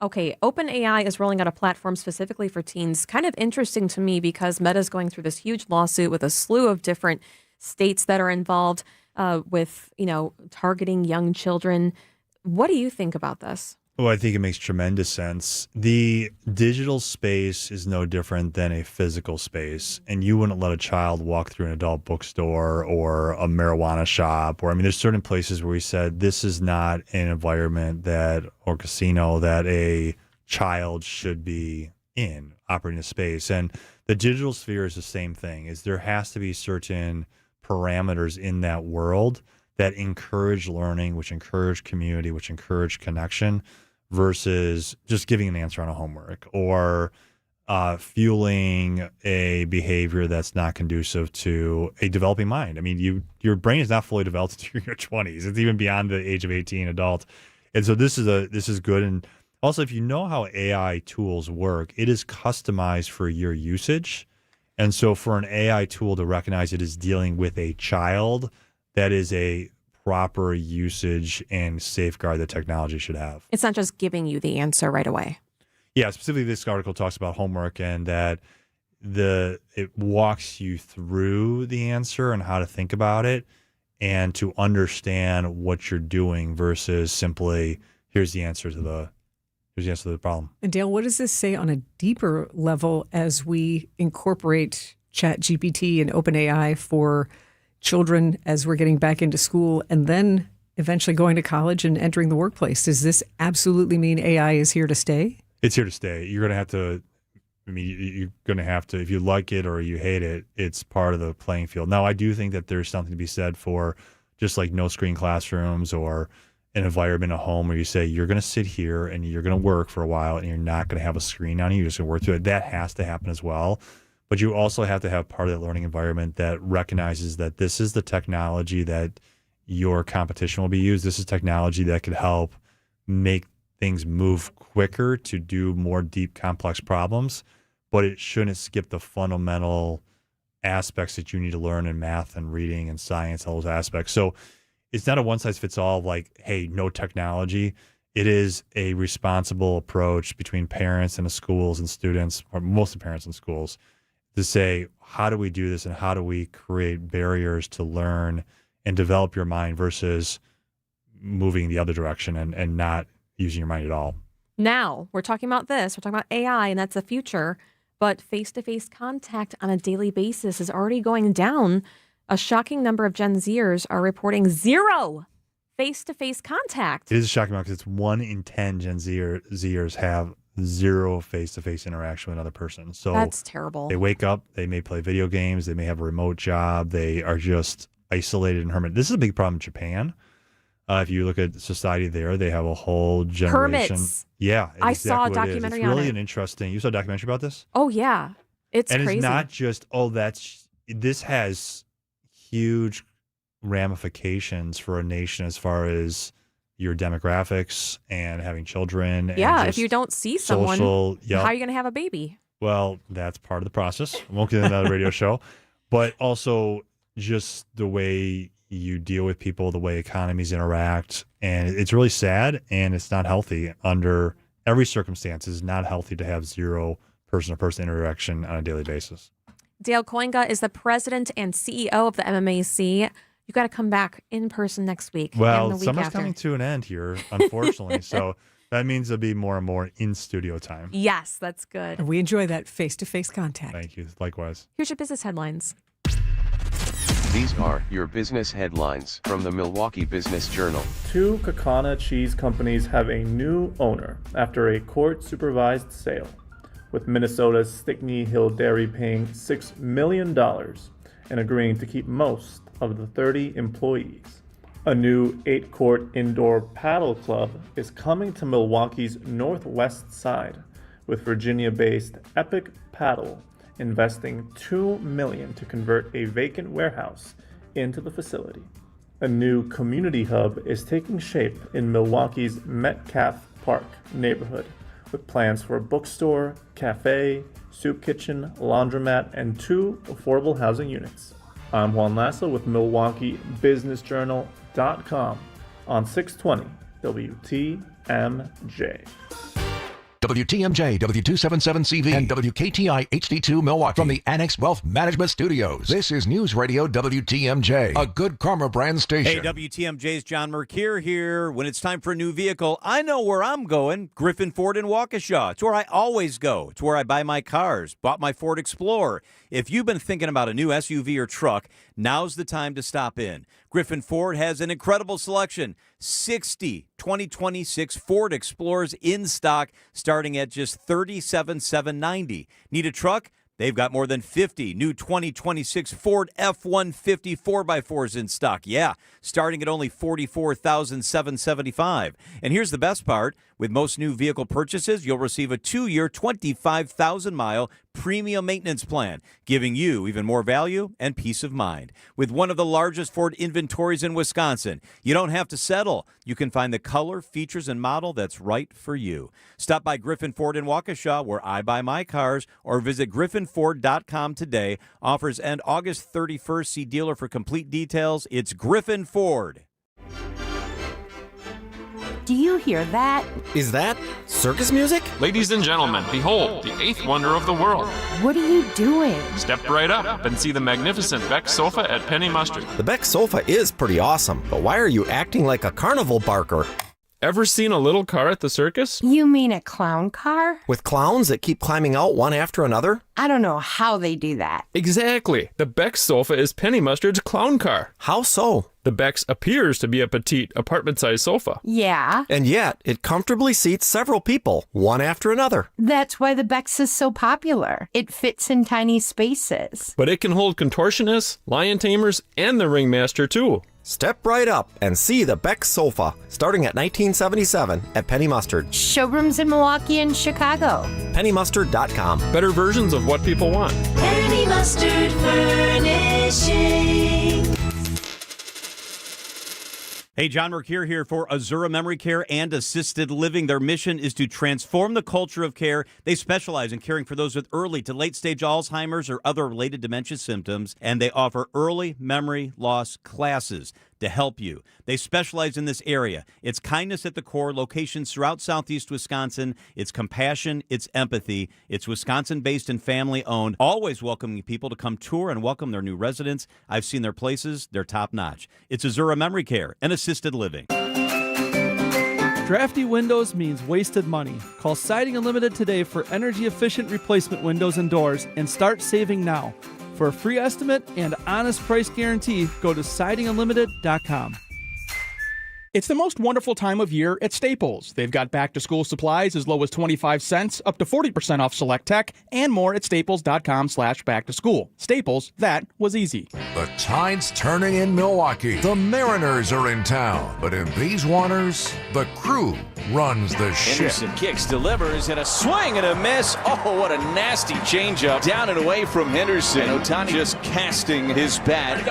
Okay, OpenAI is rolling out a platform specifically for teens. Kind of interesting to me because Meta's going through this huge lawsuit with a slew of different states that are involved with, targeting young children. What do you think about this? Well, I think it makes tremendous sense. The digital space is no different than a physical space, and you wouldn't let a child walk through an adult bookstore or a marijuana shop. Or, there's certain places where we said this is not an environment or casino that a child should be in, operating a space. And the digital sphere is the same thing. Is there has to be certain parameters in that world that encourage learning, which encourage community, which encourage connection, versus just giving an answer on a homework or fueling a behavior that's not conducive to a developing mind. Your brain is not fully developed until your 20s. It's even beyond the age of 18 adult. And so this is good. And also, if you know how AI tools work, it is customized for your usage. And so for an AI tool to recognize it is dealing with a child, that is a proper usage and safeguard that technology should have. It's not just giving you the answer right away. Yeah, specifically this article talks about homework and that it walks you through the answer and how to think about it and to understand what you're doing versus simply here's the answer to the problem. And Dale, what does this say on a deeper level as we incorporate ChatGPT and OpenAI for children as we're getting back into school and then eventually going to college and entering the workplace? Does this absolutely mean AI is here to stay? It's here to stay. You're going to have to, you're going to have to, if you like it or you hate it, it's part of the playing field. Now, I do think that there's something to be said for just like no screen classrooms or an environment at home where you say you're going to sit here and you're going to work for a while and you're not going to have a screen on you. You're just going to work through it. That has to happen as well. But you also have to have part of that learning environment that recognizes that this is the technology that your competition will be used. This is technology that could help make things move quicker to do more deep, complex problems. But it shouldn't skip the fundamental aspects that you need to learn in math and reading and science, all those aspects. So it's not a one-size-fits-all like, hey, no technology. It is a responsible approach between parents and the schools and students, or mostly parents and schools, to say, how do we do this and how do we create barriers to learn and develop your mind versus moving the other direction and not using your mind at all. Now, we're talking about this. We're talking about AI, and that's the future. But face-to-face contact on a daily basis is already going down. A shocking number of Gen Zers are reporting zero face-to-face contact. It is a shocking amount because it's 1 in 10 Gen Zers have zero face-to-face interaction with another person. So that's terrible. They wake up, they may play video games, they may have a remote job, they are just isolated and hermit. This is a big problem in Japan. If you look at society there, they have a whole generation. Hermits. Yeah, I saw a documentary on it. It's really on it. an interesting. You saw a documentary about this? Oh yeah, it's and crazy. It's not just this has huge ramifications for a nation as far as your demographics and having children. Yeah, and if you don't see someone, yep. how are you going to have a baby? Well, that's part of the process. I won't get into another radio show, but also just the way you deal with people, the way economies interact, and it's really sad and it's not healthy under every circumstance. It's not healthy to have zero person-to-person interaction on a daily basis. Dale Koinga is the president and CEO of the MMAC. You got to come back in person next week. Well, and the week summer's after. coming to an end here, unfortunately. So that means there'll be more and more in-studio time. Yes, that's good. And we enjoy that face-to-face contact. Thank you. Likewise. Here's your business headlines. These are your business headlines from the Milwaukee Business Journal. 2 Kaukauna cheese companies have a new owner after a court-supervised sale, with Minnesota's Stickney Hill Dairy paying $6 million and agreeing to keep most of the 30 employees. A new 8-court indoor paddle club is coming to Milwaukee's northwest side, with Virginia-based Epic Paddle investing $2 million to convert a vacant warehouse into the facility. A new community hub is taking shape in Milwaukee's Metcalf Park neighborhood, with plans for a bookstore, cafe, soup kitchen, laundromat, and 2 affordable housing units. I'm Juan Lasso with MilwaukeeBusinessJournal.com on 620 WTMJ. WTMJ, W277CV, and WKTI HD2 Milwaukee from the Annex Wealth Management Studios. This is News Radio WTMJ, a Good Karma brand station. Hey, WTMJ's John Mercure here. When it's time for a new vehicle, I know where I'm going. Griffin Ford in Waukesha. It's where I always go. It's where I buy my cars. Bought my Ford Explorer. If you've been thinking about a new SUV or truck, now's the time to stop in. Griffin Ford has an incredible selection. 60 2026 Ford Explorers in stock, starting at just $37,790. Need a truck? They've got more than 50 new 2026 Ford F-150 4x4s in stock. Yeah, starting at only $44,775. And here's the best part. With most new vehicle purchases, you'll receive a 2-year, 25,000-mile premium maintenance plan, giving you even more value and peace of mind. With one of the largest Ford inventories in Wisconsin, you don't have to settle. You can find the color, features, and model that's right for you. Stop by Griffin Ford in Waukesha, where I buy my cars, or visit griffinford.com today. Offers end August 31st. See dealer for complete details. It's Griffin Ford. Do you hear that? Is that circus music? Ladies and gentlemen, behold, the 8th wonder of the world. What are you doing? Step right up and see the magnificent Beck sofa at Penny Mustard. The Beck sofa is pretty awesome, but why are you acting like a carnival barker? Ever seen a little car at the circus? You mean a clown car? With clowns that keep climbing out one after another? I don't know how they do that. Exactly. The Beck's sofa is Penny Mustard's clown car. How so? The Beck's appears to be a petite, apartment-sized sofa. Yeah. And yet, it comfortably seats several people, one after another. That's why the Beck's is so popular. It fits in tiny spaces. But it can hold contortionists, lion tamers, and the ringmaster, too. Step right up and see the Beck sofa, starting at $19.77 at Penny Mustard. Showrooms in Milwaukee and Chicago. PennyMustard.com. Better versions of what people want. Penny Mustard Furnishing. Hey, John Mercure here for Azura Memory Care and Assisted Living. Their mission is to transform the culture of care. They specialize in caring for those with early to late-stage Alzheimer's or other related dementia symptoms, and they offer early memory loss classes to help you. They specialize in this area. It's kindness at the core, locations throughout southeast Wisconsin. It's compassion, it's empathy. It's Wisconsin-based and family-owned, always welcoming people to come tour and welcome their new residents. I've seen their places. They're top-notch. It's Azura Memory Care and Assisted Living. Drafty windows means wasted money. Call Siding Unlimited today for energy-efficient replacement windows and doors and start saving now. For a free estimate and honest price guarantee, go to sidingunlimited.com. It's the most wonderful time of year at Staples. They've got back-to-school supplies as low as 25 cents, up to 40% off select tech, and more at staples.com/back-to-school. Staples, that was easy. The tide's turning in Milwaukee. The Mariners are in town. But in these waters, the crew runs the ship. Henderson kicks, delivers, and a swing and a miss. Oh, what a nasty changeup. Down and away from Henderson. And Ohtani just casting his bat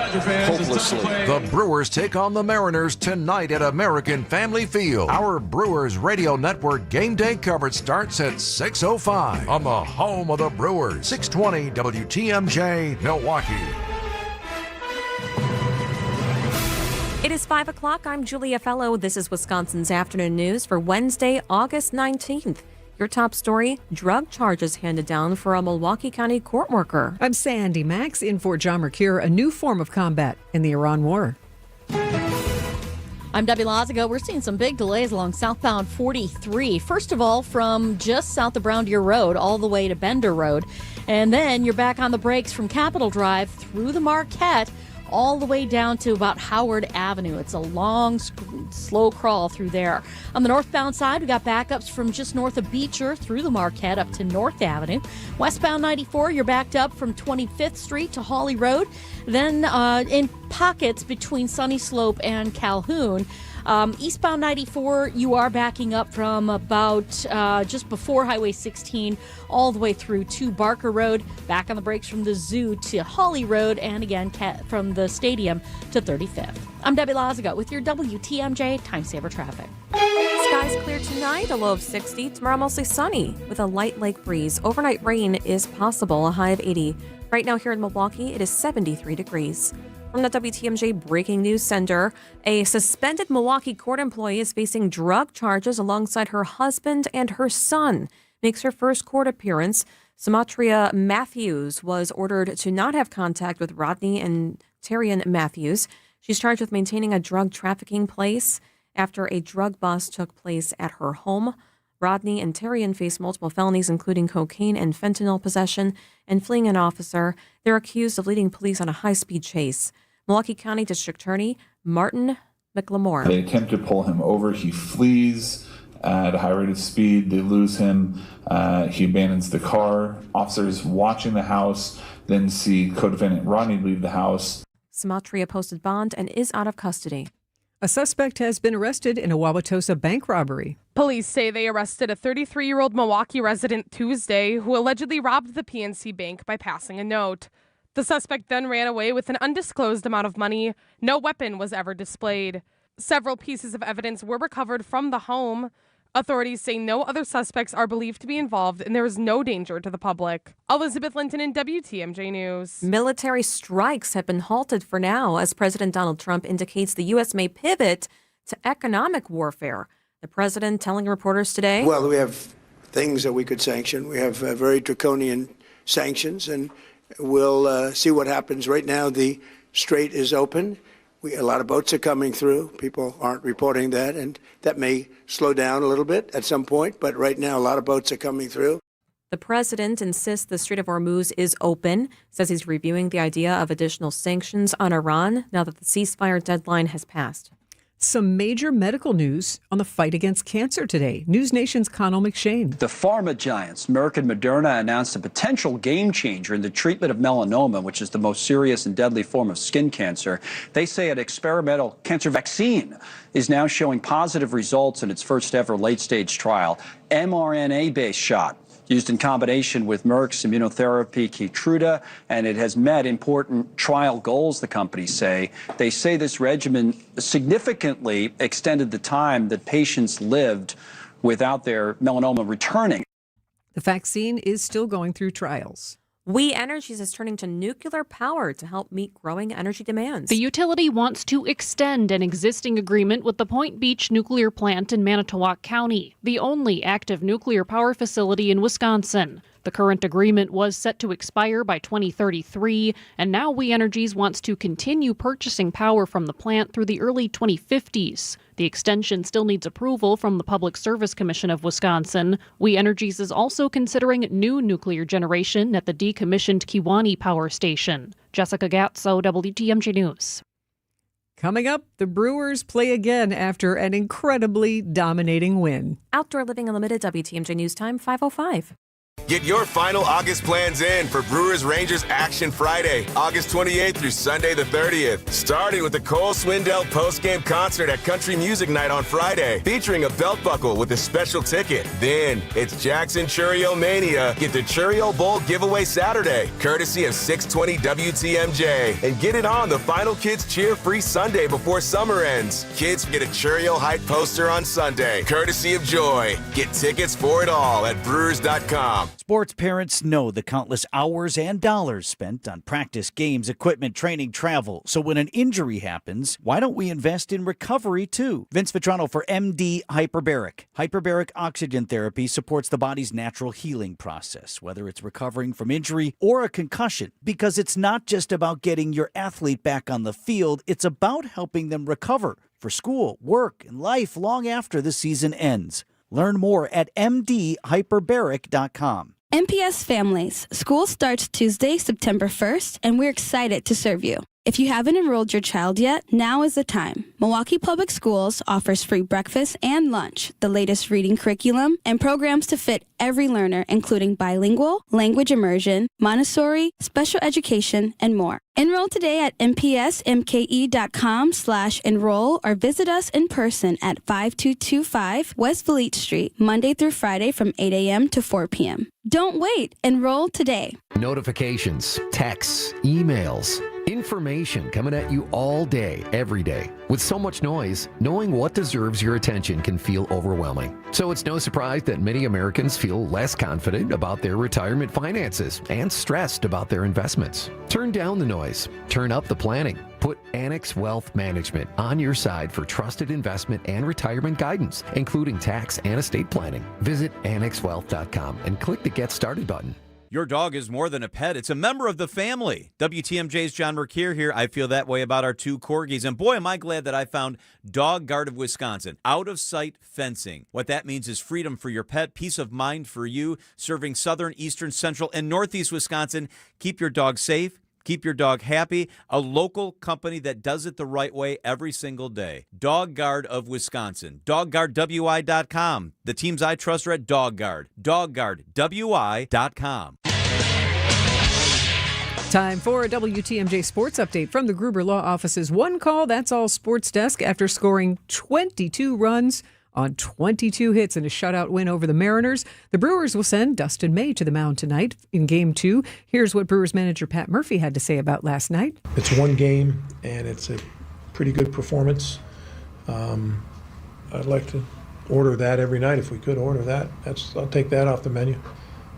hopelessly. The Brewers take on the Mariners tonight at American Family Field. Our Brewers Radio Network game day coverage starts at 6:05 on the home of the Brewers, 620 WTMJ, Milwaukee. It is 5 o'clock. I'm Julia Fellow. This is Wisconsin's Afternoon News for Wednesday, August 19th. Your top story, drug charges handed down for a Milwaukee County court worker. I'm Sandy Max in for John Mercure, a new form of combat in the Iran war. I'm Debbie Lazago. We're seeing some big delays along southbound 43. First of all, from just south of Brown Deer Road all the way to Bender Road. And then you're back on the brakes from Capitol Drive through the Marquette all the way down to about Howard Avenue. It's a long, slow crawl through there. On the northbound side, we got backups from just north of Beecher through the Marquette up to North Avenue. Westbound 94, you're backed up from 25th Street to Hawley Road. Then in pockets between Sunny Slope and Calhoun. Eastbound 94, you are backing up from about just before Highway 16 all the way through to Barker Road, back on the brakes from the Zoo to Hawley Road, and again from the stadium to 35th. I'm Debbie Lazago with your WTMJ Time Saver Traffic. Skies clear tonight, a low of 60. Tomorrow mostly sunny with a light lake breeze. Overnight rain is possible, a high of 80. Right now here in Milwaukee, it is 73 degrees. From the WTMJ Breaking News Center, a suspended Milwaukee court employee is facing drug charges alongside her husband and her son. Makes her first court appearance. Sumatria Matthews was ordered to not have contact with Rodney and Terrian Matthews. She's charged with maintaining a drug trafficking place after a drug bust took place at her home. Rodney and Terrian face multiple felonies, including cocaine and fentanyl possession, and fleeing an officer. They're accused of leading police on a high-speed chase. Milwaukee County District Attorney Martin McLemore. They attempt to pull him over. He flees at a high rate of speed. They lose him. He abandons the car. Officers watching the house then see co-defendant Rodney leave the house. Sumatria posted bond and is out of custody. A suspect has been arrested in a Wauwatosa bank robbery. Police say they arrested a 33-year-old Milwaukee resident Tuesday who allegedly robbed the PNC Bank by passing a note. The suspect then ran away with an undisclosed amount of money. No weapon was ever displayed. Several pieces of evidence were recovered from the home. Authorities say no other suspects are believed to be involved and there is no danger to the public. Elizabeth Linton in WTMJ News. Military strikes have been halted for now as President Donald Trump indicates the U.S. may pivot to economic warfare. The president telling reporters today. Well, we have things that we could sanction. We have very draconian sanctions, and we'll see what happens. Right now, the strait is open. A lot of boats are coming through. People aren't reporting that, and that may slow down a little bit at some point. But right now, a lot of boats are coming through. The president insists the Strait of Hormuz is open, says he's reviewing the idea of additional sanctions on Iran now that the ceasefire deadline has passed. Some major medical news on the fight against cancer today. News Nation's Connell McShane. The pharma giants, Merck and Moderna, announced a potential game changer in the treatment of melanoma, which is the most serious and deadly form of skin cancer. They say an experimental cancer vaccine is now showing positive results in its first ever late-stage trial. mRNA-based shot used in combination with Merck's immunotherapy Keytruda, and it has met important trial goals, the companies say. They say this regimen significantly extended the time that patients lived without their melanoma returning. The vaccine is still going through trials. We Energies is turning to nuclear power to help meet growing energy demands. The utility wants to extend an existing agreement with the Point Beach nuclear plant in Manitowoc County, the only active nuclear power facility in Wisconsin. The current agreement was set to expire by 2033, and now We Energies wants to continue purchasing power from the plant through the early 2050s. The extension still needs approval from the Public Service Commission of Wisconsin. We Energies is also considering new nuclear generation at the decommissioned Kewaunee Power Station. Jessica Gatso, WTMJ News. Coming up, the Brewers play again after an incredibly dominating win. Outdoor Living Unlimited, WTMJ News Time, 5:05. Get your final August plans in for Brewers Rangers Action Friday, August 28th through Sunday the 30th. Starting with the Cole Swindell post-game concert at Country Music Night on Friday, featuring a belt buckle with a special ticket. Then it's Jackson Churio Mania. Get the Churio Bowl giveaway Saturday, courtesy of 620 WTMJ. And get it on the Final Kids Cheer Free Sunday before summer ends. Kids get a Churio Hype poster on Sunday, courtesy of Joy. Get tickets for it all at Brewers.com. Sports parents know the countless hours and dollars spent on practice, games, equipment, training, travel. So when an injury happens, why don't we invest in recovery too? Vince Vitrano for MD Hyperbaric. Hyperbaric oxygen therapy supports the body's natural healing process, whether it's recovering from injury or a concussion, because it's not just about getting your athlete back on the field, it's about helping them recover for school, work, and life long after the season ends. Learn more at mdhyperbaric.com. MPS Families. School starts Tuesday, September 1st, and we're excited to serve you. If you haven't enrolled your child yet, now is the time. Milwaukee Public Schools offers free breakfast and lunch, the latest reading curriculum, and programs to fit every learner, including bilingual, language immersion, Montessori, special education, and more. Enroll today at mpsmke.com/enroll or visit us in person at 5225 West Fleet Street, Monday through Friday from 8 a.m. to 4 p.m. Don't wait. Enroll today. Notifications, texts, emails, information coming at you all day, every day. With so much noise, knowing what deserves your attention can feel overwhelming. So it's no surprise that many Americans feel less confident about their retirement finances and stressed about their investments. Turn down the noise. Turn up the planning. Put Annex Wealth Management on your side for trusted investment and retirement guidance, including tax and estate planning. Visit annexwealth.com and click the Get Started button. Your dog is more than a pet. It's a member of the family. WTMJ's John Mercure here. I feel that way about our two corgis. And boy, am I glad that I found Dog Guard of Wisconsin. Out-of-sight fencing. What that means is freedom for your pet, peace of mind for you, serving southern, eastern, central, and northeast Wisconsin. Keep your dog safe. Keep your dog happy. A local company that does it the right way every single day. Dog Guard of Wisconsin. DogGuardWI.com. The teams I trust are at Dog Guard. DogGuardWI.com. Time for a WTMJ Sports Update from the Gruber Law Office's One Call, That's All Sports Desk. After scoring 22 runs on 22 hits in a shutout win over the Mariners, the Brewers will send Dustin May to the mound tonight in Game 2. Here's what Brewers manager Pat Murphy had to say about last night. It's one game, and it's a pretty good performance. I'd like to order that every night if we could order that. I'll take that off the menu.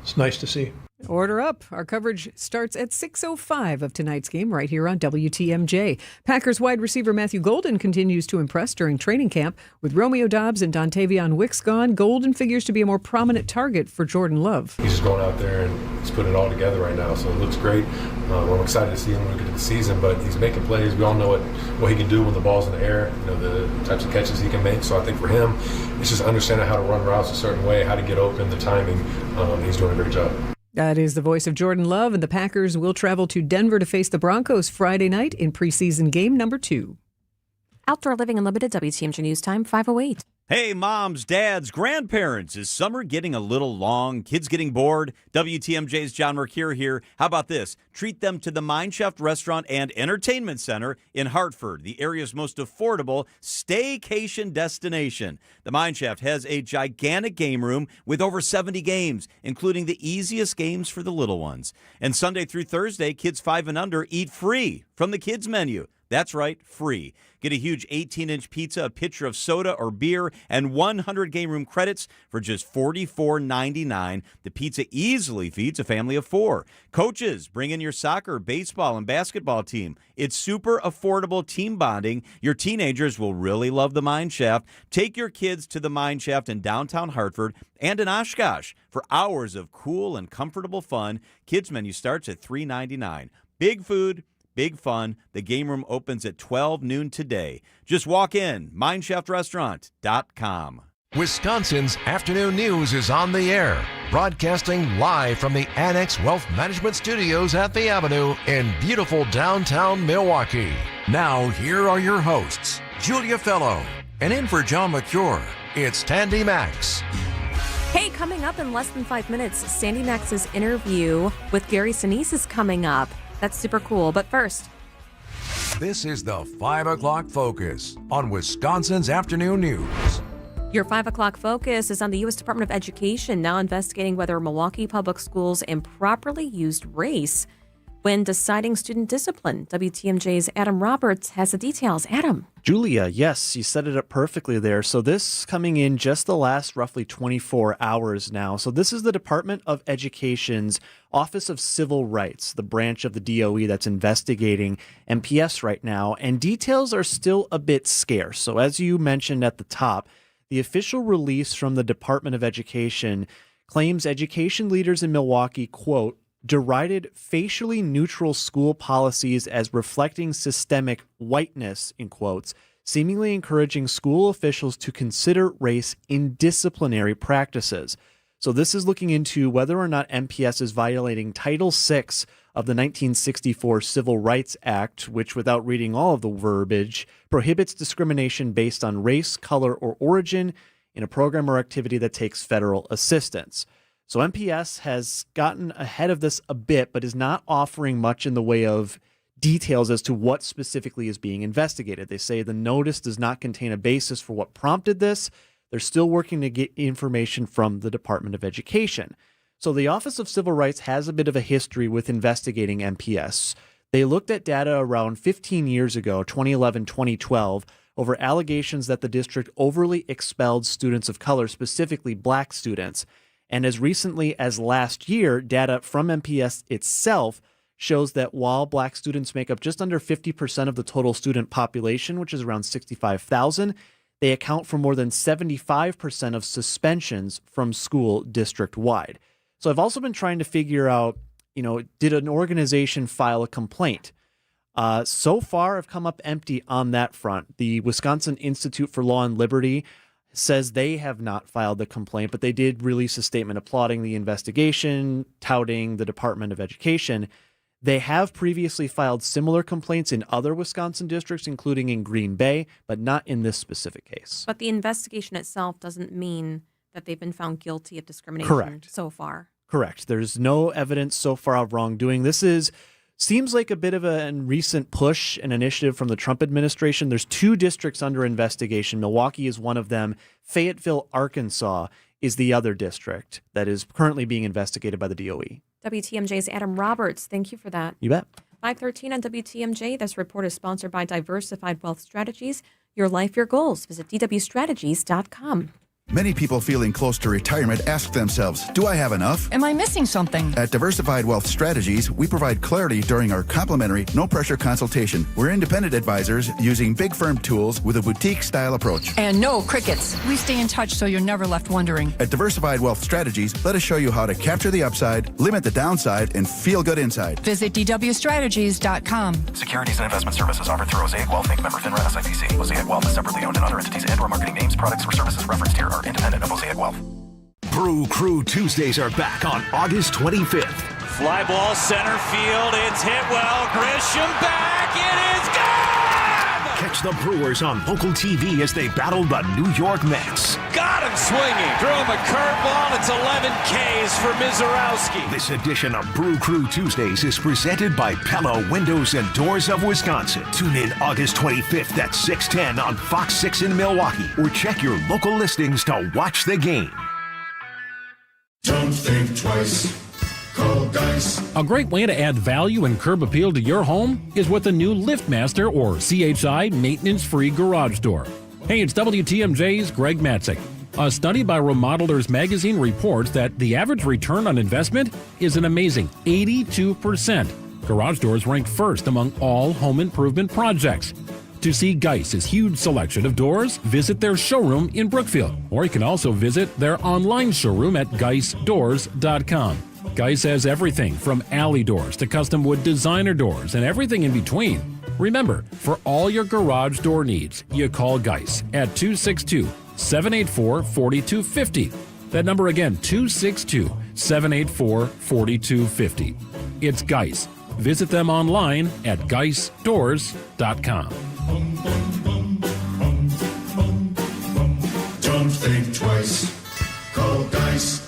It's nice to see. Order up. Our coverage starts at 6:05 of tonight's game right here on WTMJ. Packers wide receiver Matthew Golden continues to impress during training camp. With Romeo Doubs and Dontavion Wicks gone, Golden figures to be a more prominent target for Jordan Love. He's just going out there and he's putting it all together right now, so it looks great. I'm excited to see him when we get to the season, but he's making plays. We all know what he can do when the ball's in the air, the types of catches he can make. So I think for him, it's just understanding how to run routes a certain way, how to get open, the timing. He's doing a great job. That is the voice of Jordan Love, and the Packers will travel to Denver to face the Broncos Friday night in preseason game number 2. Outdoor Living Unlimited, WTMJ News Time, 5:08. Hey, moms, dads, grandparents, is summer getting a little long? Kids getting bored? WTMJ's John Mercure here. How about this? Treat them to the Mine Shaft Restaurant and Entertainment Center in Hartford, the area's most affordable staycation destination. The Mine Shaft has a gigantic game room with over 70 games, including the easiest games for the little ones. And Sunday through Thursday, kids 5 and under eat free from the kids' menu. That's right, free. Get a huge 18-inch pizza, a pitcher of soda or beer, and 100 game room credits for just $44.99. The pizza easily feeds a family of 4. Coaches, bring in your soccer, baseball, and basketball team. It's super affordable team bonding. Your teenagers will really love the Mine Shaft. Take your kids to the Mine Shaft in downtown Hartford and in Oshkosh for hours of cool and comfortable fun. Kids menu starts at $3.99. Big food, big fun. The game room opens at 12 noon today. Just walk in, mineshaftRestaurant.com. Wisconsin's afternoon news is on the air, broadcasting live from the Annex Wealth Management Studios at the Avenue in beautiful downtown Milwaukee. Now, here are your hosts, Julia Fellow, and in for John Mercure, it's Tandy Max. Hey, coming up in less than 5 minutes, Sandy Max's interview with Gary Sinise is coming up. That's super cool. But first, this is the 5 o'clock focus on Wisconsin's afternoon news. Your 5 o'clock focus is on the U.S. Department of Education now investigating whether Milwaukee Public Schools improperly used race when deciding student discipline. WTMJ's Adam Roberts has the details. Adam. Julia, yes, you set it up perfectly there. So this coming in just the last roughly 24 hours now. So this is the Department of Education's Office of Civil Rights, the branch of the DOE that's investigating MPS right now. And details are still a bit scarce. So as you mentioned at the top, the official release from the Department of Education claims education leaders in Milwaukee, quote, derided facially neutral school policies as reflecting systemic whiteness, in quotes, seemingly encouraging school officials to consider race in disciplinary practices. So this is looking into whether or not MPS is violating Title VI of the 1964 Civil Rights Act, which, without reading all of the verbiage, prohibits discrimination based on race, color, or origin in a program or activity that takes federal assistance. So MPS has gotten ahead of this a bit, but is not offering much in the way of details as to what specifically is being investigated. They say the notice does not contain a basis for what prompted this. They're still working to get information from the Department of Education. So the Office of Civil Rights has a bit of a history with investigating MPS. They looked at data around 15 years ago, 2011, 2012, over allegations that the district overly expelled students of color, specifically black students. And as recently as last year, data from MPS itself shows that while black students make up just under 50% of the total student population, which is around 65,000, they account for more than 75% of suspensions from school district-wide. So I've also been trying to figure out, did an organization file a complaint? So far, I've come up empty on that front. The Wisconsin Institute for Law and Liberty says they have not filed the complaint, but they did release a statement applauding the investigation, touting the Department of Education. They have previously filed similar complaints in other Wisconsin districts, including in Green Bay, but not in this specific case. But the investigation itself doesn't mean that they've been found guilty of discrimination so far. Correct. There's no evidence so far of wrongdoing. This seems like a bit of a recent push, an initiative from the Trump administration. There's 2 districts under investigation. Milwaukee is one of them. Fayetteville, Arkansas is the other district that is currently being investigated by the DOE. WTMJ's Adam Roberts, thank you for that. You bet. 5:13 on WTMJ. This report is sponsored by Diversified Wealth Strategies. Your life, your goals. Visit dwstrategies.com. Many people feeling close to retirement ask themselves, do I have enough? Am I missing something? At Diversified Wealth Strategies, we provide clarity during our complimentary, no-pressure consultation. We're independent advisors using big firm tools with a boutique-style approach. And no crickets. We stay in touch so you're never left wondering. At Diversified Wealth Strategies, let us show you how to capture the upside, limit the downside, and feel good inside. Visit dwstrategies.com. Securities and investment services offered through Mosaic Wealth Inc. Member FINRA SIPC. Mosaic Wealth is separately owned, and other entities and/or marketing names, products, or services referenced here are independent of Mosaic Wealth. Brew Crew Tuesdays are back on August 25th. Fly ball center field. It's hit well. Grisham back. It is gone! Catch the Brewers on local TV as they battle the New York Mets. Got him swinging. Threw him a curveball. It's 11 Ks for Mizorowski. This edition of Brew Crew Tuesdays is presented by Pella Windows and Doors of Wisconsin. Tune in August 25th at 6:10 on Fox 6 in Milwaukee, or check your local listings to watch the game. Don't think twice. Call Dice. A great way to add value and curb appeal to your home is with a new LiftMaster or CHI maintenance-free garage door. Hey, it's WTMJ's Greg Matzik. A study by Remodelers Magazine reports that the average return on investment is an amazing 82%. Garage doors rank first among all home improvement projects. To see Geiss's huge selection of doors, visit their showroom in Brookfield, or you can also visit their online showroom at geissdoors.com. Geiss has everything from alley doors to custom wood designer doors and everything in between. Remember, for all your garage door needs, you call Geiss at 262-784-4250. That number again, 262-784-4250. It's Geiss. Visit them online at geissdoors.com. Don't think twice. Call Dice.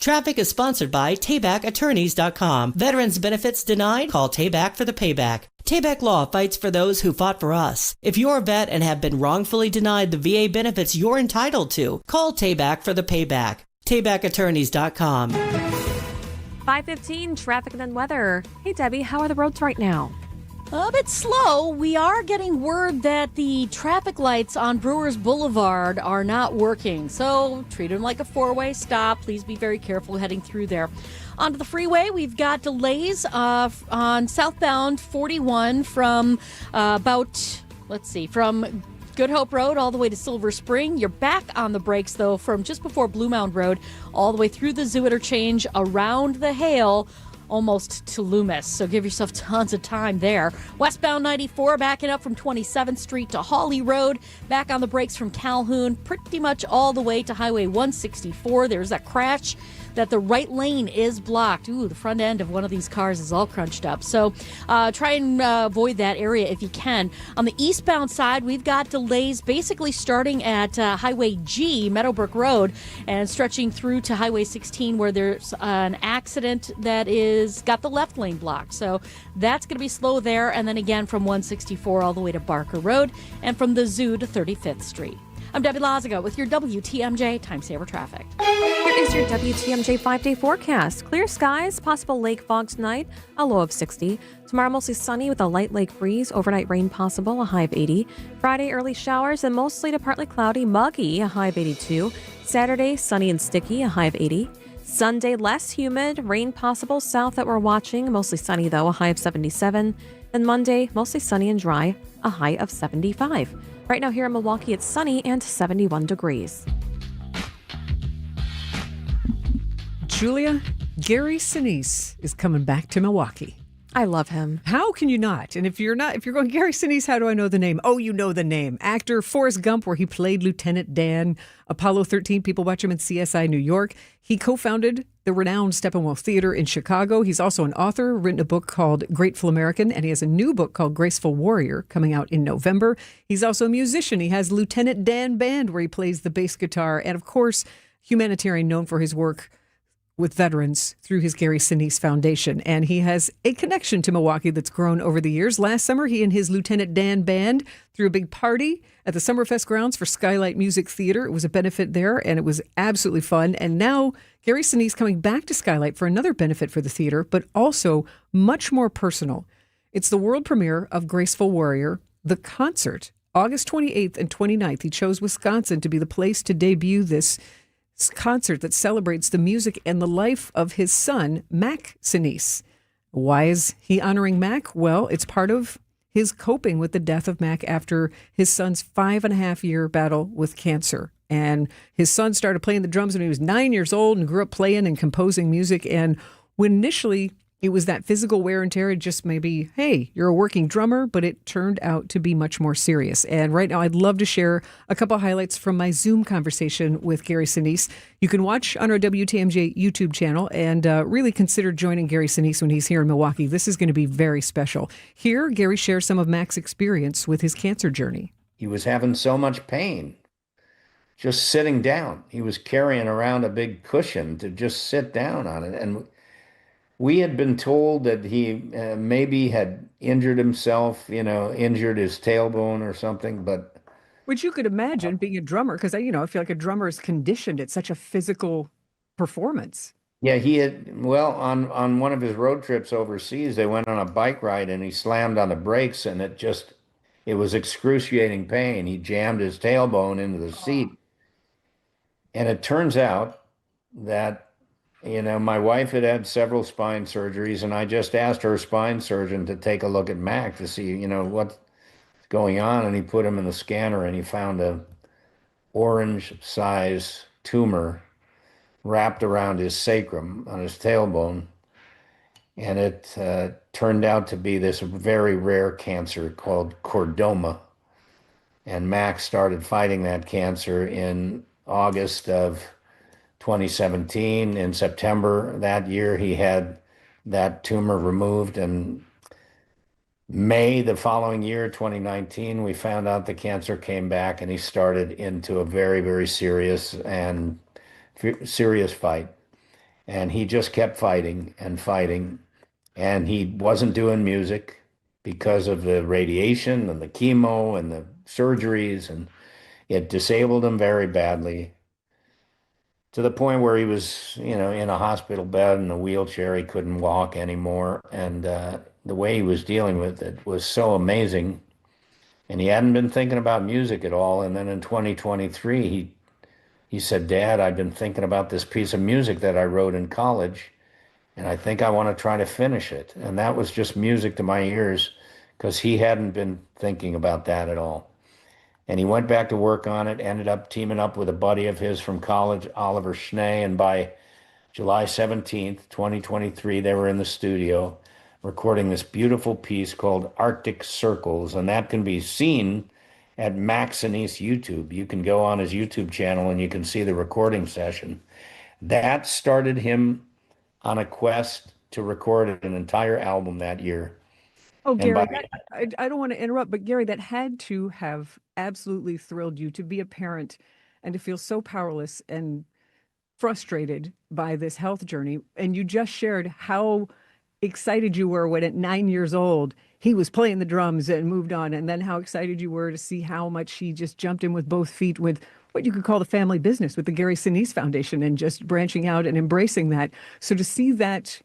Traffic is sponsored by TaybackAttorneys.com. Veterans benefits denied? Call Tayback for the payback. Tayback Law fights for those who fought for us. If you're a vet and have been wrongfully denied the VA benefits you're entitled to, call Tayback for the payback. TaybackAttorneys.com. 5:15, traffic and then weather. Hey, Debbie, how are the roads right now? A bit slow. We are getting word that the traffic lights on Brewers Boulevard are not working. So treat them like a four-way stop. Please be very careful heading through there. Onto the freeway, we've got delays on southbound 41 from from Good Hope Road all the way to Silver Spring. You're back on the brakes, though, from just before Blue Mound Road all the way through the Zoo Interchange, around the Hale, almost to Loomis. So give yourself tons of time there. Westbound 94 backing up from 27th Street to Hawley Road. Back on the brakes from Calhoun, pretty much all the way to Highway 164. There's that crash that the right lane is blocked. Ooh, the front end of one of these cars is all crunched up. So try and avoid that area if you can. On the eastbound side, we've got delays basically starting at Highway G, Meadowbrook Road, and stretching through to Highway 16 where there's an accident that is got the left lane blocked. So that's going to be slow there. And then again from 164 all the way to Barker Road and from the Zoo to 35th Street. I'm Debbie Lazaga with your WTMJ Time Saver Traffic. Here is your WTMJ 5-day forecast. Clear skies, possible lake fog tonight, a low of 60. Tomorrow mostly sunny with a light lake breeze, overnight rain possible, a high of 80. Friday early showers and mostly to partly cloudy, muggy, a high of 82. Saturday sunny and sticky, a high of 80. Sunday less humid, rain possible south that we're watching, mostly sunny though, a high of 77. Then Monday mostly sunny and dry, a high of 75. Right now here in Milwaukee, it's sunny and 71 degrees. Julia, Gary Sinise is coming back to Milwaukee. I love him. How can you not? And if you're going, Gary Sinise, how do I know the name? Oh, you know the name. Actor Forrest Gump, where he played Lieutenant Dan. Apollo 13, people watch him in CSI New York. He co-founded the renowned Steppenwolf Theater in Chicago. He's also an author, written a book called Grateful American, and he has a new book called Graceful Warrior coming out in November. He's also a musician. He has Lieutenant Dan Band, where he plays the bass guitar. And of course, humanitarian, known for his work with veterans through his Gary Sinise Foundation. And he has a connection to Milwaukee that's grown over the years. Last summer, he and his Lieutenant Dan Band threw a big party at the Summerfest grounds for Skylight Music Theater. It was a benefit there, and it was absolutely fun. And now Gary Sinise coming back to Skylight for another benefit for the theater, but also much more personal. It's the world premiere of Graceful Warrior, the concert, August 28th and 29th. He chose Wisconsin to be the place to debut this concert that celebrates the music and the life of his son, Mac Sinise. Why is he honoring Mac? Well, it's part of his coping with the death of Mac after his son's 5.5-year battle with cancer. And his son started playing the drums when he was 9 years old and grew up playing and composing music. And when initially it was that physical wear and tear, it just maybe, hey, you're a working drummer, but it turned out to be much more serious. And right now, I'd love to share a couple highlights from my Zoom conversation with Gary Sinise. You can watch on our WTMJ YouTube channel and really consider joining Gary Sinise when he's here in Milwaukee. This is going to be very special. Here, Gary shares some of Mac's experience with his cancer journey. He was having so much pain just sitting down. He was carrying around a big cushion to just sit down on it. And we had been told that he maybe had injured himself, injured his tailbone or something, but... Which you could imagine being a drummer, because, I feel like a drummer is conditioned at such a physical performance. Yeah, he had, on one of his road trips overseas, they went on a bike ride and he slammed on the brakes and it was excruciating pain. He jammed his tailbone into the seat. And it turns out that my wife had several spine surgeries, and I just asked her spine surgeon to take a look at Mac to see, what's going on. And he put him in the scanner, and he found a orange-size tumor wrapped around his sacrum on his tailbone. And it turned out to be this very rare cancer called chordoma. And Mac started fighting that cancer in August of 2017. In September that year, he had that tumor removed. And May the following year, 2019, we found out the cancer came back, and he started into a very, very serious fight. And he just kept fighting and fighting. And he wasn't doing music because of the radiation and the chemo and the surgeries, and it disabled him very badly, to the point where he was, in a hospital bed in a wheelchair. He couldn't walk anymore. And the way he was dealing with it was so amazing. And he hadn't been thinking about music at all. And then in 2023, he said, "Dad, I've been thinking about this piece of music that I wrote in college, and I think I want to try to finish it." And that was just music to my ears, because he hadn't been thinking about that at all. And he went back to work on it, ended up teaming up with a buddy of his from college, Oliver Schnee, and by July 17th, 2023, they were in the studio recording this beautiful piece called Arctic Circles, and that can be seen at Max Sinise YouTube. You can go on his YouTube channel and you can see the recording session. That started him on a quest to record an entire album that year. Oh, And Gary, by I don't want to interrupt, but Gary, that had to have absolutely thrilled you to be a parent and to feel so powerless and frustrated by this health journey. And you just shared how excited you were when at 9 years old he was playing the drums and moved on, and then how excited you were to see how much he just jumped in with both feet with what you could call the family business with the Gary Sinise Foundation and just branching out and embracing that. So to see that,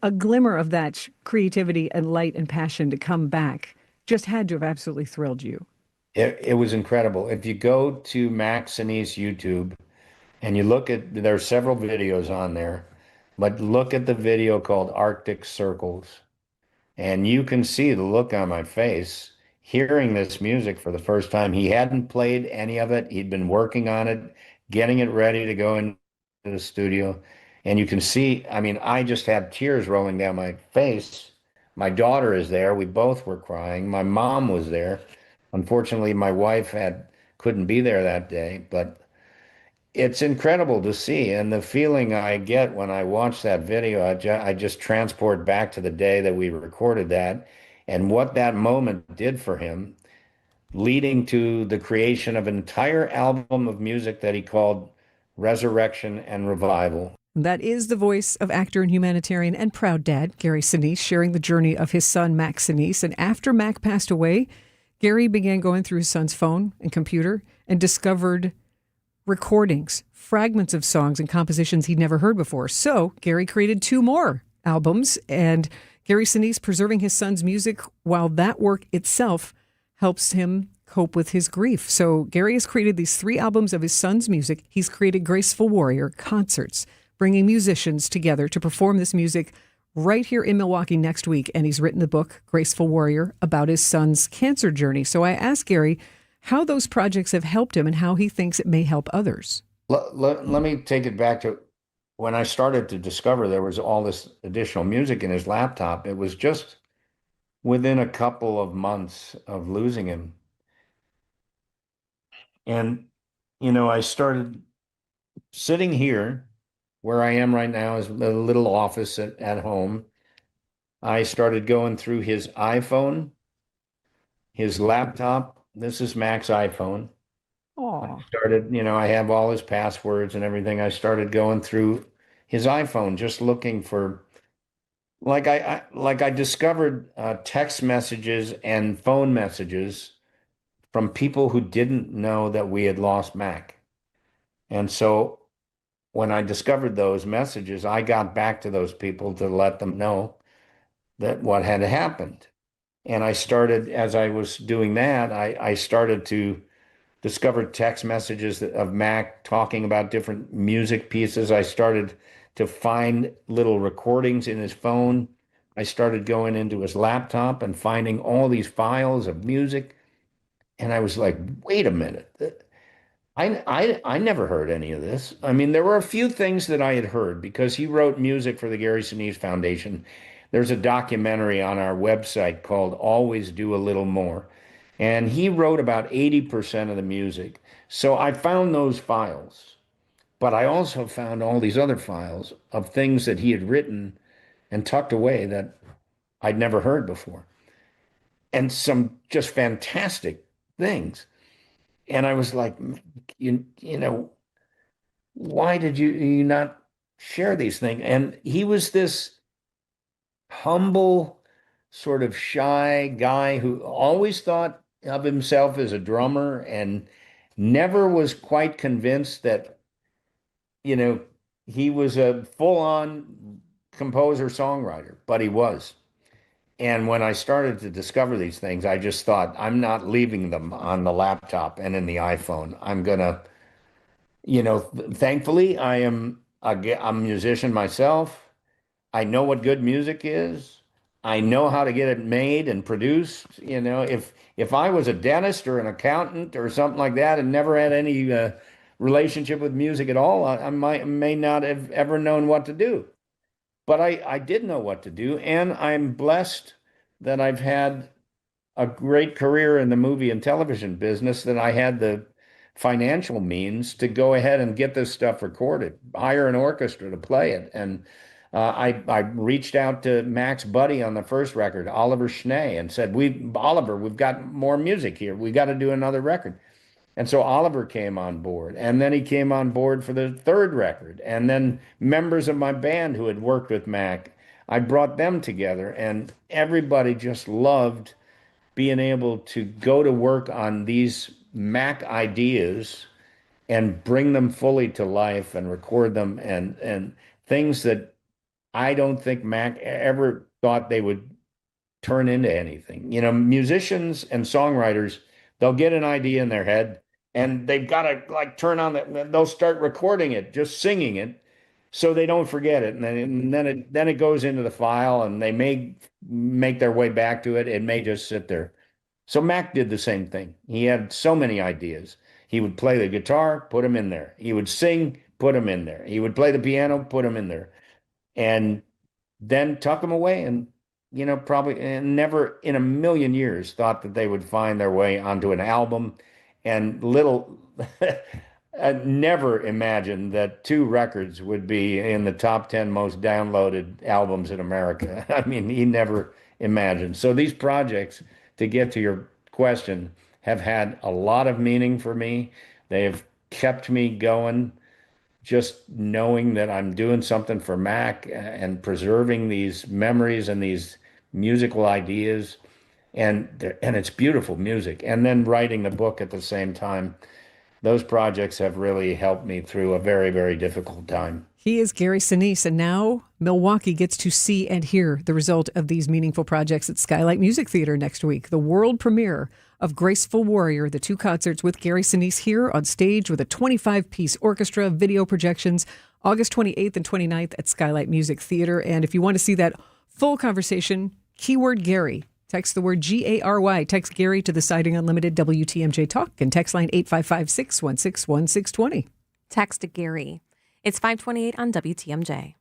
a glimmer of that creativity and light and passion to come back just had to have absolutely thrilled you. it was incredible. If you go to Max Sinise YouTube and you look at, there are several videos on there, but look at the video called Arctic Circles, and you can see the look on my face hearing this music for the first time. He hadn't played any of it. He'd been working on it, getting it ready to go into the studio. And you can see, I mean, I just had tears rolling down my face. My daughter is there. We both were crying. My mom was there. Unfortunately, my wife couldn't be there that day, but it's incredible to see. And the feeling I get when I watch that video, I just transport back to the day that we recorded that and what that moment did for him, leading to the creation of an entire album of music that he called Resurrection and Revival. That is the voice of actor and humanitarian and proud dad, Gary Sinise, sharing the journey of his son, Max Sinise. And after Mac passed away, Gary began going through his son's phone and computer and discovered recordings, fragments of songs and compositions he'd never heard before. So Gary created 2 more albums, and Gary Sinise preserving his son's music while that work itself helps him cope with his grief. So Gary has created these 3 albums of his son's music. He's created Graceful Warrior concerts, bringing musicians together to perform this music right here in Milwaukee next week. And he's written the book, Graceful Warrior, about his son's cancer journey. So I asked Gary how those projects have helped him and how he thinks it may help others. Let me take it back to when I started to discover there was all this additional music in his laptop. It was just within a couple of months of losing him. And, I started sitting here where I am right now is a little office at home. I started going through his iPhone, his laptop. This is Mac's iPhone. I started, I have all his passwords and everything. I started going through his iPhone, just looking for, I discovered text messages and phone messages from people who didn't know that we had lost Mac. And so when I discovered those messages, I got back to those people to let them know that what had happened. And I started, as I was doing that, I started to discover text messages of Mac talking about different music pieces. I started to find little recordings in his phone. I started going into his laptop and finding all these files of music. And I was like, wait a minute. I never heard any of this. I mean, there were a few things that I had heard because he wrote music for the Gary Sinise Foundation. There's a documentary on our website called Always Do a Little More. And he wrote about 80% of the music. So I found those files. But I also found all these other files of things that he had written and tucked away that I'd never heard before. And some just fantastic things. And I was like, why did you not share these things? And he was this humble, sort of shy guy who always thought of himself as a drummer and never was quite convinced that, he was a full-on composer, songwriter, but he was. And when I started to discover these things, I just thought, I'm not leaving them on the laptop and in the iPhone. I'm going to, thankfully, I'm a musician myself. I know what good music is. I know how to get it made and produced. If I was a dentist or an accountant or something like that and never had any relationship with music at all, I may not have ever known what to do. But I did know what to do, and I'm blessed that I've had a great career in the movie and television business, that I had the financial means to go ahead and get this stuff recorded, hire an orchestra to play it. And I reached out to Mac's buddy on the first record, Oliver Schnee, and said, Oliver, we've got more music here. We got to do another record. And so Oliver came on board, and then he came on board for the third record. And then members of my band who had worked with Mac, I brought them together, and everybody just loved being able to go to work on these Mac ideas and bring them fully to life and record them, and things that I don't think Mac ever thought they would turn into anything. You know, musicians and songwriters, they'll get an idea in their head and they've got to like turn on they'll start recording it, just singing it, so they don't forget it. And then it goes into the file, and they may make their way back to it. It may just sit there. So Mac did the same thing. He had so many ideas. He would play the guitar, put them in there. He would sing, put them in there. He would play the piano, put them in there. And then tuck them away, and probably never in a million years thought that they would find their way onto an album. And I never imagined that 2 records would be in the top 10 most downloaded albums in America. I mean, he never imagined. So these projects, to get to your question, have had a lot of meaning for me. They have kept me going, just knowing that I'm doing something for Mac and preserving these memories and these musical ideas. And it's beautiful music. And then writing the book at the same time. Those projects have really helped me through a very, very difficult time. He is Gary Sinise, and now Milwaukee gets to see and hear the result of these meaningful projects at Skylight Music Theater next week. The world premiere of Graceful Warrior, the 2 concerts with Gary Sinise here on stage with a 25-piece orchestra, video projections, August 28th and 29th at Skylight Music Theater. And if you want to see that full conversation, keyword Gary. Text the word Gary. Text Gary to the Siding Unlimited WTMJ Talk and text line 855-616-1620. Text Gary. It's 528 on WTMJ.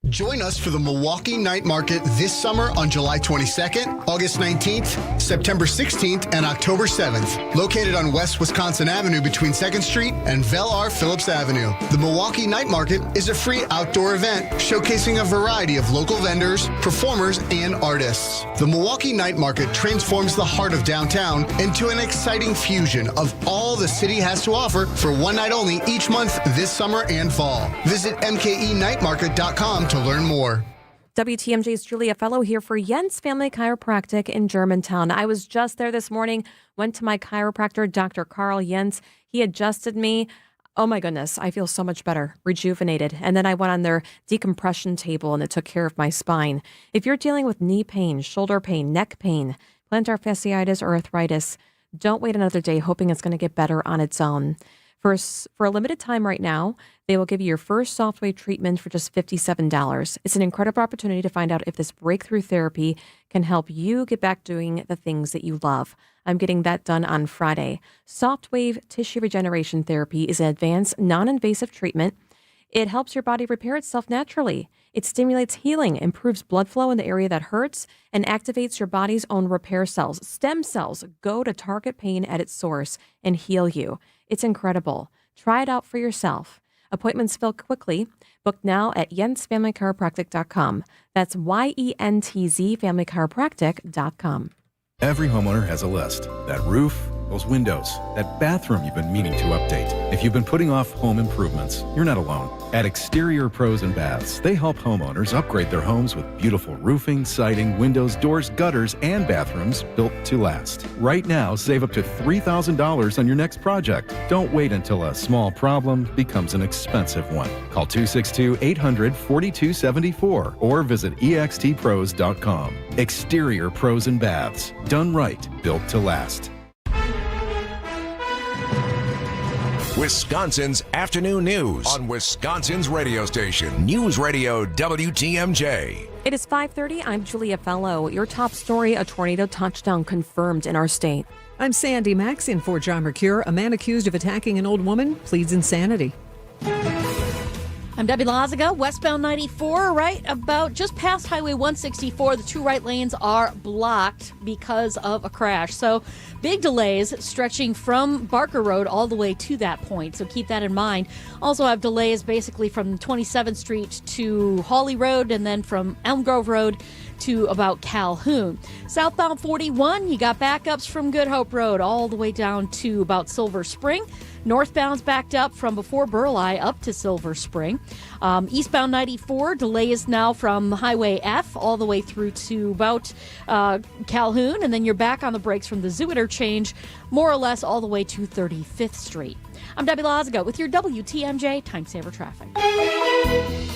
Join us for the Milwaukee Night Market this summer on July 22nd, August 19th, September 16th, and October 7th. Located on West Wisconsin Avenue between 2nd Street and Vel-R Phillips Avenue. The Milwaukee Night Market is a free outdoor event showcasing a variety of local vendors, performers, and artists. The Milwaukee Night Market transforms the heart of downtown into an exciting fusion of all the city has to offer for one night only each month this summer and fall. Visit mkenightmarket.com to learn more. WTMJ's Julia Fellow here for Jens Family Chiropractic in Germantown. I was just there this morning, went to my chiropractor, Dr. Carl Jens. He adjusted me. Oh my goodness, I feel so much better, rejuvenated. And then I went on their decompression table and it took care of my spine. If you're dealing with knee pain, shoulder pain, neck pain, plantar fasciitis, or arthritis, don't wait another day hoping it's going to get better on its own. For a limited time right now, they will give you your first Softwave treatment for just $57. It's an incredible opportunity to find out if this breakthrough therapy can help you get back doing the things that you love. I'm getting that done on Friday. Softwave Tissue Regeneration Therapy is an advanced, non-invasive treatment. It helps your body repair itself naturally. It stimulates healing, improves blood flow in the area that hurts, and activates your body's own repair cells. Stem cells go to target pain at its source and heal you. It's incredible. Try it out for yourself. Appointments fill quickly. Book now at jensfamilychiropractic.com. That's YENTZ familychiropractic.com. Every homeowner has a list. That roof, those windows, that bathroom you've been meaning to update. If you've been putting off home improvements, you're not alone. At Exterior Pros and Baths, they help homeowners upgrade their homes with beautiful roofing, siding, windows, doors, gutters, and bathrooms built to last. Right now, save up to $3,000 on your next project. Don't wait until a small problem becomes an expensive one. Call 262-800-4274 or visit extpros.com. Exterior Pros and Baths. Done right, built to last. Wisconsin's afternoon news on Wisconsin's radio station, News Radio WTMJ. It is 5:30. I'm Julia Fellow. Your top story, a tornado touchdown confirmed in our state. I'm Sandy Max in for John Mercure. A man accused of attacking an old woman pleads insanity. I'm Debbie Lazaga, westbound 94, right about just past Highway 164. The two right lanes are blocked because of a crash. So big delays stretching from Barker Road all the way to that point. So keep that in mind. Also have delays basically from 27th Street to Hawley Road and then from Elm Grove Road to about Calhoun. Southbound 41, you got backups from Good Hope Road all the way down to about Silver Spring. Northbound's backed up from before Burleigh up to Silver Spring. Eastbound 94, delays now from Highway F all the way through to about Calhoun, and then you're back on the brakes from the Zoo Interchange, more or less all the way to 35th Street. I'm Debbie Lazaga with your WTMJ Time Saver Traffic.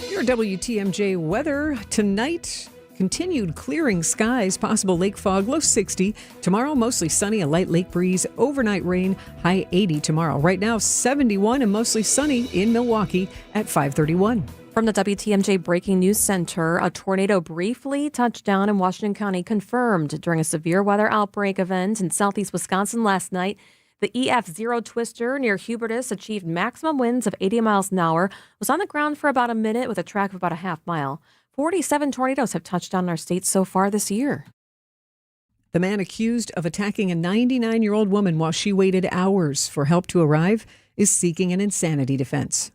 Your WTMJ weather tonight. Continued clearing skies, possible lake fog, low 60. Tomorrow, mostly sunny, a light lake breeze, overnight rain, high 80 tomorrow. Right now, 71 and mostly sunny in Milwaukee at 5:31. From the WTMJ Breaking News Center, a tornado briefly touched down in Washington County, confirmed during a severe weather outbreak event in southeast Wisconsin last night. The EF0 twister near Hubertus achieved maximum winds of 80 miles an hour, was on the ground for about a minute with a track of about a half mile. 47 tornadoes have touched down our state so far this year. The man accused of attacking a 99-year-old woman while she waited hours for help to arrive is seeking an insanity defense.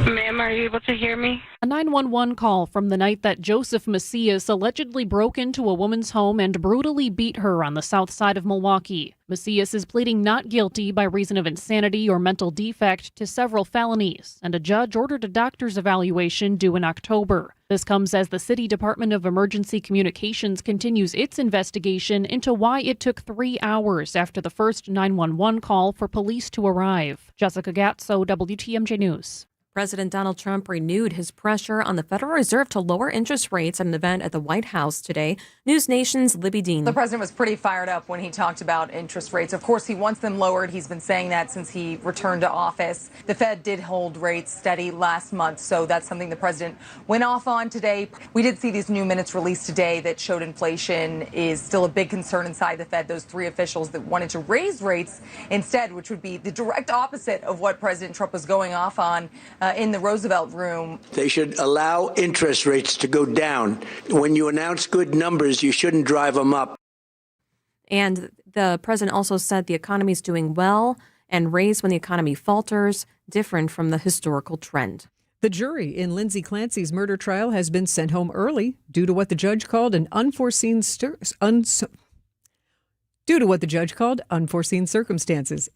Ma'am, are you able to hear me? A 911 call from the night that Joseph Macias allegedly broke into a woman's home and brutally beat her on the south side of Milwaukee. Macias is pleading not guilty by reason of insanity or mental defect to several felonies, and a judge ordered a doctor's evaluation due in October. This comes as the City Department of Emergency Communications continues its investigation into why it took 3 hours after the first 911 call for police to arrive. Jessica Gatso, WTMJ News. President Donald Trump renewed his pressure on the Federal Reserve to lower interest rates at an event at the White House today. News Nation's Libby Dean. The president was pretty fired up when he talked about interest rates. Of course, he wants them lowered. He's been saying that since he returned to office. The Fed did hold rates steady last month, so that's something the president went off on today. We did see these new minutes released today that showed inflation is still a big concern inside the Fed. Those three officials that wanted to raise rates instead, which would be the direct opposite of what President Trump was going off on in the Roosevelt room. They should allow interest rates to go down. When you announce good numbers, you shouldn't drive them up. And the president also said the economy is doing well and raise when the economy falters, different from the historical trend. The jury in Lindsay Clancy's murder trial has been sent home early due to what the judge called unforeseen circumstances.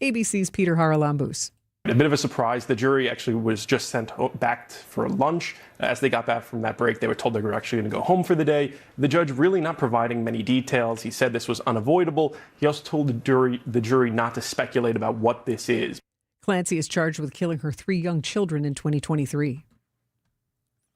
ABC's Peter Haralambous. A bit of a surprise. The jury actually was just sent back for lunch. As they got back from that break, they were told they were actually going to go home for the day. The judge really not providing many details. He said this was unavoidable. He also told the jury not to speculate about what this is. Clancy is charged with killing her 3 young children in 2023.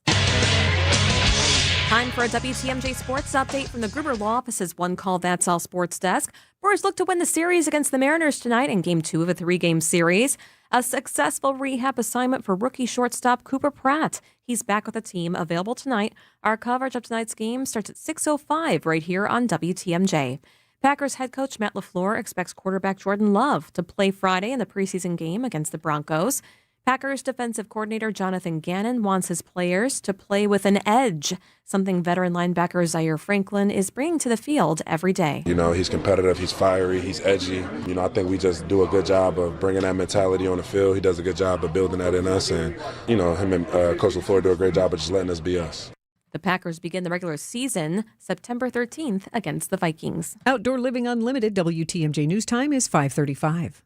Time for a WTMJ Sports update from the Gruber Law Office's One Call That's All Sports Desk. Brewers look to win the series against the Mariners tonight in Game 2 of a 3-game series. A successful rehab assignment for rookie shortstop Cooper Pratt. He's back with the team, available tonight. Our coverage of tonight's game starts at 6:05 right here on WTMJ. Packers head coach Matt LaFleur expects quarterback Jordan Love to play Friday in the preseason game against the Broncos. Packers defensive coordinator Jonathan Gannon wants his players to play with an edge, something veteran linebacker Zaire Franklin is bringing to the field every day. You know, he's competitive, he's fiery, he's edgy. You know, I think we just do a good job of bringing that mentality on the field. He does a good job of building that in us, and, you know, him and Coach LaFleur do a great job of just letting us be us. The Packers begin the regular season September 13th against the Vikings. Outdoor Living Unlimited, WTMJ News Time is 5:35.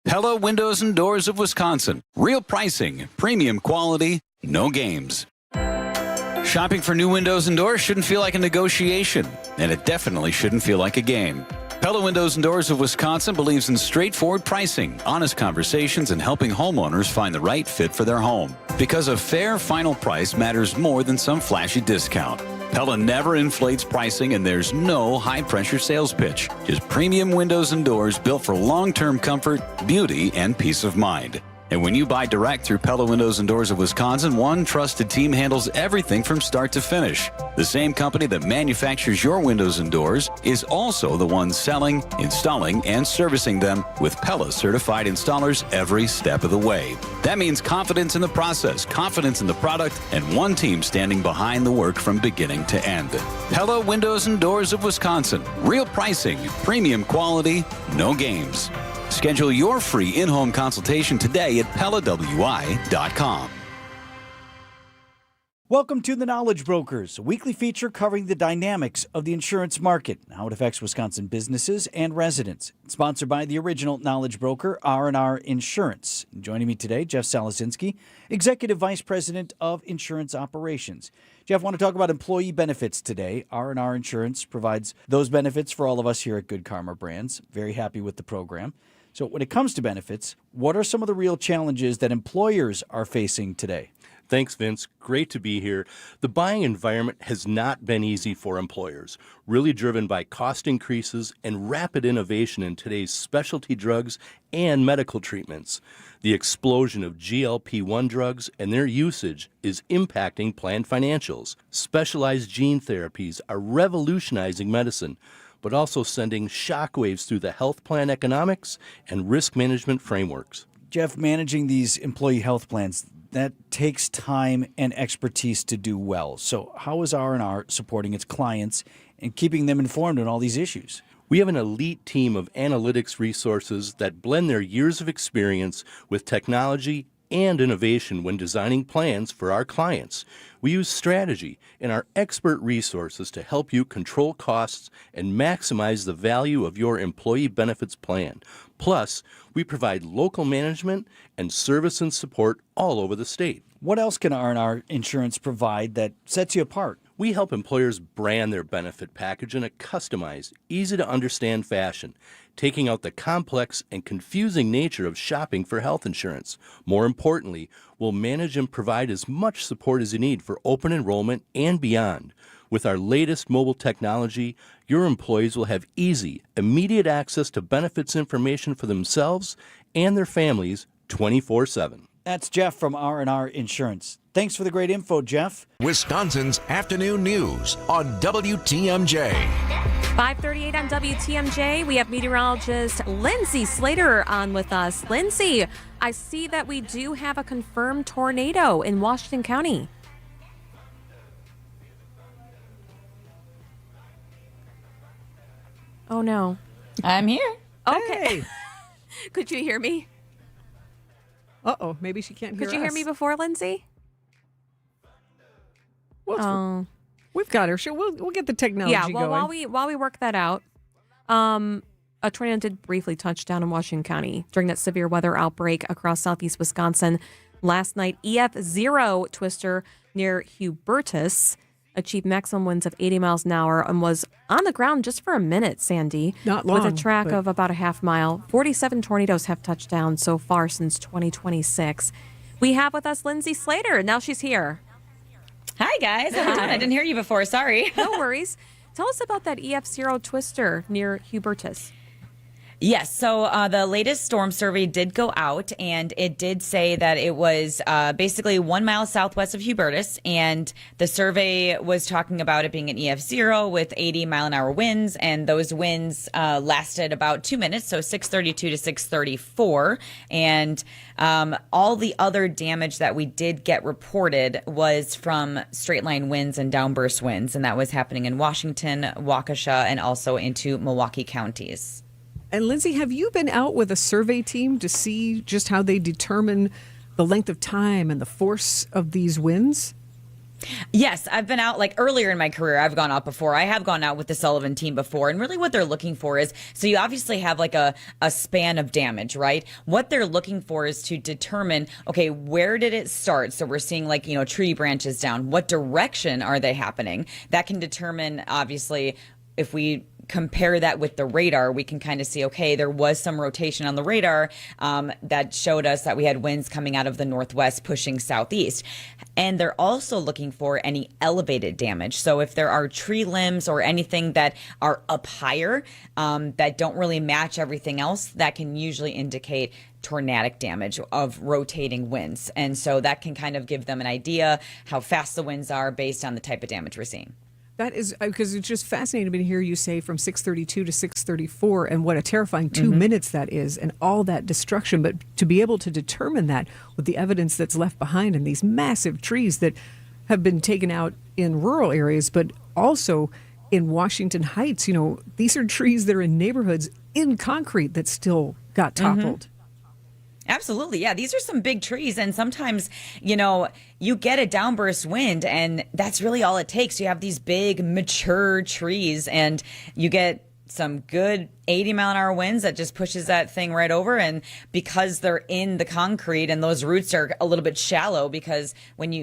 Pella Windows and Doors of Wisconsin. Real pricing, premium quality, no games. Shopping for new windows and doors shouldn't feel like a negotiation, and it definitely shouldn't feel like a game. Pella Windows and Doors of Wisconsin believes in straightforward pricing, honest conversations, and helping homeowners find the right fit for their home. Because a fair final price matters more than some flashy discount. Pella never inflates pricing, and there's no high-pressure sales pitch. Just premium windows and doors built for long-term comfort, beauty, and peace of mind. And when you buy direct through Pella Windows and Doors of Wisconsin, one trusted team handles everything from start to finish. The same company that manufactures your windows and doors is also the one selling, installing, and servicing them with Pella certified installers every step of the way. That means confidence in the process, confidence in the product, and one team standing behind the work from beginning to end. Pella Windows and Doors of Wisconsin. Real pricing, premium quality, no games. Schedule your free in-home consultation today at PellaWI.com. Welcome to The Knowledge Brokers, a weekly feature covering the dynamics of the insurance market, how it affects Wisconsin businesses and residents. It's sponsored by the original Knowledge Broker, R&R Insurance. Joining me today, Jeff Salasinski, Executive Vice President of Insurance Operations. Jeff, I want to talk about employee benefits today. R&R Insurance provides those benefits for all of us here at Good Karma Brands. Very happy with the program. So when it comes to benefits, what are some of the real challenges that employers are facing today? Thanks, Vince. Great to be here. The buying environment has not been easy for employers, really driven by cost increases and rapid innovation in today's specialty drugs and medical treatments. The explosion of GLP-1 drugs and their usage is impacting plan financials. Specialized gene therapies are revolutionizing medicine, but also sending shockwaves through the health plan economics and risk management frameworks. Jeff, managing these employee health plans, that takes time and expertise to do well. So how is R&R supporting its clients and keeping them informed on all these issues? We have an elite team of analytics resources that blend their years of experience with technology and innovation when designing plans for our clients. We use strategy and our expert resources to help you control costs and maximize the value of your employee benefits plan. Plus, we provide local management and service and support all over the state. What else can R&R Insurance provide that sets you apart? We help employers brand their benefit package in a customized, easy-to-understand fashion, taking out the complex and confusing nature of shopping for health insurance. More importantly, we'll manage and provide as much support as you need for open enrollment and beyond. With our latest mobile technology, your employees will have easy, immediate access to benefits information for themselves and their families 24/7. That's Jeff from R&R Insurance. Thanks for the great info, Jeff. Wisconsin's afternoon news on WTMJ. 5:38 on WTMJ. We have meteorologist Lindsay Slater on with us. Lindsay, I see that we do have a confirmed tornado in Washington County. Oh, no. I'm here. Okay. Hey. Could you hear me? Uh-oh, maybe she can't hear us. Could you hear me before, Lindsay? Well, we've got her. Sure, we'll get the technology going. While we work that out, a tornado did briefly touch down in Washington County during that severe weather outbreak across southeast Wisconsin last night. EF0 twister near Hubertus achieved maximum winds of 80 miles an hour and was on the ground just for a minute, Sandy. Not long. With a track of about a half mile. 47 tornadoes have touched down so far since 2026. We have with us Lindsay Slater. Now she's here. Hi, guys. How are you doing? I didn't hear you before. Sorry. No worries. Tell us about that EF0 twister near Hubertus. Yes, so the latest storm survey did go out, and it did say that it was basically 1 mile southwest of Hubertus, and the survey was talking about it being an EF0 with 80-mile-an-hour winds, and those winds lasted about 2 minutes, so 6:32 to 6:34, and all the other damage that we did get reported was from straight-line winds and downburst winds, and that was happening in Washington, Waukesha, and also into Milwaukee counties. And Lindsay, have you been out with a survey team to see just how they determine the length of time and the force of these winds? Yes, I've been out like earlier in my career. I've gone out before. I have gone out with the Sullivan team before. And really what they're looking for is, so you obviously have like a span of damage, right? What they're looking for is to determine, okay, where did it start? So we're seeing like, tree branches down. What direction are they happening? That can determine, obviously, if we compare that with the radar, we can kind of see, okay, there was some rotation on the radar that showed us that we had winds coming out of the northwest pushing southeast. And they're also looking for any elevated damage. So if there are tree limbs or anything that are up higher that don't really match everything else, that can usually indicate tornadic damage of rotating winds. And so that can kind of give them an idea how fast the winds are based on the type of damage we're seeing. That is because it's just fascinating to hear you say from 6:32 to 6:34 and what a terrifying 2 minutes that is and all that destruction. But to be able to determine that with the evidence that's left behind and these massive trees that have been taken out in rural areas, but also in Washington Heights, these are trees that are in neighborhoods in concrete that still got toppled. Absolutely. Yeah. These are some big trees. And sometimes, you get a downburst wind and that's really all it takes. You have these big mature trees and you get some good 80-mile-an-hour winds that just pushes that thing right over. And because they're in the concrete and those roots are a little bit shallow, because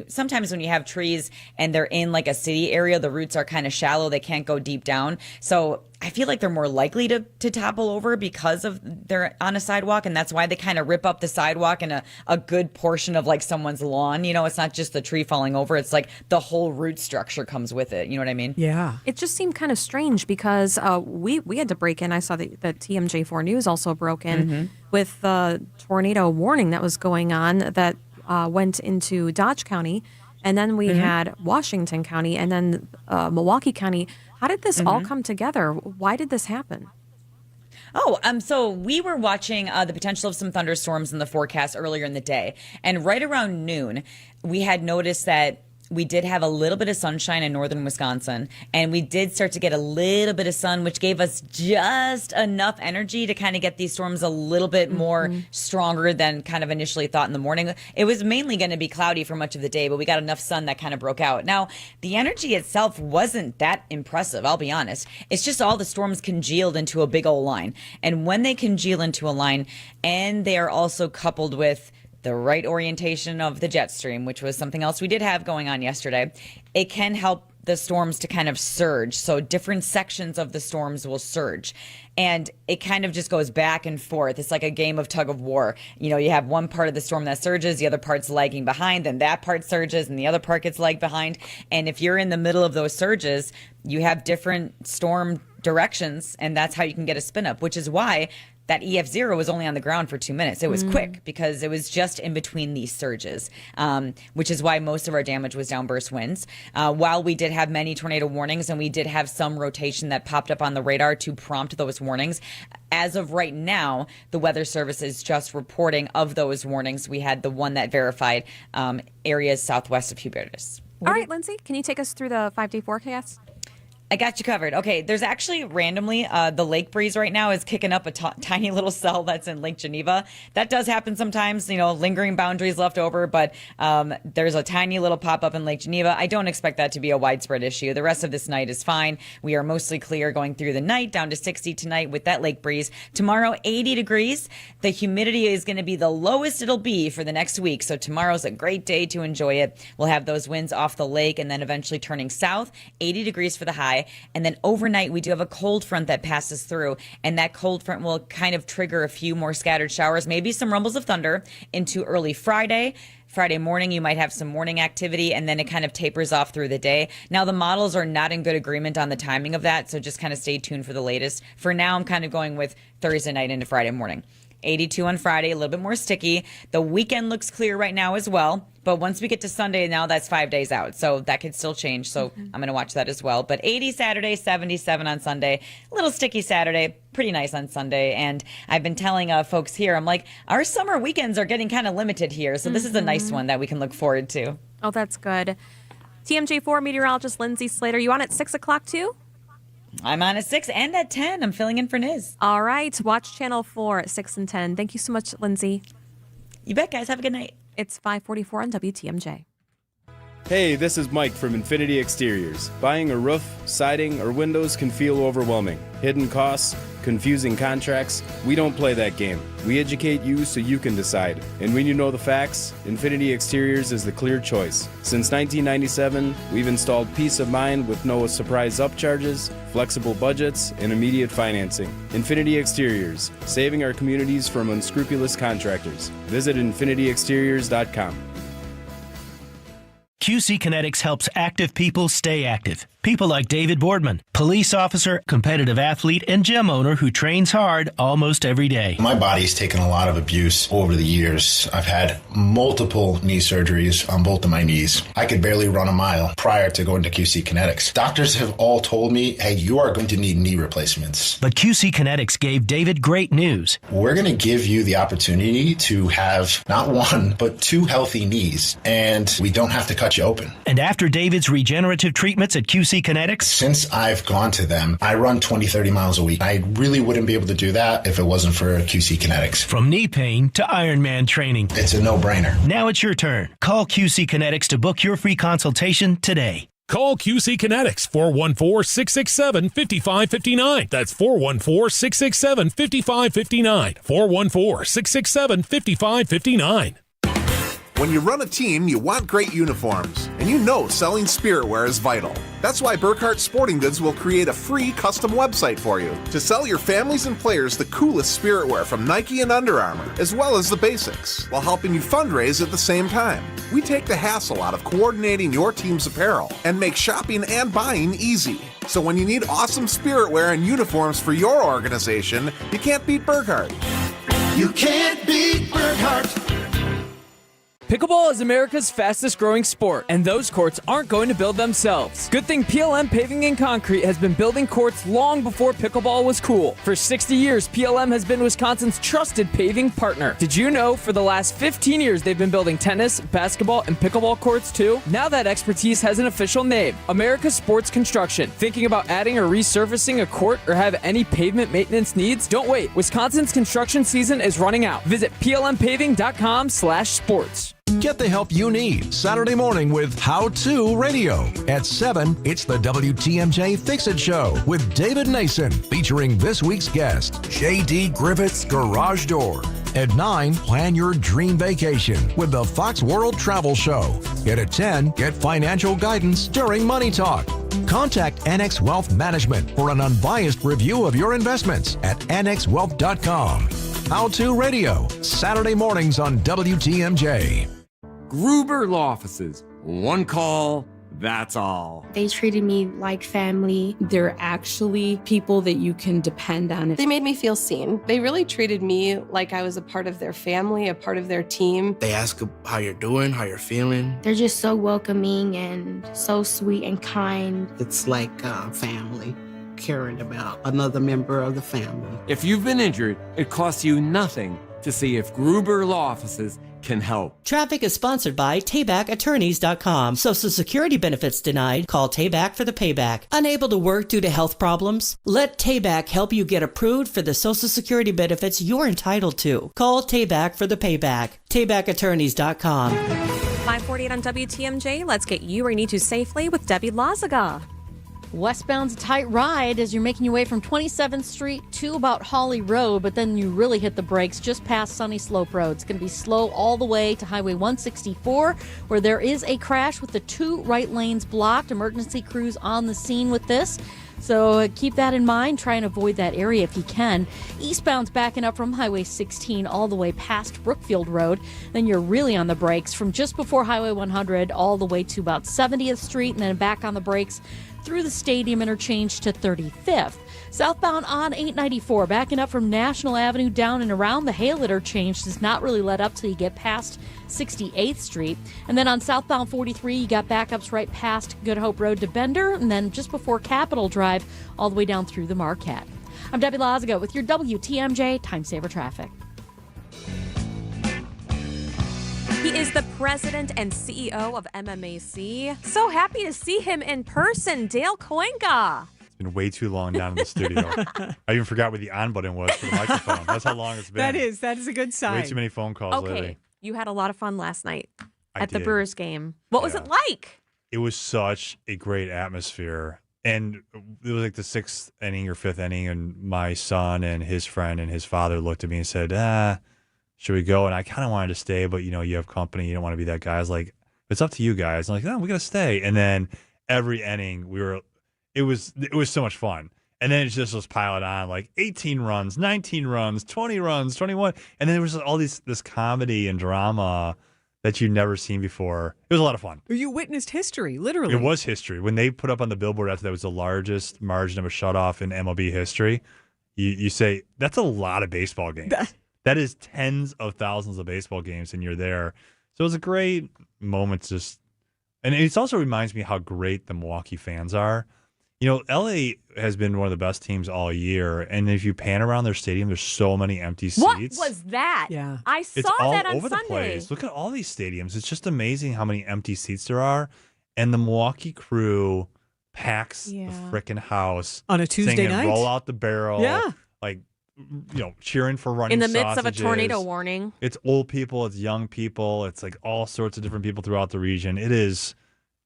sometimes when you have trees and they're in like a city area, the roots are kind of shallow. They can't go deep down. So I feel like they're more likely to topple over because of they're on a sidewalk. And that's why they kind of rip up the sidewalk and a good portion of like someone's lawn. It's not just the tree falling over. It's like the whole root structure comes with it. You know what I mean? Yeah. It just seemed kind of strange because we had to break in. I saw the TMJ4 News also broke in with the tornado warning that was going on that went into Dodge County. And then we had Washington County and then Milwaukee County. How did this all come together? Why did this happen? So we were watching the potential of some thunderstorms in the forecast earlier in the day. And right around noon, we had noticed that we did have a little bit of sunshine in northern Wisconsin, and we did start to get a little bit of sun, which gave us just enough energy to kind of get these storms a little bit more stronger than kind of initially thought in the morning. It was mainly going to be cloudy for much of the day, but we got enough sun that kind of broke out. Now, the energy itself wasn't that impressive, I'll be honest. It's just all the storms congealed into a big old line. And when they congeal into a line, and they are also coupled with the right orientation of the jet stream, which was something else we did have going on yesterday, it can help the storms to kind of surge. So different sections of the storms will surge. And it kind of just goes back and forth. It's like a game of tug of war. You have one part of the storm that surges, the other part's lagging behind, then that part surges, and the other part gets lagged behind. And if you're in the middle of those surges, you have different storm directions, and that's how you can get a spin up, which is why that EF0 was only on the ground for 2 minutes. It was quick because it was just in between these surges, which is why most of our damage was downburst winds. While we did have many tornado warnings and we did have some rotation that popped up on the radar to prompt those warnings, as of right now, the Weather Service is just reporting of those warnings. We had the one that verified areas southwest of Hubertus. All right, Lindsay, can you take us through the 5-day forecast? I got you covered. Okay, there's actually randomly the lake breeze right now is kicking up a tiny little cell that's in Lake Geneva. That does happen sometimes, lingering boundaries left over, but there's a tiny little pop up in Lake Geneva. I don't expect that to be a widespread issue. The rest of this night is fine. We are mostly clear going through the night, down to 60 tonight with that lake breeze. Tomorrow, 80 degrees. The humidity is going to be the lowest it'll be for the next week, so tomorrow's a great day to enjoy it. We'll have those winds off the lake and then eventually turning south, 80 degrees for the high. And then overnight, we do have a cold front that passes through, and that cold front will kind of trigger a few more scattered showers, maybe some rumbles of thunder into early Friday. Friday morning, you might have some morning activity, and then it kind of tapers off through the day. Now, the models are not in good agreement on the timing of that, so just kind of stay tuned for the latest. For now, I'm kind of going with Thursday night into Friday morning. 82 on Friday, a little bit more sticky. The weekend looks clear right now as well. But once we get to Sunday, now that's 5 days out. So that could still change. So I'm going to watch that as well. But 80 Saturday, 77 on Sunday. A little sticky Saturday. Pretty nice on Sunday. And I've been telling folks here, I'm like, our summer weekends are getting kind of limited here. So this is a nice one that we can look forward to. Oh, that's good. TMJ4 meteorologist Lindsay Slater, you on at 6 o'clock too? I'm on at 6 and at 10. I'm filling in for Niz. All right. Watch Channel 4 at 6 and 10. Thank you so much, Lindsay. You bet, guys. Have a good night. It's 5:44 on WTMJ. Hey, this is Mike from Infinity Exteriors. Buying a roof, siding, or windows can feel overwhelming. Hidden costs, confusing contracts. We don't play that game. We educate you so you can decide. And when you know the facts, Infinity Exteriors is the clear choice. Since 1997, we've installed peace of mind with no surprise upcharges, flexible budgets, and immediate financing. Infinity Exteriors, saving our communities from unscrupulous contractors. Visit infinityexteriors.com. QC Kinetics helps active people stay active. People like David Boardman, police officer, competitive athlete, and gym owner who trains hard almost every day. My body's taken a lot of abuse over the years. I've had multiple knee surgeries on both of my knees. I could barely run a mile prior to going to QC Kinetics. Doctors have all told me, hey, you are going to need knee replacements. But QC Kinetics gave David great news. We're going to give you the opportunity to have not one, but 2 healthy knees, and we don't have to cut you open. And after David's regenerative treatments at QC Kinetics? Since I've gone to them, I run 20, 30 miles a week. I really wouldn't be able to do that if it wasn't for QC Kinetics. From knee pain to Ironman training. It's a no-brainer. Now it's your turn. Call QC Kinetics to book your free consultation today. Call QC Kinetics, 414-667-5559. That's 414-667-5559. 414-667-5559. When you run a team, you want great uniforms, and you know selling spiritware is vital. That's why Burkhart Sporting Goods will create a free custom website for you to sell your families and players the coolest spiritwear from Nike and Under Armour, as well as the basics, while helping you fundraise at the same time. We take the hassle out of coordinating your team's apparel and make shopping and buying easy. So when you need awesome spiritwear and uniforms for your organization, you can't beat Burkhart. You can't beat Burkhart. Pickleball is America's fastest growing sport, and those courts aren't going to build themselves. Good thing PLM Paving and Concrete has been building courts long before pickleball was cool. For 60 years, PLM has been Wisconsin's trusted paving partner. Did you know for the last 15 years they've been building tennis, basketball, and pickleball courts too? Now that expertise has an official name, America Sports Construction. Thinking about adding or resurfacing a court or have any pavement maintenance needs? Don't wait. Wisconsin's construction season is running out. Visit plmpaving.com/sports. Get the help you need Saturday morning with How To Radio. At 7, it's the WTMJ Fix-It Show with David Nason, featuring this week's guest, J.D. Griffith's Garage Door. At 9, plan your dream vacation with the Fox World Travel Show. And at 10, get financial guidance during Money Talk. Contact Annex Wealth Management for an unbiased review of your investments at annexwealth.com. How To Radio, Saturday mornings on WTMJ. Gruber Law Offices. One call, that's all. They treated me like family. They're actually people that you can depend on. They made me feel seen. They really treated me like I was a part of their family, a part of their team. They ask how you're doing, how you're feeling. They're just so welcoming and so sweet and kind. It's like family, caring about another member of the family. If you've been injured, it costs you nothing to see if Gruber Law Offices can help. Traffic is sponsored by TaybackAttorneys.com. Social Security benefits denied? Call Tayback for the payback. Unable to work due to health problems? Let Tayback help you get approved for the Social Security benefits you're entitled to. Call Tayback for the payback. TaybackAttorneys.com. 548 on WTMJ. Let's get you where you need to safely with Debbie Lazaga. Westbound's a tight ride as you're making your way from 27th Street to about Hawley Road, but then you really hit the brakes just past Sunny Slope Road. It's going to be slow all the way to Highway 164, where there is a crash with the 2 right lanes blocked. Emergency crews on the scene with this. So keep that in mind. Try and avoid that area if you can. Eastbound's backing up from Highway 16 all the way past Brookfield Road. Then you're really on the brakes from just before Highway 100 all the way to about 70th Street, and then back on the brakes through the Stadium Interchange to 35th. Southbound on 894, backing up from National Avenue down and around the Hale Interchange does not really let up till you get past 68th Street. And then on southbound 43, you got backups right past Good Hope Road to Bender, and then just before Capitol Drive, all the way down through the Marquette. I'm Debbie Lazaga with your WTMJ Time Saver Traffic. He is the president and CEO of MMAC. So happy to see him in person, Dale Koenga. It's been way too long down in the studio. I even forgot what the on button was for the microphone. That's how long it's been. That is a good sign. Way too many phone calls lately. You had a lot of fun last night. at the did. Brewers game. What was Yeah. it like? It was such a great atmosphere. And it was like the 6th inning or 5th inning, and my son and his friend and his father looked at me and said, should we go? And I kind of wanted to stay, but, you have company. You don't want to be that guy. I was like, it's up to you guys. I'm like, no, we got to stay. And then every inning, it was so much fun. And then it just was piling on, like 18 runs, 19 runs, 20 runs, 21. And then there was all this comedy and drama that you'd never seen before. It was a lot of fun. You witnessed history, literally. It was history. When they put up on the billboard after that was the largest margin of a shutoff in MLB history, you say, that's a lot of baseball games. That is tens of thousands of baseball games, and you're there. So it was a great moment and it also reminds me how great the Milwaukee fans are. LA has been one of the best teams all year, and if you pan around their stadium, there's so many empty seats. What was that? Yeah. I It's saw all that on over Sunday. the place. Look at all these stadiums. It's just amazing how many empty seats there are. And the Milwaukee crew packs the freaking house on a Tuesday singing, night. Roll out the barrel. Yeah. Like, cheering for running In the midst of a sausages. tornado warning. It's old people. It's young people. It's like all sorts of different people throughout the region. It is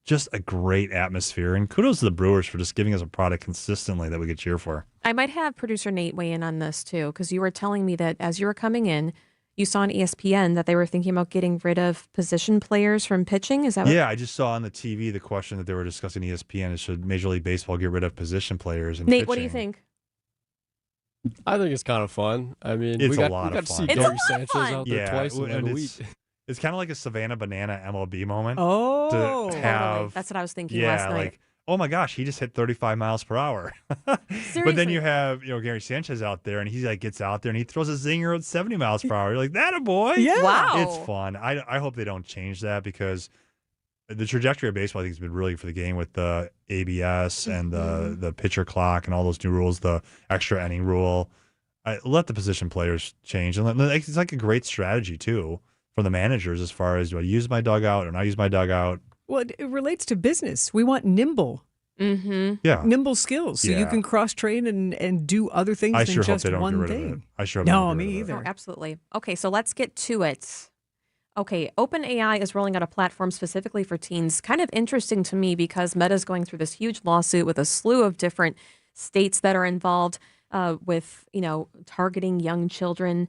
just a great atmosphere. And kudos to the Brewers for just giving us a product consistently that we could cheer for. I might have producer Nate weigh in on this too, because you were telling me that as you were coming in, you saw on ESPN that they were thinking about getting rid of position players from pitching. Is that what? Yeah, I just saw on the TV the question that they were discussing ESPN is, should Major League Baseball get rid of position players in Nate, pitching? what do you think? I think it's kind of fun. I mean, It's we got a lot to of see fun. Gary Sanchez out there Yeah, twice in and a it's- week. It's kind of like a Savannah Banana MLB moment. Oh, to have, totally. That's what I was thinking yeah, last night. like, oh my gosh, he just hit 35 miles per hour. But then you have, Gary Sanchez out there, and he gets out there and he throws a zinger at 70 miles per hour. You're like, that a boy. Yeah. Wow. It's fun. I hope they don't change that, because the trajectory of baseball, I think, has been really for the game with the ABS and the pitcher clock and all those new rules, the extra inning rule. Let the position players change. And it's like a great strategy, too, for the managers as far as, do I use my dugout or not use my dugout? Well, it relates to business. We want nimble Mm-hmm. skills so you Yeah. can cross train and do other things I than sure hope just they don't one get rid thing. of it. I sure hope No, they don't get me rid of it. either. Oh, absolutely. Okay, so let's get to it. Okay, OpenAI is rolling out a platform specifically for teens. Kind of interesting to me because Meta's going through this huge lawsuit with a slew of different states that are involved with, targeting young children.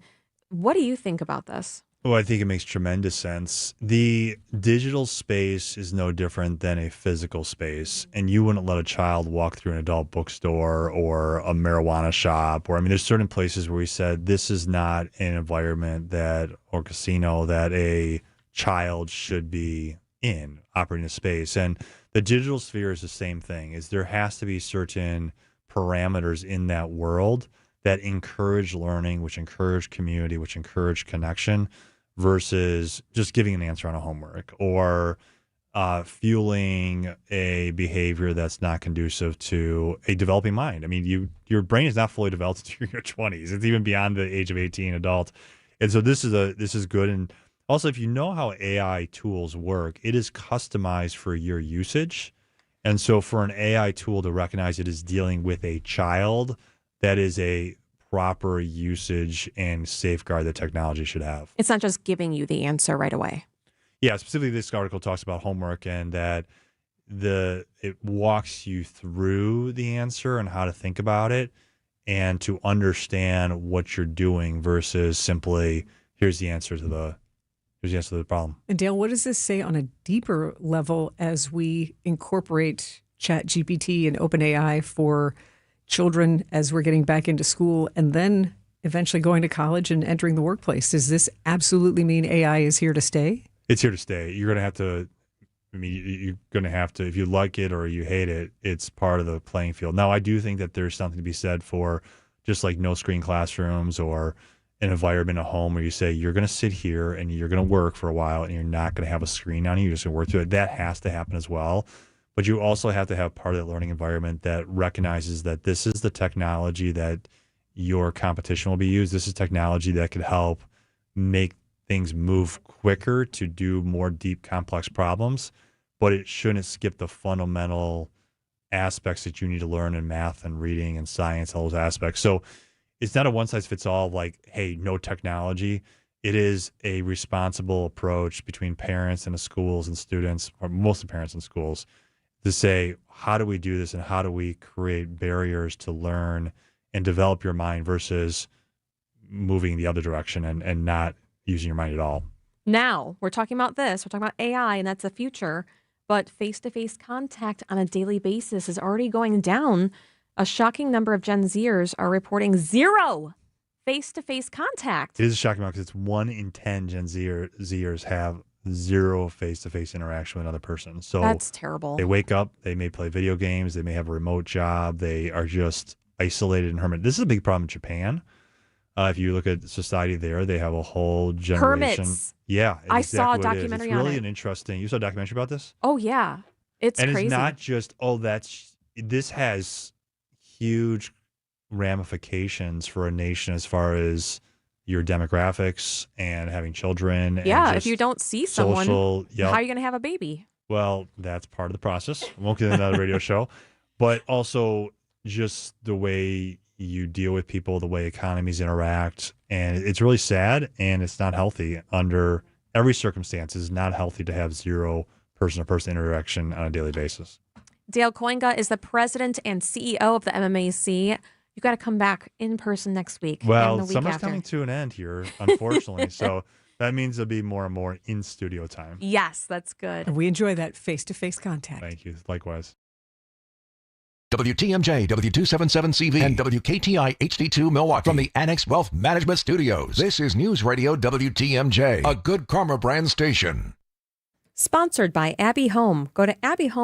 What do you think about this? Well, I think it makes tremendous sense. The digital space is no different than a physical space, and you wouldn't let a child walk through an adult bookstore or a marijuana shop. Or, there's certain places where we said this is not an environment or casino that a child should be in, operating a space. And the digital sphere is the same thing. Is there has to be certain parameters in that world that encourage learning, which encourage community, which encourage connection, versus just giving an answer on a homework or fueling a behavior that's not conducive to a developing mind. Your brain is not fully developed until your 20s. It's even beyond the age of 18 adult. And so this is good. And also, if you know how AI tools work, it is customized for your usage. And so for an AI tool to recognize it is dealing with a child, that is a proper usage and safeguard that technology should have. It's not just giving you the answer right away. Yeah, specifically this article talks about homework and that it walks you through the answer and how to think about it and to understand what you're doing versus simply here's the answer to the problem. And Dale, what does this say on a deeper level as we incorporate ChatGPT and OpenAI for children as we're getting back into school and then eventually going to college and entering the workplace? Does this absolutely mean AI is here to stay? It's here to stay. You're going to have to, you're going to have to, if you like it or you hate it, it's part of the playing field. Now, I do think that there's something to be said for just like no screen classrooms or an environment at home where you say you're going to sit here and you're going to work for a while and you're not going to have a screen on you. You're just going to work through it. That has to happen as well. But you also have to have part of that learning environment that recognizes that this is the technology that your competition will be used. This is technology that could help make things move quicker to do more deep, complex problems. But it shouldn't skip the fundamental aspects that you need to learn in math and reading and science, all those aspects. So it's not a one size fits all like, hey, no technology. it is a responsible approach between parents and the schools and students, or mostly parents and schools, to say, how do we do this and how do we create barriers to learn and develop your mind versus moving the other direction and not using your mind at all. Now, we're talking about this. We're talking about AI, and that's the future. But face-to-face contact on a daily basis is already going down. A shocking number of Gen Zers are reporting 0 face-to-face contact. It is a shocking amount because it's 1 in 10 Gen Zers have 0 face-to-face interaction with another person. So that's terrible. They wake up, they may play video games, they may have a remote job, they are just isolated and hermit. This is a big problem in Japan. If you look at society there, they have a whole generation. Hermits. Yeah, I saw a documentary on it. It's really an interesting. You saw a documentary about this? Oh yeah, it's and crazy. It's not just this has huge ramifications for a nation as far as your demographics and having children. Yeah, and if you don't see someone, how are you going to have a baby? Well, that's part of the process. We won't get into that radio show, but also just the way you deal with people, the way economies interact, and it's really sad, and it's not healthy under every circumstance. It's not healthy to have 0 person-to-person interaction on a daily basis. Dale Koinga is the president and CEO of the MMAC. You got to come back in person next week. Well, and the week summer's after. coming to an end here, unfortunately, so that means there'll be more and more in-studio time. Yes, that's good. We enjoy that face-to-face contact. Thank you. Likewise. WTMJ, W277CV, and WKTI HD2 Milwaukee from the Annex Wealth Management Studios. This is News Radio WTMJ, a Good Karma brand station. Sponsored by Abbey Home. Go to abbeyhome.com.